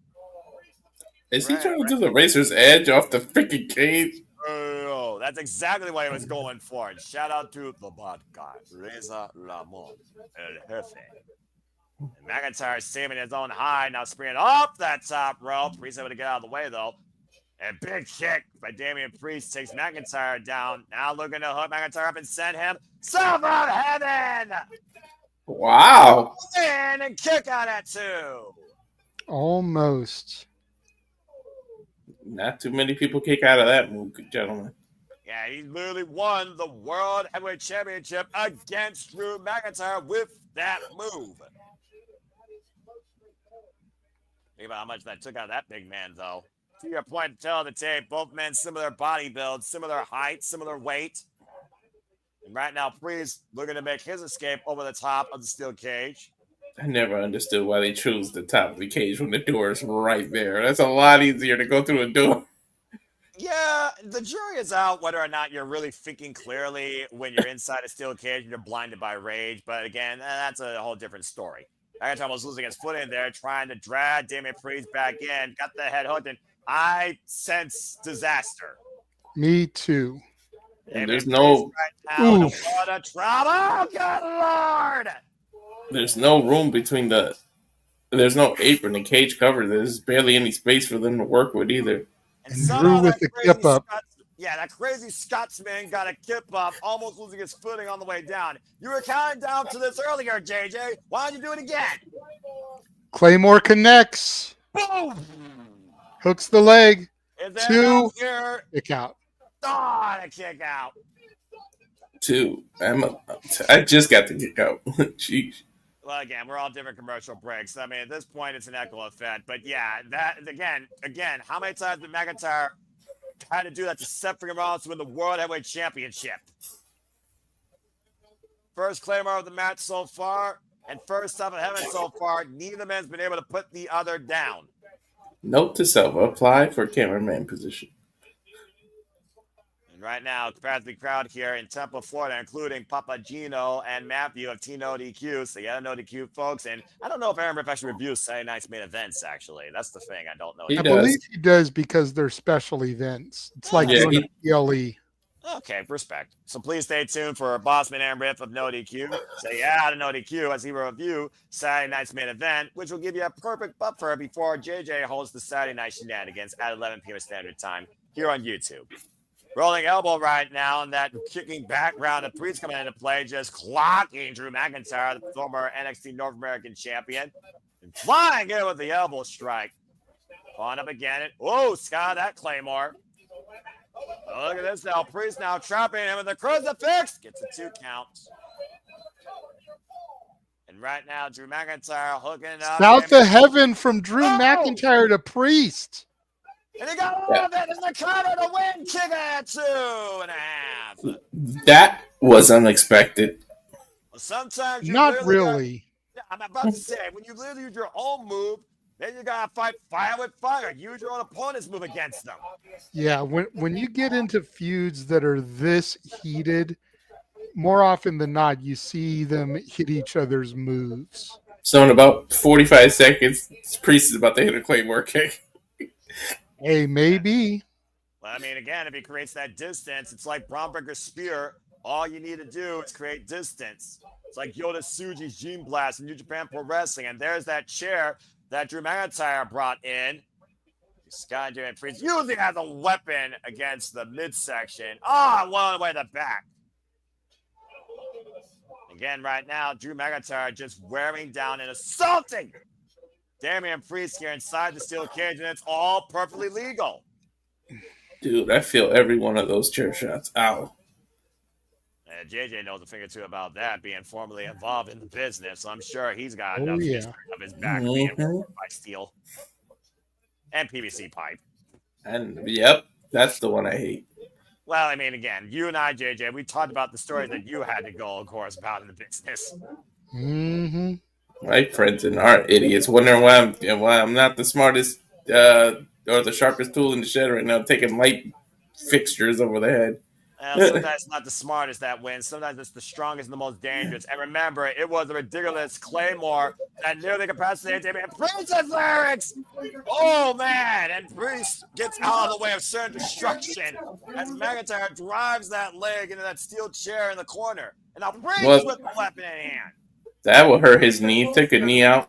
Is he trying to do the Razor's Edge off the freaking cage? Oh, that's exactly what he was going for. And shout out to the bad guy, Reza Ramon, El Jefe. And McIntyre saving his own high, now springing off that top rope. Priest able to get out of the way, though. And big kick by Damien Priest takes McIntyre down. Now looking to hook McIntyre up and send him south of heaven. Wow. And kick out at 2. Almost. Not too many people kick out of that move, gentlemen. Yeah, he literally won the World Heavyweight Championship against Drew McIntyre with that move. Think about how much that took out of that big man, though. To your point, to tell the tape, both men similar body build, similar height, similar weight. And right now, Priest looking to make his escape over the top of the steel cage. I never understood why they chose the top of the cage when the door is right there. That's a lot easier to go through a door. Yeah, the jury is out whether or not you're really thinking clearly when you're inside a steel cage and you're blinded by rage. But again, that's a whole different story. McIntyre was losing his foot in there, trying to drag Damien Priest back in, got the head hooked, and I sense disaster. Me too. And there's no... What a trauma! Oh, good Lord! There's no room between the... There's no apron and cage cover. There's barely any space for them to work with either. And Drew with the kip up. Yeah, that crazy Scotsman got a kip up, almost losing his footing on the way down. You were counting down to this earlier, JJ. Why don't you do it again? Claymore connects. Boom! Hooks the leg. 2. Kick out. Oh, a kick out. 2. I just got the kick out. Jeez. Well, again, we're all different commercial breaks. I mean, at this point, it's an echo effect. But yeah, that again, how many times did McIntyre had to do that to Seth Rollins to win the World Heavyweight Championship? First Claymore of the match so far, and first top of heaven so far. Neither man's been able to put the other down. Note to self: apply for cameraman position. And right now, compared to the crowd here in Tampa, Florida, including Papa Gino and Matthew of T No DQ. So yeah, No DQ, folks. And I don't know if Aaron Riff actually reviews Saturday Night's main events. Actually, that's the thing. I don't know. I believe he does because they're special events. It's like doing a PLE. Okay, respect. So please stay tuned for Bossman Aaron Riff of No DQ. Say yeah to No DQ as he will review Saturday Night's main event, which will give you a perfect buffer before JJ holds the Saturday Night Shenanigans at 11 p.m. Standard Time here on YouTube. Rolling elbow right now, and that kicking back round of Priest coming into play, just clocking Drew McIntyre, the former NXT North American champion, and flying in with the elbow strike. On up again. Oh, Scott, that Claymore. Oh, look at this now. Priest now trapping him with the crucifix. Gets a 2 count. And right now, Drew McIntyre hooking up. South of heaven from Drew McIntyre to Priest. And he got all of it in the cover to win. Kick at 2.5. That was unexpected. Well, sometimes you not really. I'm about to say, when you literally use your own move, then you gotta fight fire with fire. Use your own opponent's move against them. Yeah, when you get into feuds that are this heated, more often than not, you see them hit each other's moves. So in about 45 seconds, Priest is about to hit a Claymore kick. Hey, maybe. Well, I mean, again, if he creates that distance, it's like Bron Breaker's spear. All you need to do is create distance. It's like Yoda Tsuji's Gene Blast in New Japan Pro Wrestling. And there's that chair that Drew McIntyre brought in. Scott Damien Priest using as a weapon against the midsection. One way to the back. Again, right now, Drew McIntyre just wearing down and assaulting Damien Priest here inside the steel cage, and it's all perfectly legal. Dude, I feel every one of those chair shots. Ow. JJ knows a thing or two about that, being formerly involved in the business. So I'm sure he's got Oh enough yeah. history of his back being worked by steel and PVC pipe. And yep, that's the one I hate. Well, I mean, again, you and I, JJ, we talked about the stories that you had to go, of course, about in the business. Mm-hmm. My friends and are idiots, wondering why I'm not the smartest or the sharpest tool in the shed right now. I'm taking light fixtures over the head. Sometimes it's not the smartest that wins. Sometimes it's the strongest and the most dangerous. And remember, it was a ridiculous Claymore that nearly incapacitated Damien Priest's lyrics. Oh, man. And Priest gets out of the way of certain destruction as McIntyre drives that leg into that steel chair in the corner. And now Priest with the weapon in hand. That will hurt his knee. Took a knee out.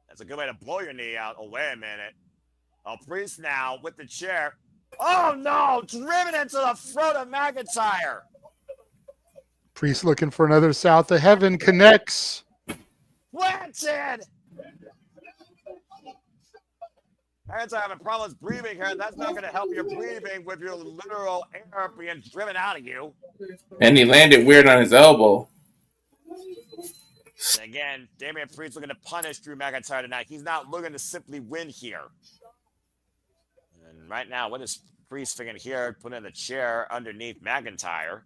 That's a good way to blow your knee out. Oh, wait a minute. Priest now with the chair. Oh no! Driven into the throat of McIntyre. Priest looking for another South of Heaven, connects. Planted. McIntyre having problems breathing here. That's not going to help your breathing with your literal air being driven out of you. And he landed weird on his elbow. And again, Damien Priest looking to punish Drew McIntyre tonight. He's not looking to simply win here. And right now, what is Priest figuring here? Put in the chair underneath McIntyre.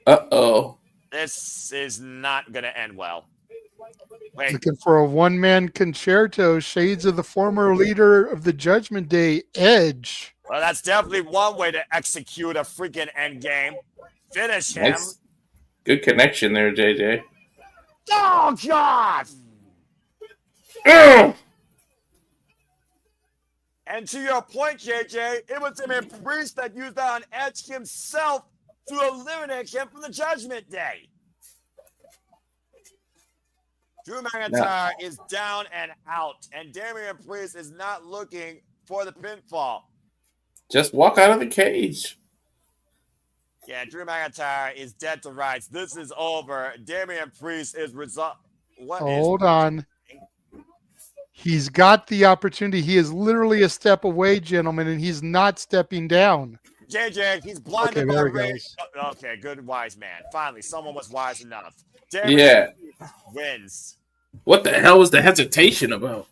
Uh-oh. This is not going to end well. Wait. Looking for a one-man concerto, shades of the former leader of the Judgment Day, Edge. Well, that's definitely one way to execute a freaking end game. Finish him. Nice. Good connection there, JJ. Oh, God! Oh! And to your point, JJ, it was Damien Priest that used that on Edge himself to eliminate him from the Judgment Day. Drew McIntyre is down and out, and Damien Priest is not looking for the pinfall. Just walk out of the cage. Yeah, Drew McIntyre is dead to rights. This is over. Damien Priest is Hold on. He's got the opportunity. He is literally a step away, gentlemen, and he's not stepping down. JJ, he's blinded by rage. Okay, good, wise man. Finally, someone was wise enough. Damien wins. What the hell was the hesitation about?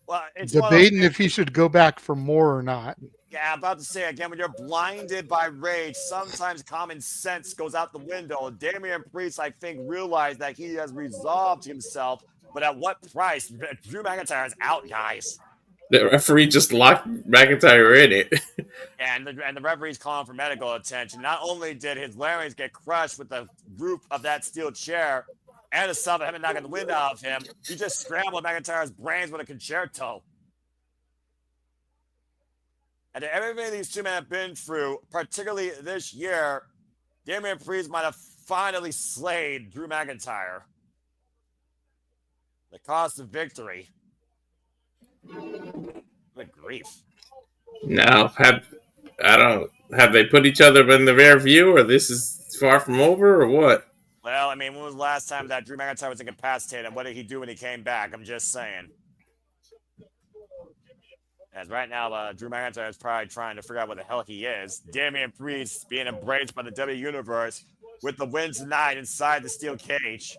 Well, it's debating if he should go back for more or not. Yeah, I'm about to say again, when you're blinded by rage, sometimes common sense goes out the window. Damien Priest, I think, realized that he has resolved himself, but at what price? Drew McIntyre is out, guys. The referee just locked McIntyre in it. And the referee's calling for medical attention. Not only did his larynx get crushed with the roof of that steel chair and the sub of him knocking the wind out of him, he just scrambled McIntyre's brains with a concerto. And everything these two men have been through, particularly this year, Damien Priest might have finally slayed Drew McIntyre. The cost of victory. Good grief. Now, have they put each other in the rear view, or this is far from over, or what? Well, I mean, when was the last time that Drew McIntyre was incapacitated, and what did he do when he came back? I'm just saying. As right now, Drew McIntyre is probably trying to figure out what the hell he is. Damien Priest being embraced by the W Universe with the win tonight inside the steel cage.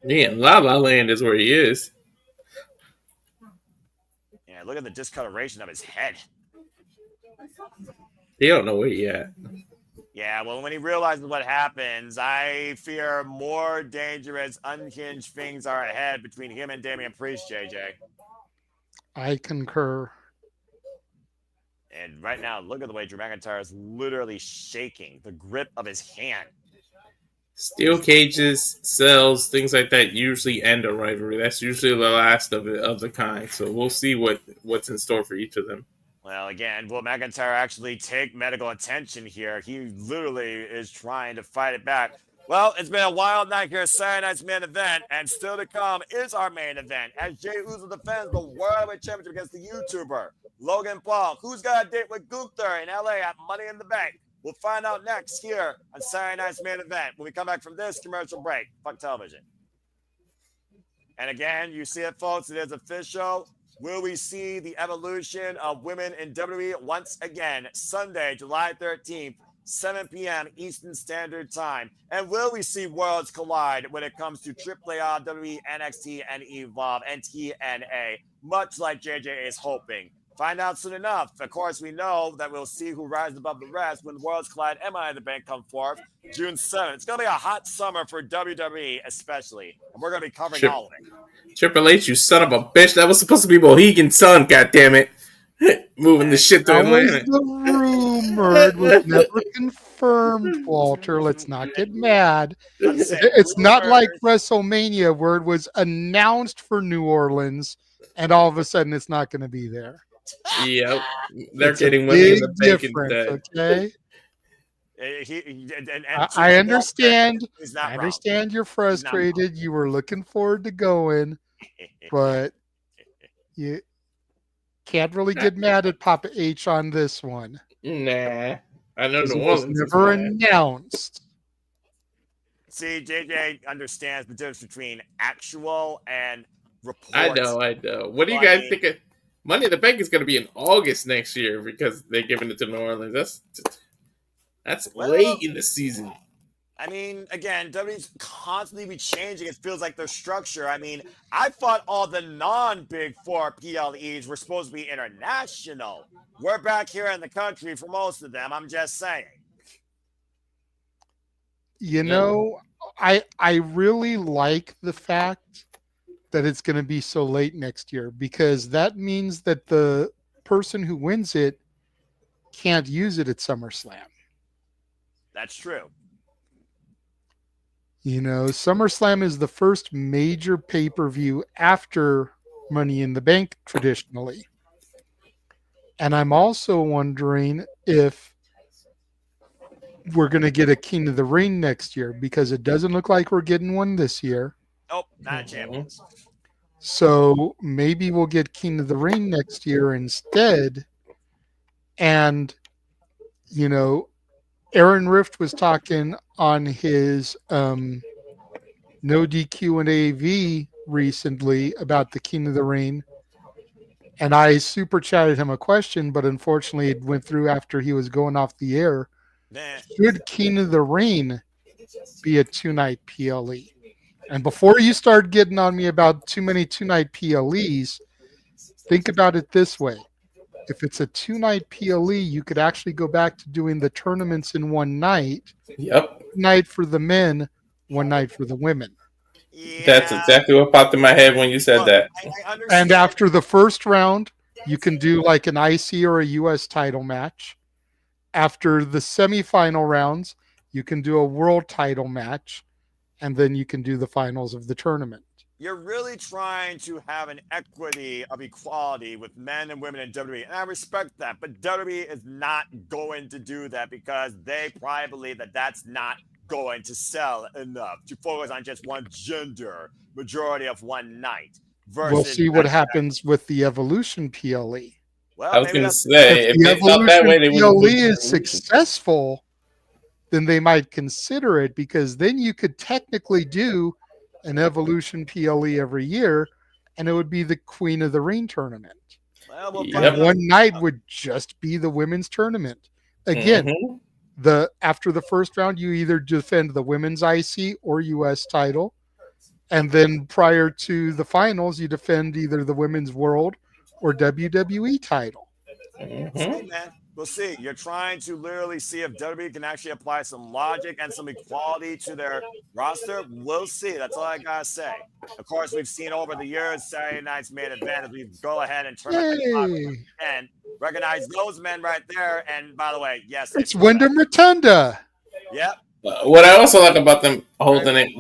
Yeah, La La Land is where he is. Yeah, look at the discoloration of his head. He don't know where he at. Yeah, well, when he realizes what happens, I fear more dangerous, unhinged things are ahead between him and Damien Priest, JJ. I concur. And right now, look at the way Drew McIntyre is literally shaking the grip of his hand. Steel cages, cells, things like that usually end a rivalry. That's usually the last of the kind. So we'll see what's in store for each of them. Well, again, will McIntyre actually take medical attention here? He literally is trying to fight it back. Well, it's been a wild night here at Saturday Night's main event, and still to come is our main event as Jey Uso defends the World Heavyweight Championship against the YouTuber Logan Paul, who's got a date with Gunther in LA at Money in the Bank. We'll find out next here on Saturday Night's main event when we come back from this commercial break. Fuck television. And again, you see it, folks. It is official. Will we see the evolution of women in WWE once again? Sunday, July 13th, 7 p.m. Eastern Standard Time. And will we see worlds collide when it comes to AAA, WWE, NXT, and Evolve, and TNA, much like JJ is hoping? Find out soon enough. Of course, we know that we'll see who rises above the rest when Worlds Collide and Money in the Bank come forth June 7th. It's going to be a hot summer for WWE, especially. And we're going to be covering all of it. Triple H, you son of a bitch. That was supposed to be Mohegan's son, goddammit. Moving the shit to That was Atlanta. the rumor. It was never confirmed, Walter. Let's not get mad. It's not like WrestleMania where it was announced for New Orleans and all of a sudden it's not going to be there. Yep. They're It's getting a Money in big the Bank difference, instead. okay? I understand. I understand you're frustrated. You were looking forward to going, but you can't really get mad at Papa H on this one. Nah. I know New It was Orleans is never mad. announced. See, JJ understands the difference between actual and reports. I know. What do you guys think of Money in the Bank is going to be in August next year because they're giving it to New Orleans. That's late in the season. I mean, again, WWE's constantly be changing. It feels like their structure. I mean, I thought all the non-Big Four PLEs were supposed to be international. We're back here in the country for most of them. I'm just saying. You know, I really like the fact that it's going to be so late next year because that means that the person who wins it can't use it at SummerSlam. That's true. You know, SummerSlam is the first major pay-per-view after Money in the Bank traditionally. And I'm also wondering if we're going to get a King of the Ring next year because it doesn't look like we're getting one this year. Nope, not a chance. So maybe we'll get King of the Ring next year instead. And, you know, Aaron Rift was talking on his No DQ and AV recently about the King of the Ring. And I super chatted him a question, but unfortunately it went through after he was going off the air. Should King of the Ring be a 2-night PLE? And before you start getting on me about too many 2-night PLEs, think about it this way. If it's a 2-night PLE, you could actually go back to doing the tournaments in one night. Yep. 1 night for the men, 1 night for the women. Yeah. That's exactly what popped in my head when you said that. And after the first round, you can do like an IC or a US title match. After the semifinal rounds, you can do a world title match. And then you can do the finals of the tournament. You're really trying to have an equity of equality with men and women in WWE. And I respect that. But WWE is not going to do that because they probably believe that that's not going to sell enough to focus on just one gender majority of one night. We'll see what happens with the Evolution PLE. Well, I was going to say, if the they felt that way, they Evolution wouldn't PLE is successful, then they might consider it because then you could technically do an Evolution PLE every year and it would be the Queen of the Ring tournament. Well, and one night would just be the women's tournament. Again, after the first round, you either defend the women's IC or US title. And then prior to the finals, you defend either the women's world or WWE title. See, man. We'll see. You're trying to literally see if WWE can actually apply some logic and some equality to their roster. We'll see. That's all I got to say. Of course, we've seen over the years Saturday night's main event as we go ahead and turn and recognize those men right there. And by the way, yes. It's Wyndham Rotunda. Yep. What I also like about them holding it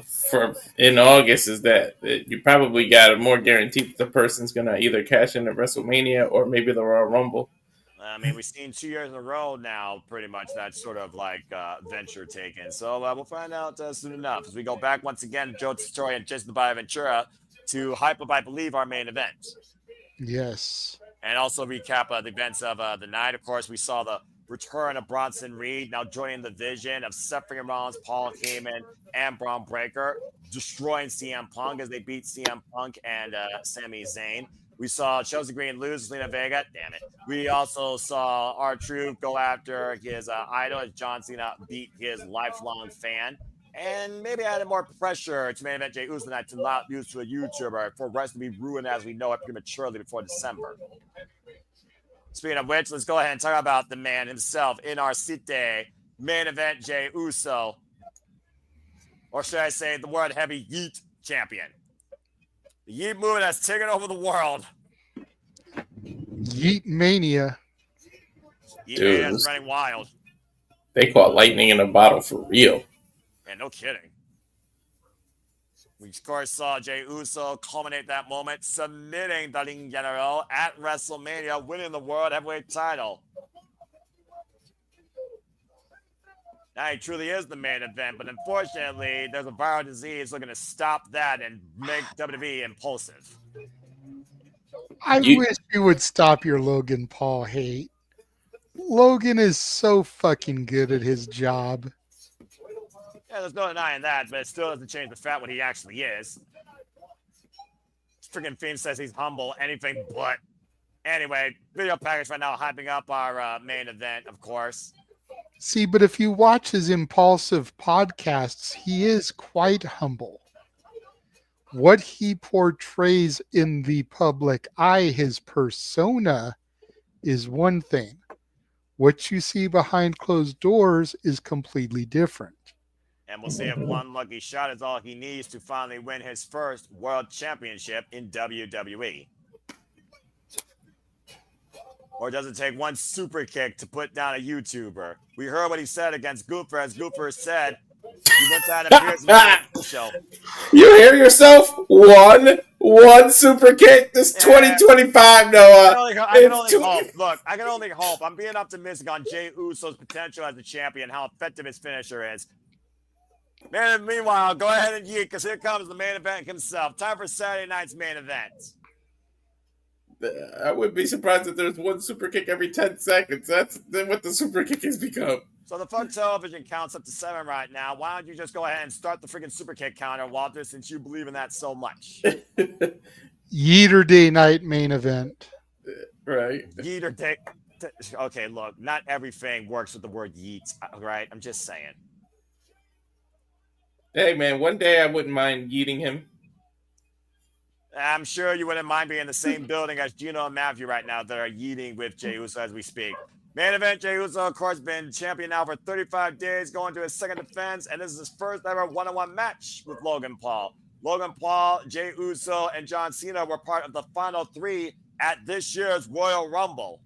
in August is that you probably got a more guarantee that the person's going to either cash in at WrestleMania or maybe the Royal Rumble. I mean, we've seen 2 years in a row now, pretty much that sort of like venture taken. So we'll find out soon enough as we go back once again to Joe Tessitore and Jason Ventura to hype up, I believe, our main event. Yes. And also recap the events of the night. Of course, we saw the return of Bronson Reed, now joining the vision of Seth Rollins, Paul Heyman, and Bron Breakker, destroying CM Punk as they beat CM Punk and Sami Zayn. We saw Chelsea Green lose Selena Vega. Damn it. We also saw R-Truth go after his idol as John Cena beat his lifelong fan. And maybe added more pressure to main event Jey Uso tonight to not lose to a YouTuber for wrestling to be ruined as we know it prematurely before December. Speaking of which, let's go ahead and talk about the man himself in our city. Main event Jey Uso. Or should I say the World Heavy Yeet Champion. The Yeet movement has taken over the world. Yeet Mania. Yeet Mania is running wild. They caught lightning in a bottle for real. Man, no kidding. We, of course, saw Jey Uso culminate that moment, submitting the Ring General at WrestleMania, winning the World Heavyweight title. Now, he truly is the main event, but unfortunately, there's a viral disease looking to stop that and make WWE impulsive. I wish you would stop your Logan Paul hate. Logan is so fucking good at his job. Yeah, there's no denying that, but it still doesn't change the fact what he actually is. Freaking Fiend says he's humble, anything but. Anyway, video package right now hyping up our main event, of course. See, but if you watch his impulsive podcasts, he is quite humble. What he portrays in the public eye, his persona, is one thing. What you see behind closed doors is completely different. And we'll see if one lucky shot is all he needs to finally win his first world championship in WWE. Or does it take one super kick to put down a YouTuber? We heard what he said against Goofer, as Goofer said he went down a show. You hear yourself? One super kick. This 2025, Noah. I can only hope. Look, I can only hope. I'm being optimistic on Jey Uso's potential as a champion, how effective his finisher is. Man, meanwhile, go ahead and yeet, because here comes the main event himself. Time for Saturday night's main event. I wouldn't be surprised if there's one super kick every 10 seconds. That's what the super kick has become. So the Fun Television counts up to 7 right now. Why don't you just go ahead and start the freaking super kick counter, Walter, since you believe in that so much? Yeeter Day night main event. Right. Yeeter Day. Okay, look, not everything works with the word yeet, right? I'm just saying. Hey, man, one day I wouldn't mind yeeting him. I'm sure you wouldn't mind being in the same building as Gino and Matthew right now that are yeeting with Jey Uso as we speak. Main event, Jey Uso, of course, been champion now for 35 days, going to his second defense, and this is his first ever one-on-one match with Logan Paul. Logan Paul, Jey Uso, and John Cena were part of the final 3 at this year's Royal Rumble.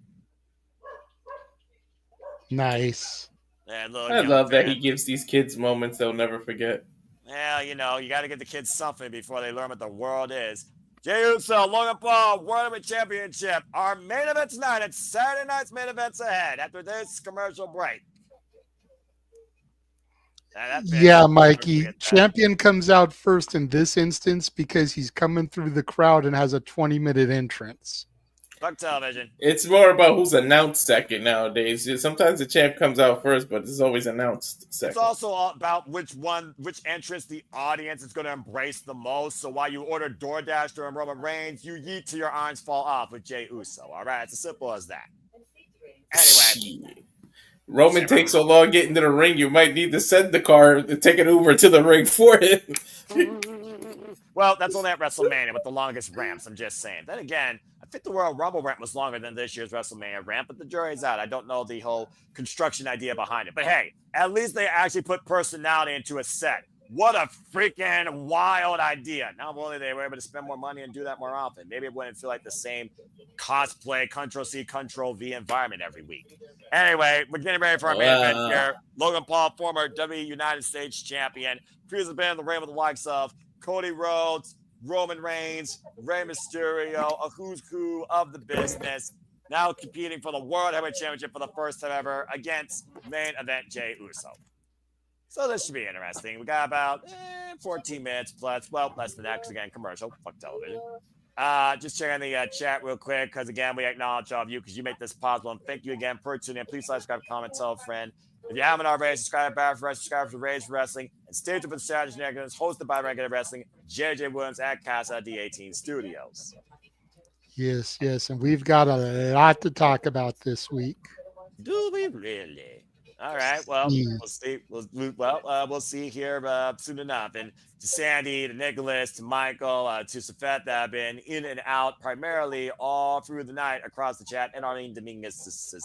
Nice. And look, I love that he gives these kids moments they'll never forget. Well, you know, you got to get the kids something before they learn what the world is. Jey Uso, Logan Paul, World Heavyweight Championship. Our main event tonight. It's Saturday night's main events ahead after this commercial break. Yeah, Mikey. Champion comes out first in this instance because he's coming through the crowd and has a 20-minute entrance. Fuck television. It's more about who's announced second nowadays. Sometimes the champ comes out first, but it's always announced second. It's also all about which entrance the audience is going to embrace the most. So while you order DoorDash during Roman Reigns, you yeet till your arms fall off with Jey Uso. All right, it's as simple as that. Anyway. Roman takes so long getting to the ring, you might need to send the car to take an Uber to the ring for him. Well, that's only at WrestleMania with the longest ramps, I'm just saying. Then again, I think the Royal Rumble ramp was longer than this year's WrestleMania ramp, but the jury's out. I don't know the whole construction idea behind it. But hey, at least they actually put personality into a set. What a freaking wild idea. Not only they were able to spend more money and do that more often, maybe it wouldn't feel like the same cosplay, Ctrl-C, Ctrl-V environment every week. Anyway, we're getting ready for our main event here. Logan Paul, former WWE United States champion, previously been in the ring with the likes of Cody Rhodes, Roman Reigns, Rey Mysterio, a who's who of the business, now competing for the World Heavyweight Championship for the first time ever against main event Jey Uso. So this should be interesting. We got about 14 minutes plus. Well, less than that because, again, commercial. Fuck television. Just checking the chat real quick because, again, we acknowledge all of you because you make this possible. And thank you again for tuning in. Please like, subscribe, comment, tell a friend. If you haven't already, subscribe to Battle for Wrestling, subscribe to Rage Wrestling, and stay tuned for the Saturday Shenanigans hosted by Renegade of Wrestling, JJ Williams at Casa D18 Studios. Yes, yes. And we've got a lot to talk about this week. Do we really? All right. Well, we'll see. We'll see here soon enough. And to Sandy, to Nicholas, to Michael, to Seth that have been in and out primarily all through the night across the chat, and Arlene Dominguez.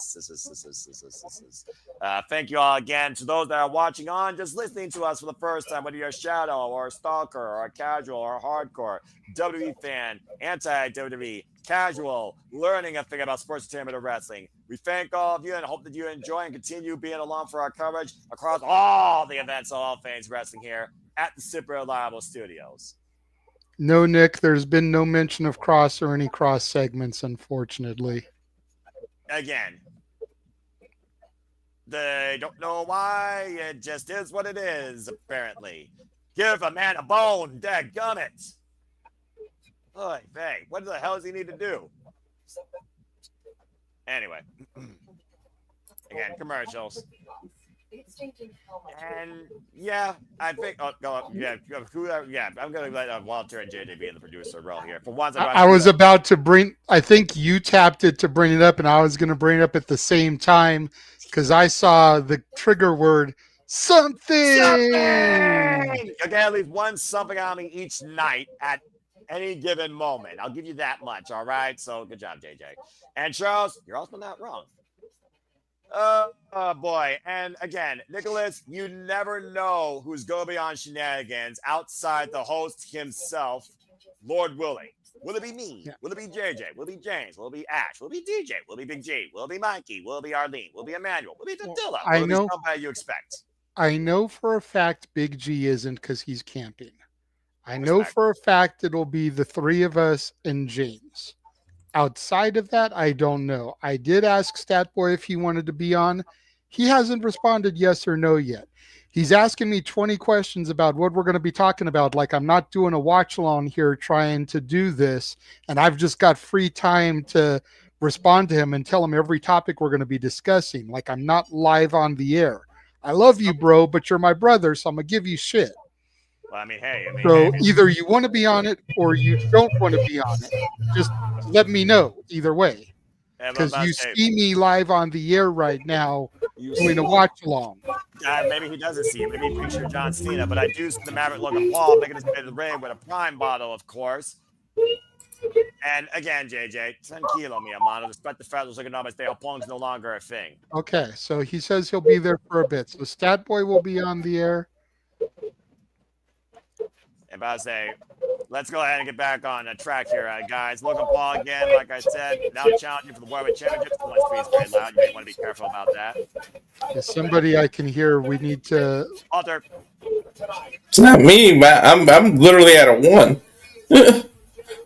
Thank you all again. To those that are watching on, just listening to us for the first time, whether you're a shadow or a stalker or a casual or a hardcore WWE fan, anti-WWE, casual, learning a thing about sports entertainment or wrestling. We thank all of you and hope that you enjoy and continue being along for our coverage across all the events of all things wrestling here at the Super Reliable Studios. No, Nick, there's been no mention of cross or any cross segments, unfortunately. Again, they don't know why. It just is what it is, apparently. Give a man a bone, dadgummit. Oh, hey, what the hell does he need to do? Anyway, again, commercials. And yeah, I think. I'm gonna let Walter and JJ be in the producer role here. For once, I was about to bring. I think you tapped it to bring it up, and I was going to bring it up at the same time because I saw the trigger word something. You get at least one something on me each night at any given moment. I'll give you that much. All right. So good job, JJ. And Charles, you're also not wrong. Oh boy. And again, Nicholas, you never know who's going to be on shenanigans outside the host himself, Lord willing. Will it be me? Yeah. Will it be JJ? Will it be James? Will it be Ash? Will it be DJ? Will it be Big G? Will it be Mikey? Will it be Arlene? Will it be Emmanuel? Will it be Dilla? I know somebody you expect. I know for a fact Big G isn't because he's camping. I know for a fact it'll be the three of us and James. Outside of that, I don't know. I did ask Statboy if he wanted to be on. He hasn't responded yes or no yet. He's asking me 20 questions about what we're going to be talking about. Like I'm not doing a watch along here trying to do this. And I've just got free time to respond to him and tell him every topic we're going to be discussing. Like I'm not live on the air. I love you, bro, but you're my brother, so I'm going to give you shit. Well, hey. So either you want to be on it or you don't want to be on it. Just let me know either way. Because you see me live on the air right now doing a watch along. Maybe he doesn't see it. Maybe he picture John Cena, but I do see the Maverick Logan Paul making his way to the ring with a prime bottle, of course. And again, JJ, 10 kilo, mi hermano. Despite the fact that economics, Pong's no longer a thing. Okay, so he says he'll be there for a bit. So Statboy will be on the air. And I say, let's go ahead and get back on the track here, guys. Logan Paul again, like I said, now challenging for the World Championship. Someone's very loud. You may want to be careful about that. There's somebody I can hear. We need to. Walter. It's not me. I'm literally at a 1.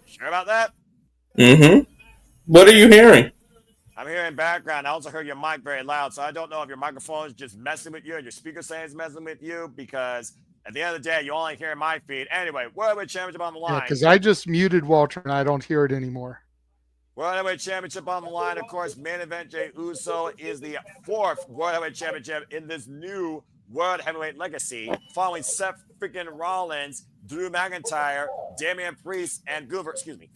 Sure about that? Mm-hmm. What are you hearing? I'm hearing background. I also heard your mic very loud, so I don't know if your microphone is just messing with you and your speaker saying it's messing with you because at the end of the day, you only hear my feed. Anyway, World Heavyweight Championship on the line. Yeah, because I just muted Walter and I don't hear it anymore. World Heavyweight Championship on the line. Of course, main event Jey Uso is the 4th World Heavyweight Championship in this new World Heavyweight legacy, following Seth freaking Rollins, Drew McIntyre, Damien Priest, and Goover.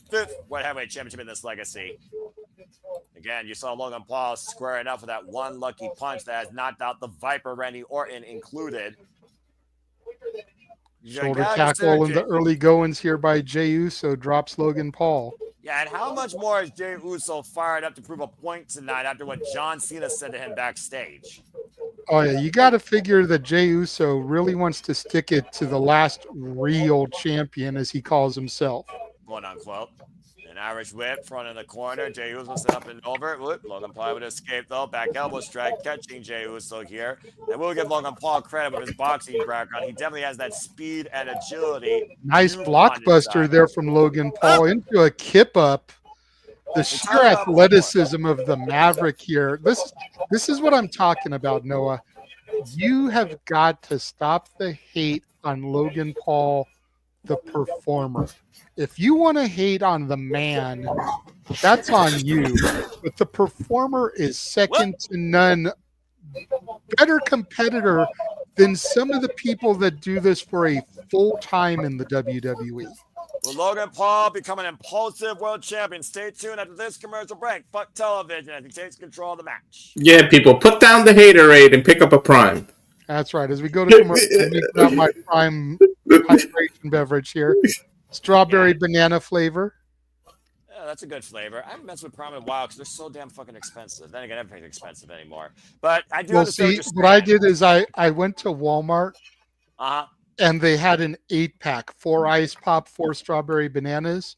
5th World Heavyweight Championship in this legacy. Again, you saw Logan Paul squaring up for that one lucky punch that has knocked out the Viper, Randy Orton included. Shoulder tackle in the early goings here by Jey Uso drops Logan Paul. Yeah, and how much more is Jey Uso fired up to prove a point tonight after what John Cena said to him backstage? Oh, yeah, you got to figure that Jey Uso really wants to stick it to the last real champion, as he calls himself. Quote unquote. An Irish whip, front in the corner. Jey Uso set up and over. Logan Paul would escape, though. Back elbow strike, catching Jey Uso here. And we'll give Logan Paul credit with his boxing background. He definitely has that speed and agility. Nice blockbuster there from Logan Paul into a kip up. The sheer athleticism of the Maverick here. This is what I'm talking about, Noah. You have got to stop the hate on Logan Paul, the performer. If you want to hate on the man, that's on you. But the performer is second to none. Better competitor than some of the people that do this for a full time in the WWE. Will Logan Paul become an impulsive world champion? Stay tuned after this commercial break. Fuck television as he takes control of the match. Yeah, people, put down the haterade and pick up a Prime. That's right. As we go to commercial, let me grab my prime hydration beverage here. Strawberry banana flavor. Yeah, that's a good flavor. I haven't messed with Prime in a while because they're so damn fucking expensive. Then again, everything's expensive anymore. But I do Well, understand see, what I did is I went to Walmart Uh-huh. and they had an 8-pack, 4 ice pop, 4 strawberry bananas.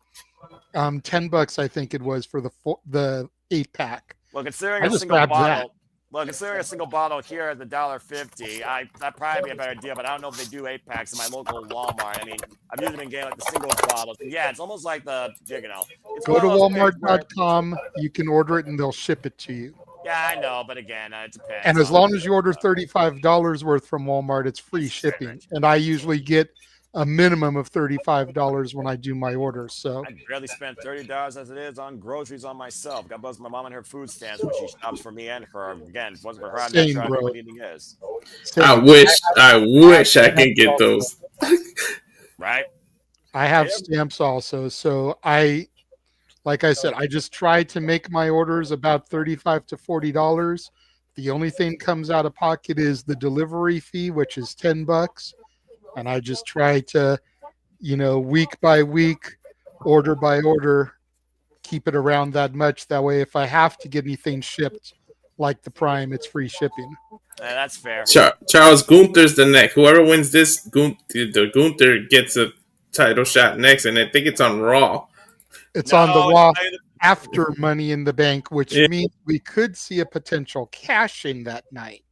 $10 I think it was for the 8-pack. Well, considering I a just single grabbed bottle. that. Well, considering a single bottle here at the $1.50, that'd probably be a better deal. But I don't know if they do 8-packs in my local Walmart. I mean, I've usually been getting like the single bottles. And yeah, it's almost like it's Go to one of those things where- Walmart.com. You can order it and they'll ship it to you. Yeah, I know, but again, it depends. And as long as you order $35 worth from Walmart, it's free shipping. And I usually get a minimum of $35 when I do my orders. So I barely spend $30 as it is on groceries on myself. God bless my mom and her food stamps, which she shops for me and her. Again, if it wasn't for her, I'm not Same, sure bro. what eating is. I wish I can get those. Right? I have stamps also. So like I said, I just try to make my orders about $35 to $40. The only thing comes out of pocket is the delivery fee, which is $10. And I just try to, week by week, order by order, keep it around that much. That way, if I have to get anything shipped, like the Prime, it's free shipping. That's fair. Charles Gunther's the next. Whoever wins this, Gunther gets a title shot next, and I think it's on Raw. It's on the Raw after Money in the Bank, which means we could see a potential cash in that night.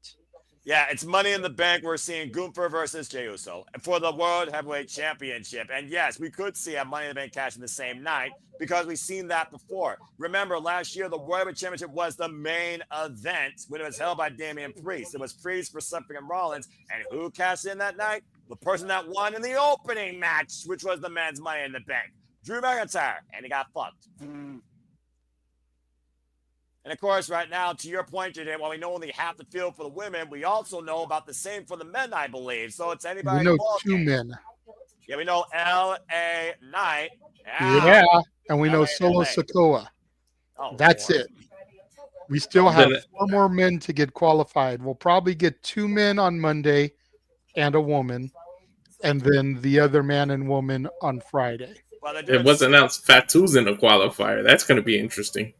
Yeah, it's Money in the Bank. We're seeing Gunther versus Jey Uso for the World Heavyweight Championship. And yes, we could see a Money in the Bank cash in the same night because we've seen that before. Remember, last year, the World Heavyweight Championship was the main event when it was held by Damien Priest. It was Priest for Seth and Rollins. And who cashed in that night? The person that won in the opening match, which was the men's Money in the Bank. Drew McIntyre. And he got fucked. And of course, right now, to your point today, while we know only half the field for the women, we also know about the same for the men, I believe. So it's anybody. We know 2 men. Yeah, we know L.A. Knight. Yeah, and we know Solo Sikoa. That's it. We still have 4 more men to get qualified. We'll probably get 2 men on Monday and a woman, and then the other man and woman on Friday. Well, it was announced Fatu's in the qualifier. That's going to be interesting.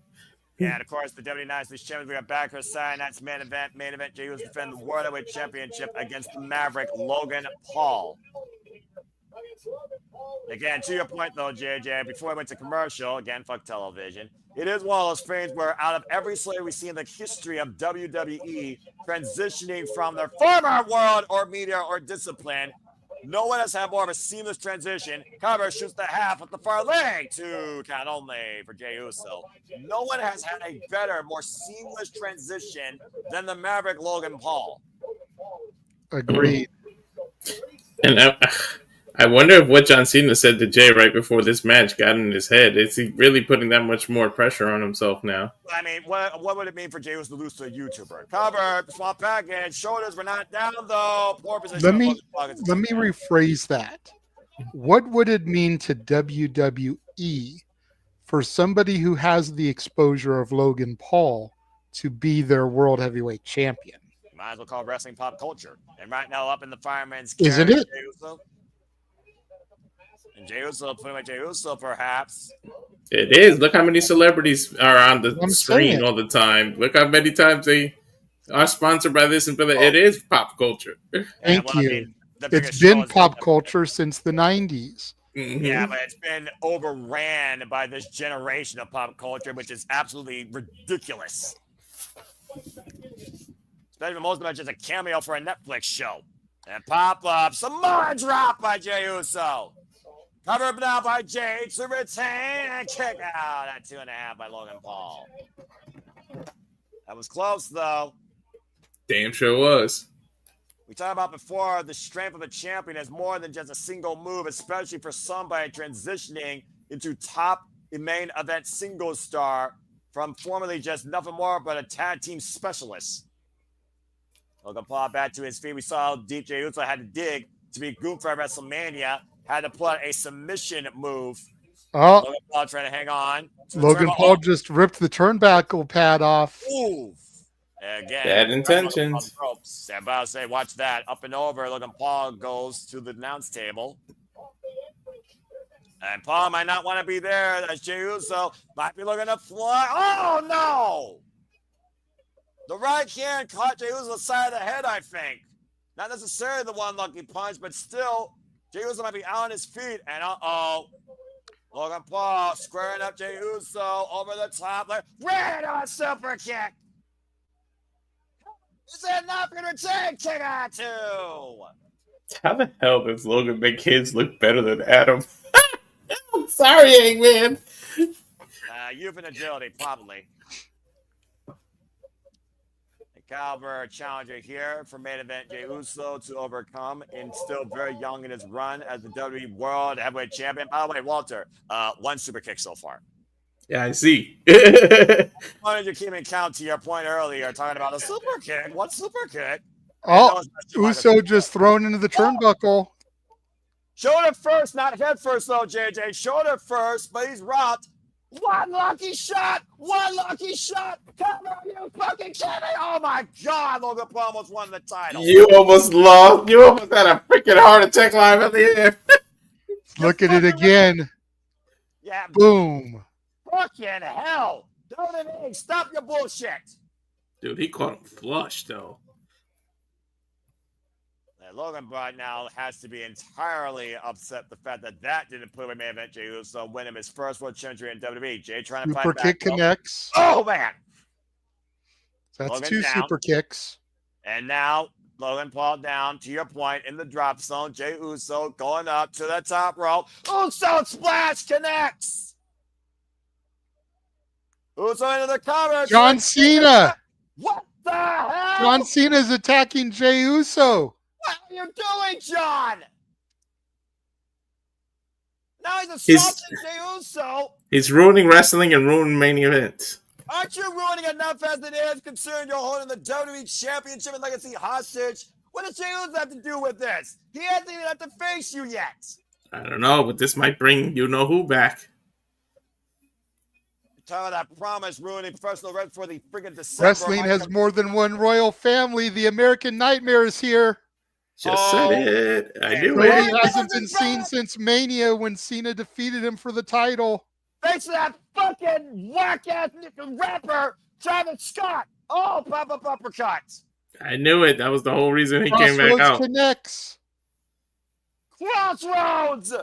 Yeah, and of course, the WWE United States Champions, we got back her side. That's main event. Jey Uso defend the World Heavyweight Championship against the Maverick Logan Paul. Again, to your point, though, JJ, before I went to commercial, again, fuck television, it is one of those things where out of every slayer we see in the history of WWE transitioning from their former world or media or discipline, no one has had more of a seamless transition. However, shoots the half with the far leg to count only for Jey Uso. No one has had a better, more seamless transition than the Maverick Logan Paul. Agreed. And I wonder if what John Cena said to Jay right before this match got in his head. Is he really putting that much more pressure on himself now? I mean, what would it mean for Jey Uso to lose to a YouTuber? Cover, small package, shoulders were not down though. Poor position. Let me rephrase that. What would it mean to WWE for somebody who has the exposure of Logan Paul to be their World Heavyweight Champion? You might as well call wrestling pop culture. And right now, up in the fireman's isn't it? Jey Uso. And Jey Uso, putting away Jey Uso, perhaps. It is. Look how many celebrities are on the screen all the time. Look how many times they are sponsored by this and by that. It is pop culture. Thank you. I mean, it's been pop culture since the 90s. Mm-hmm. Yeah, but it's been overran by this generation of pop culture, which is absolutely ridiculous. Especially when most of it is just a cameo for a Netflix show. And pop up, some more drop by Jey Uso. Covered now by Jay to retain and kick out at 2.5 by Logan Paul. That was close, though. Damn sure was. We talked about before the strength of a champion is more than just a single move, especially for somebody transitioning into top main event single star from formerly just nothing more but a tag team specialist. Logan Paul back to his feet. We saw how deep Jey Uso had to dig to be Gunther at WrestleMania. had to put a submission move. Oh, Logan Paul trying to hang on. Logan Paul just ripped the turnbuckle pad off. Ooh. Again, Bad intentions. Stand by, say, watch that. Up and over. Logan Paul goes to the announce table. And Paul might not want to be there. That's Jey Uso. Might be looking to fly. Oh, no! The right hand caught Jey Uso the side of the head, I think. Not necessarily the one lucky punch, but still, Jey Uso might be out on his feet. And Logan Paul squaring up Jey Uso over the top. Right on super kick. Is that enough in return? Kick out two. How the hell does Logan make his look better than Adam? I'm sorry, Eggman. Youth and agility, probably. Caliber challenger here for main event Jey Uso to overcome, and still very young in his run as the WWE World Heavyweight Champion. By the way, Walter, one super kick so far. Yeah, I see. I wanted to keep in count to your point earlier, talking about a super kick. What super kick? Oh, Uso just thrown into the turnbuckle. Shoulder first, not head first, though, JJ. Shoulder first, but he's robbed. One lucky shot! One lucky shot! Come on, you fucking kidding me! Oh my God, Logan Paul almost won the title. You almost lost. You almost had a freaking heart attack live at the end. Look at it again. Yeah. Boom. Fucking hell. Don't stop your bullshit. Dude, he caught him flush, though. Logan right now has to be entirely upset the fact that didn't put away main event Jey Uso win him his first world championship in WWE. Jay trying to super fight kick back. connects. Oh man, that's Logan two down. Super kicks. And now Logan Paul down to your point in the drop zone. Jey Uso going up to the top rope. Uso splash connects. Uso into the cover. John Cena. What the hell? John Cena's attacking Jey Uso. What are you doing, John? Now he's assaulting Jey Uso. He's ruining wrestling and ruining main events. Aren't you ruining enough as it is, considering you're holding the WWE Championship and Legacy hostage? What does Jey Uso have to do with this? He hasn't even had to face you yet. I don't know, but this might bring you-know-who back. Tell that promise ruining professional wrestling for the freaking December. Wrestling has more than one royal family. The American Nightmare is here. Just said it. I knew Cody it. hasn't been seen since Mania when Cena defeated him for the title. Thanks to that fucking whack-ass rapper, Travis Scott. Oh, pop-up uppercuts. I knew it. That was the whole reason he came back out. Connects. Crossroads.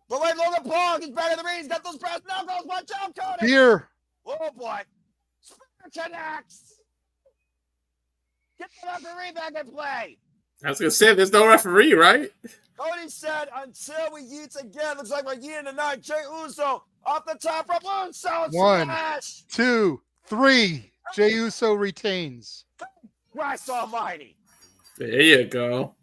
But wait, Logan Paul, he's back in the ring. He's got those brass knuckles. Watch out, Cody. Here. Oh, boy. Spear connects. Get the referee back in play. I was going to say, there's no referee, right? Cody said, until we yeet again, looks like we're yeeting tonight. Jey Uso off the top rope. Uso One, smash. 2, 3. Jey Uso retains. Christ almighty. There you go.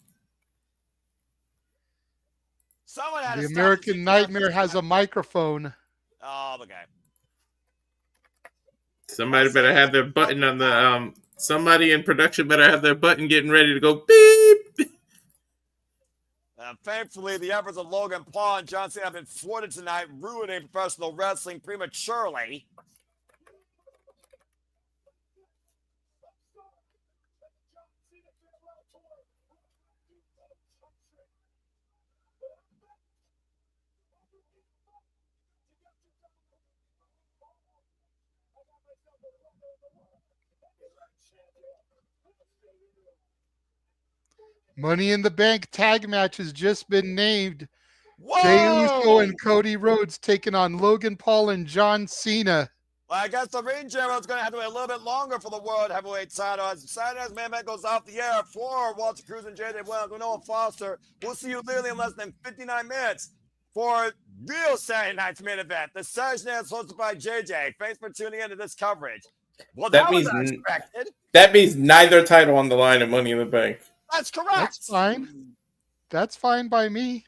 Someone had The American Nightmare has a microphone. Oh, okay. Somebody better have their button on the... Somebody in production better have their button getting ready to go beep. Thankfully, the efforts of Logan Paul and John Cena have been thwarted tonight, ruining professional wrestling prematurely. Money in the Bank tag match has just been named. Whoa! Jey Uso and Cody Rhodes taking on Logan Paul and John Cena. Well, I guess the ring general is going to have to wait a little bit longer for the World Heavyweight title. As Saturday's main event goes off the air for Walter Cruz and JJ Wells with Noah Foster. We'll see you literally in less than 59 minutes for real Saturday night's main event. The Saturday night is hosted by JJ. Thanks for tuning into this coverage. Well, that was unexpected. That means neither title on the line of Money in the Bank. That's correct. That's fine. That's fine by me.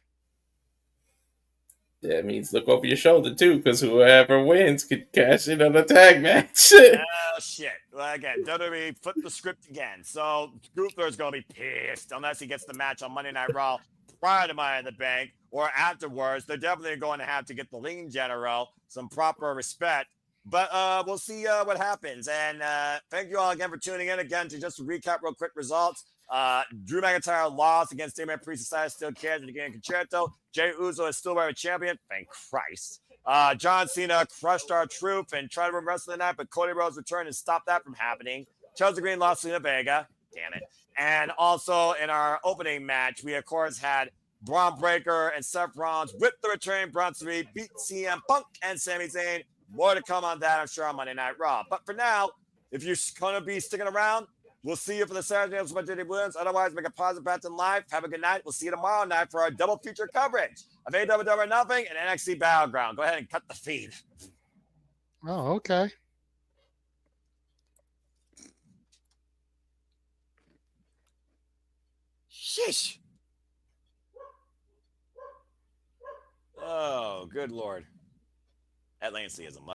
That means look over your shoulder too, because whoever wins could cash in on a tag match. Oh shit! Well, again, WWE flipped the script again. So Gunther's gonna be pissed unless he gets the match on Monday Night Raw prior to Money in the Bank or afterwards. They're definitely going to have to get the Lean General some proper respect. But we'll see what happens. And thank you all again for tuning in. Again, to just recap real quick results. Drew McIntyre lost against Damien Priest, decided still cares in the game concerto. Jey Uso is still a champion. Thank Christ. John Cena crushed our troop and tried to win wrestling tonight, but Cody Rhodes returned and stopped that from happening. Chelsea Green lost Selena Vega. Damn it. And also in our opening match, we of course had Braun Breaker and Seth Rollins with the returning Bronson Reed beat CM Punk and Sami Zayn. More to come on that, I'm sure, on Monday Night Raw. But for now, if you're going to be sticking around, we'll see you for the Saturday Night with JD Williams. Otherwise, make a positive bet in live. Have a good night. We'll see you tomorrow night for our double feature coverage of AEW Nothing and NXT Battleground. Go ahead and cut the feed. Oh, okay. Sheesh. Oh, good Lord. That Lancey is a